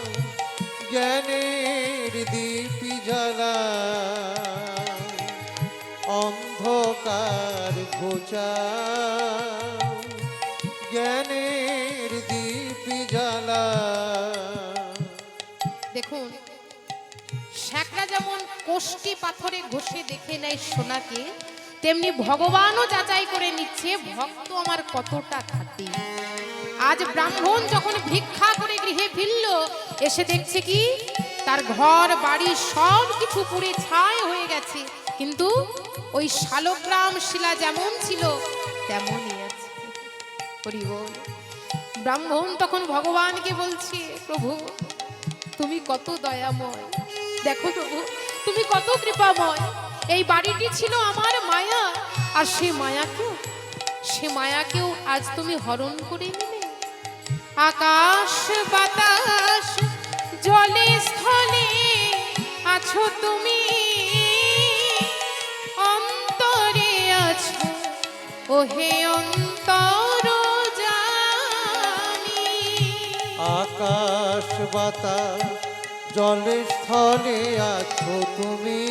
জ্ঞানের দীপ জ্বালা। অন্ধকার ঘুচাও, জ্ঞানের দীপ জ্বালা। দেখুন, শ্যাকরা যেমন কোষ্টি পাথরে ঘষে দেখে নেয় সোনাকে, তেমনি ভগবানও যাচাই করে নিচ্ছে ভক্ত আমার কতটা খাঁটি। আজ ব্রাহ্মণ যখন ভিক্ষা করে গৃহে ফিরল, এসে দেখছে কি তার ঘর বাড়ি সব কিছু পুড়ে ছাই হয়ে গেছে, কিন্তু ওই শালগ্রাম শিলা যেমন ছিল তেমনই আছে। হরি বল। ব্রাহ্মণ তখন ভগবানকে বলছে, প্রভু তুমি কত দয়াময়, দেখো প্রভু তুমি কত কৃপাময়। এই বাড়িটি ছিল আমার মায়া, আর সে মায়াকেও আজ তুমি হরণ করে নিলে। আকাশ বাতাস জলে স্থলে আছো তুমি, অন্তরে আছো ওহে অন্তর জানি। আকাশ বাতাস জলে স্থলে আছো তুমি,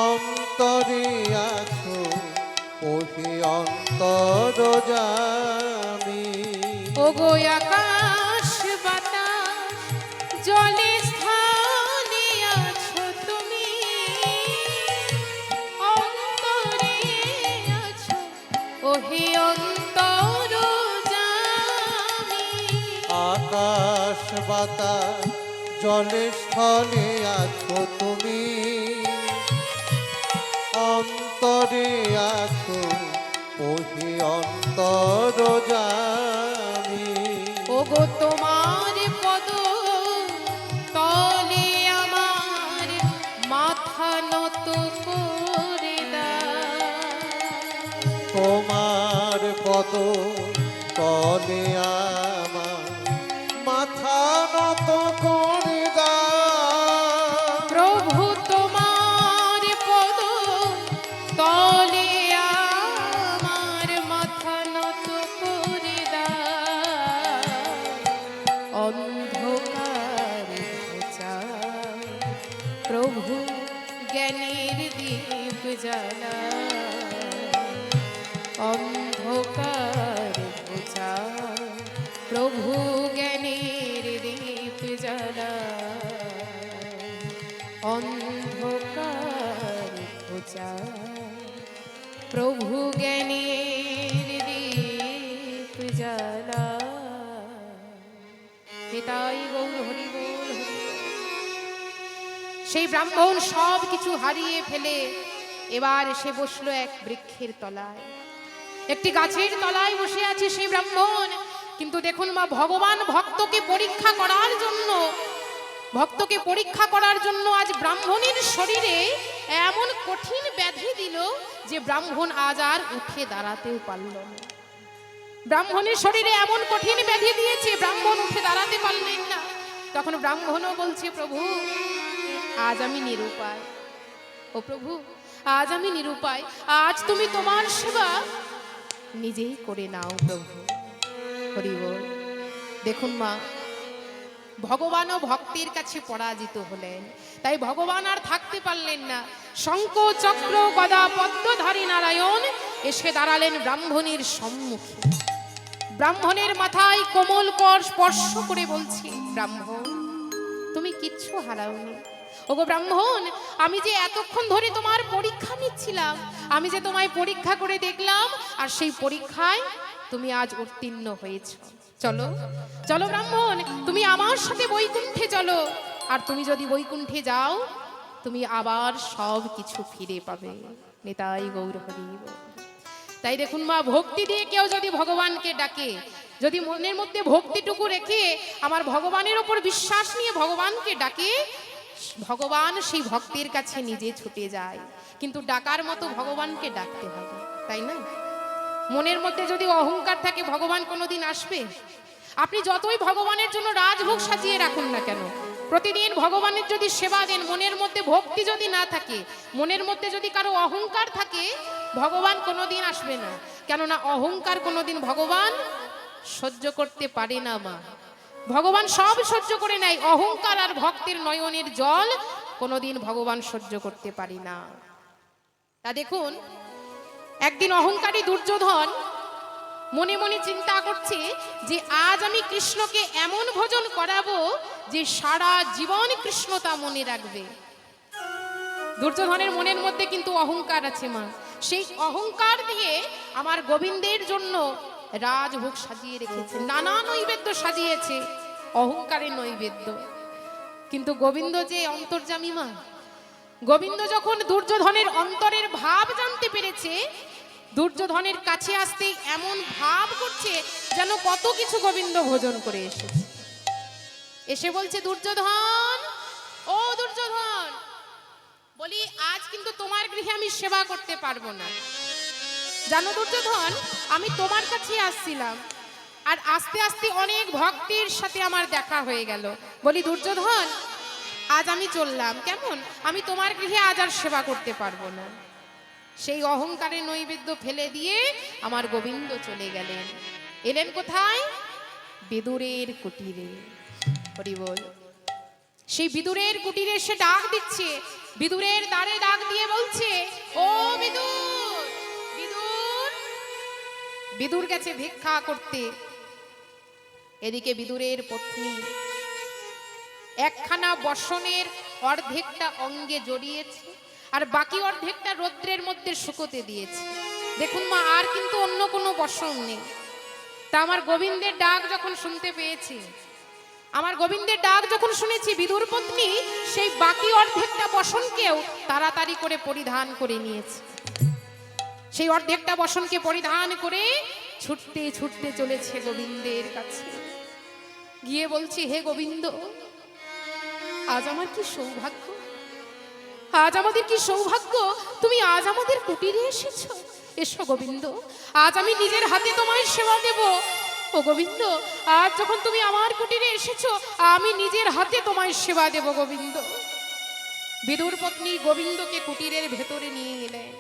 অন্তরে আছো ওহে অন্তর জামি। ওগো আকাশ বাতাস জলে স্থানে আছো তুমি, অন্তরে আছো ওহে অন্তর জামি। আকাশ বাতাস জলে স্থলে আছো তুমি, অন্তরে আছো ওহে অন্তর জামি। ওগো তোমার পদ তলে আমার মাথা নত করে দাও। তোমার পদ তলে আমার মাথা নত করে দাও। প্রভু তোমার পদ তলে প্রভু জ্ঞানের দীপ জ্বালা অন্ধকার ঘোচা প্রভু জ্ঞানের দীপ জ্বালা অন্ধকার ঘোচা প্রভু জ্ঞানের দীপ জ্বালা। নিতাই গৌর হরি বল হরি বল। সেই ব্রাহ্মণ সব কিছু হারিয়ে ফেলে এবার এসে বসলো এক বৃক্ষের তলায়, একটি গাছের তলায় বসে আছে সেই ব্রাহ্মণ। কিন্তু দেখুন মা, ভগবান ভক্তকে পরীক্ষা করার জন্য আজ ব্রাহ্মণের শরীরে এমন কঠিন ব্যাধি দিল যে ব্রাহ্মণ আজ আর উঠে দাঁড়াতেও পারল না। ব্রাহ্মণের শরীরে এমন কঠিন ব্যাধি দিয়েছে, ব্রাহ্মণ উঠে দাঁড়াতে পারলেন না। তখন ব্রাহ্মণও বলছে, প্রভু আজ আমি নিরুপায়, ও প্রভু আজ আমি নিরুপায়, আজ তুমি তোমার সেবা নিজেই করে নাও প্রভু। হরি বল। দেখুন মা, ভগবানও ভক্তের কাছে পরাজিত হলেন, তাই ভগবান আর থাকতে পারলেন না। শঙ্খ চক্র গদা পদ্মধারী নারায়ণ এসে দাঁড়ালেন ব্রাহ্মণের সম্মুখে। ব্রাহ্মণের মাথায় কোমল কর স্পর্শ করে বলছে, ব্রাহ্মণ তুমি কিচ্ছু হারাওনি। ওগো ব্রাহ্মণ, আমি যে এতক্ষণ ধরে তোমার পরীক্ষা নিচ্ছিলাম, আমি যে তোমায় পরীক্ষা করে দেখলাম, আর সেই পরীক্ষায় তুমি আজ উত্তীর্ণ হয়েছ। চলো চলো ব্রাহ্মণ, তুমি আমার সাথে বৈকুণ্ঠে চলো, আর তুমি যদি বৈকুণ্ঠে যাও তুমি আবার সব কিছু ফিরে পাবে। নিতাই গৌর হরি বল। তাই দেখুন মা, ভক্তি দিয়ে কেউ যদি ভগবানকে ডাকে, যদি মনের মধ্যে ভক্তিটুকু রেখে আমার ভগবানের ওপর বিশ্বাস নিয়ে ভগবানকে ডাকে, ভগবান সেই ভক্তের কাছে নিজে ছুটে যায়। কিন্তু ডাকার মতো ভগবানকে ডাকতে হবে, তাই না? মনের মধ্যে যদি অহংকার থাকে, ভগবান কোনোদিন আসবে? আপনি যতই ভগবানের জন্য রাজভোগ সাজিয়ে রাখুন না কেন, প্রতিদিন ভগবানের যদি সেবা দেন, মনের মধ্যে ভক্তি যদি না থাকে, মনের মধ্যে যদি কারো অহংকার থাকে, ভগবান কোনোদিন আসবে না। কেননা অহংকার কোনোদিন ভগবান সহ্য করতে পারে না মা। ভগবান সব সহ্য করে নেয়, অহংকার আর ভক্তের নয়নের জল কোনোদিন ভগবান সহ্য করতে পারে না। তা দেখুন, একদিন অহংকারী দুর্যোধন মনে মনে চিন্তা করছে যে আজ আমি কৃষ্ণকে এমন ভোজন করাবো যে সারা জীবন কৃষ্ণ তা মনে রাখবে। দুর্যোধনের মনের মধ্যে কিন্তু অহংকার আছে মা। সেই অহংকার দিয়ে আমার গোবিন্দের জন্য রাজভোগ সাজিয়ে রেখেছে, নানা নৈবেদ্য সাজিয়েছে, অহংকারের নৈবেদ্য। কিন্তু গোবিন্দ যে অন্তর্যামী মা, গোবিন্দ যখন দুর্যোধনের অন্তরের ভাব জানতে পেরেছে, দুর্যোধনের কাছে আসতে এমন ভাব করছে যেন কত কিছু গোবিন্দ ভোজন করে এসেছে। এসে বলছে, দুর্যোধন, ও দুর্যোধন, বলি আজ কিন্তু তোমার গৃহে আমি সেবা করতে পারবো না। জানো দুর্যোধন, আমি তোমার কাছে আসছিলাম, আর আস্তে আস্তে অনেক ভক্তের সাথে আমার দেখা হয়ে গেল। বলি দুর্যোধন, আজ আমি চললাম, কেমন? আমি তোমার গৃহে আজ আর সেবা করতে পারবো না। সেই অহংকারের নৈবেদ্য ফেলে দিয়ে আমার গোবিন্দ চলে গেলেন। এলেন কোথায়? বিদুরের কুটিরে। হরি বল। সেই বিদুরের কুটিরে এসে ডাক দিচ্ছে, বিদুরের দ্বারে ডাক দিয়ে বলছে, ও বিদুর, বিদুর। বিদুর গেছে ভিক্ষা করতে। এদিকে বিদুরের পত্নী একখানা বসনের অর্ধেকটা অঙ্গে জড়িয়েছে, আর বাকি অর্ধেকটা রৌদ্রের মধ্যে শুকোতে দিয়েছে। দেখুন মা, আর কিন্তু অন্য কোনো বসন নেই। তা আমার গোবিন্দের ডাক যখন শুনতে পেয়েছি, আমার গোবিন্দের ডাক যখন শুনেছি, বিদুর পত্নী সেই বাকি অর্ধেকটা বসনকেও তাড়াতাড়ি করে পরিধান করে নিয়েছে। সেই অর্ধেকটা বসনকে পরিধান করে ছুটতে ছুটতে চলেছে গোবিন্দের কাছে। গিয়ে বলছি, হে গোবিন্দ, আজ আমার কি সৌভাগ্য, আজ আমাদের কি সৌভাগ্য, তুমি আজ আমাদের কুটিরে এসেছো। এসো গোবিন্দ, আজ আমি নিজের হাতে তোমায় সেবা দেব। ও গোবিন্দ, আজ যখন তুমি আমার কুটিরে এসেছো, আমি নিজের হাতে তোমায় সেবা দেব গোবিন্দ। বিদুর পত্নী গোবিন্দকে কুটিরের ভেতরে নিয়ে এলেন।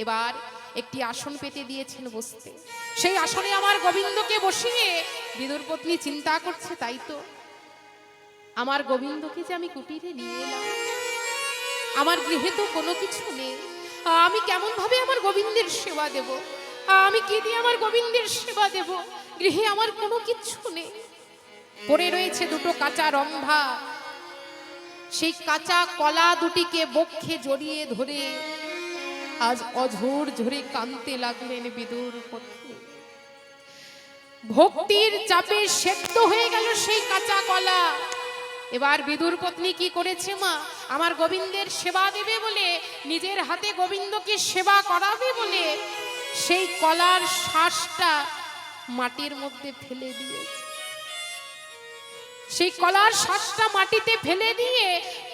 এবার একটি আসন পেতে দিয়েছেন বসতে। সেই আসনে আমার গোবিন্দকে বসিয়ে বিদুর পত্নী চিন্তা করছে, তাই তো আমার গোবিন্দকে যে আমি কুটিরে নিয়ে এলাম, আমার গৃহে তো কোনো কিছু নেই, আমি কেমন ভাবে আমার গোবিন্দের সেবা দেব? আমি কি দিয়ে আমার গোবিন্দের সেবা দেব? গৃহে আমার কোনো কিছু নেই, পড়ে রয়েছে দুটো কাঁচা রম্ভা। সেই কাঁচা কলা দুটিকে বক্ষে জড়িয়ে ধরে আজ অঝোর ঝরে কাঁদতে লাগলেন বিদুর পত্নী। ভক্তির চাপে সেদ্ধ হয়ে গেল সেই কাঁচা কলা। এবার বিদুর পত্নী কি করেছে মা, আমার গোবিন্দের সেবা দেবে বলে, নিজের হাতে গোবিন্দকে সেবা করাবে বলে সেই কলার শ্বাসটা মাটির মধ্যে ফেলে দিয়েছে। সেই কলার শ্বাসটা মাটিতে ফেলে দিয়ে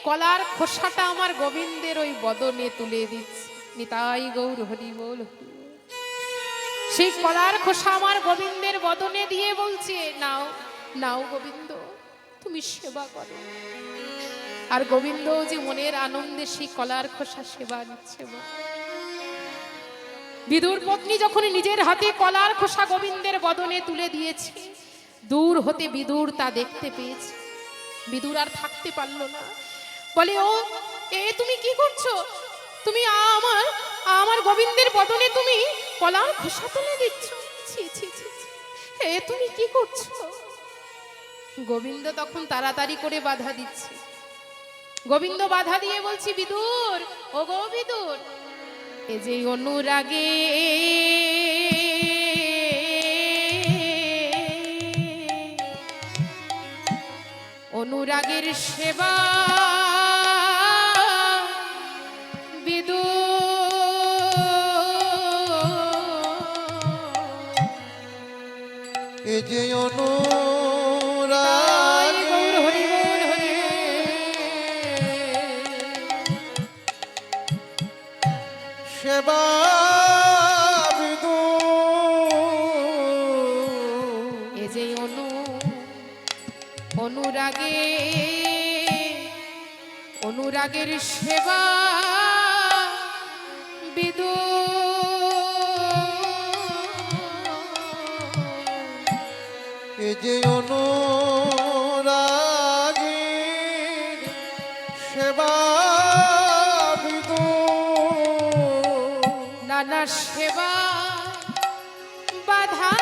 কলার খোসাটা আমার গোবিন্দের ওই বদনে তুলে দিচ্ছে। নিতাই গৌর হরি বল। সেই কলার খোসা আমার গোবিন্দের বদনে দিয়ে বলছে, নাও নাও গোবিন্দ, তুমি সেবা করো। আর গোবিন্দ যে মনের আনন্দে সেই কলার খোসা সেবা নিচ্ছে। বিদুর পত্নী যখন নিজের হাতে কলার খোসা গোবিন্দের বদনে তুলে দিয়েছে, দূর হতে বিদুর তা দেখতে পেয়েছে। বিদুর আর থাকতে পারলো না, বলে ও তুমি কি করছো? তুমি আমার গোবিন্দের বদনে তুমি কলার খোসা তুলে দিচ্ছ, ছি ছি ছি, তুমি কি করছো? গোবিন্দ তখন তাড়াতাড়ি করে বাধা দিচ্ছে। গোবিন্দ বাধা দিয়ে বলছি, বিদুর, ও গো বিদুর, এ যে অনুরাগে অনুরাগের সেবা বিদুর, এ যে অনুরাগ গৌর হরি বল হরি সেবা এ যে অনুরাগে অনুরাগের সেবা বিদুর, এ যে অনুরাগীর সেবা নানা সেবা বাধা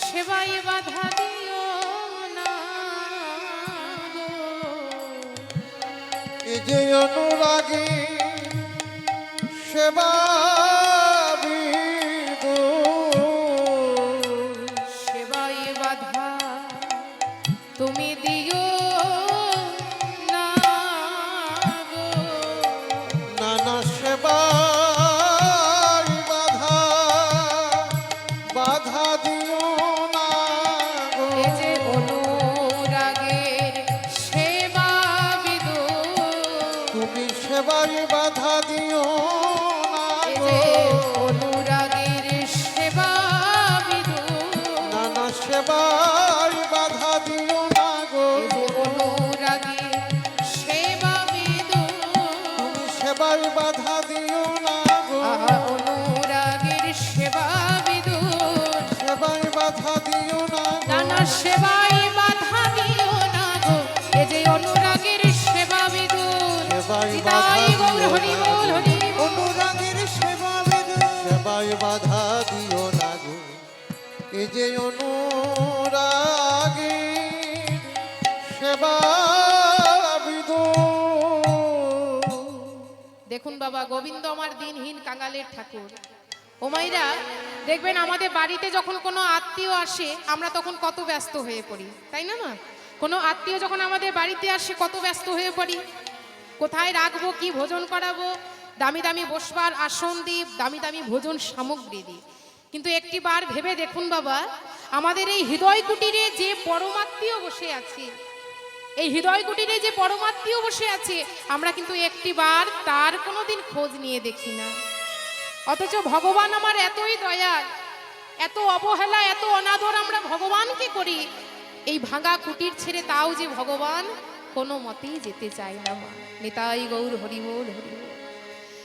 সেবায় বাধা দিও না গো। এ যে অনুরাগী সেবা সেবায় বাধা তুমি দিও না গো। নানা সেবা বাধা দিও না গো। এ যে অনুরাগের সেবা বিদুর, তুমি সেবায় বাধা দিও না এ গো। যে অনুরাগের সেবা বিদুর, নানা সেবায় বাধা দিও না গো। এ যে অনুরাগের সেবা বিদুর, তুমি সেবায় বাধা দিও না গো। আহা অনুরাগের সেবা বিদুর, সেবায় বাধা দিও না গো। নানা সেবায় বাধা দিও না গো। এ যে অনুরাগের সেবা বিদুর, সেবায় নিতাই গৌর হরি বল হরি বল। অনুরাগের সেবা সেবায় বাধা দিও না গো। এ যে অনুরাগী সেবা দেখুন বাবা, গোবিন্দ আমার দিনহীন কাঙালের ঠাকুর। ও মাইরা, দেখবেন আমাদের বাড়িতে যখন কোনো আত্মীয় আসে আমরা তখন কত ব্যস্ত হয়ে পড়ি, তাই না মা? কোনো আত্মীয় যখন আমাদের বাড়িতে আসে কত ব্যস্ত হয়ে পড়ি, কোথায় রাখবো, কি ভোজন করাবো, দামি দামি বসবার আসন দিই, দামি দামি ভোজন সামগ্রী দিই। কিন্তু একটি বার ভেবে দেখুন বাবা, আমাদের এই হৃদয় কুটিরে যে পরমাত্মীয় বসে আছে, এই হৃদয় কুটিরে যে পরমাত্মীয় বসে আছে, আমরা কিন্তু একটি বার তার কোনোদিন খোঁজ নিয়ে দেখি না। অথচ ভগবান আমার এতই দয়াল, এত অবহেলা, এত অনাদর আমরা ভগবানকে করি। এই ভাঙা কুটির ছেড়ে তাও যে ভগবান কোনো মতেই যেতে চায় না মা। নিতাই গৌর হরি বল হরি বল।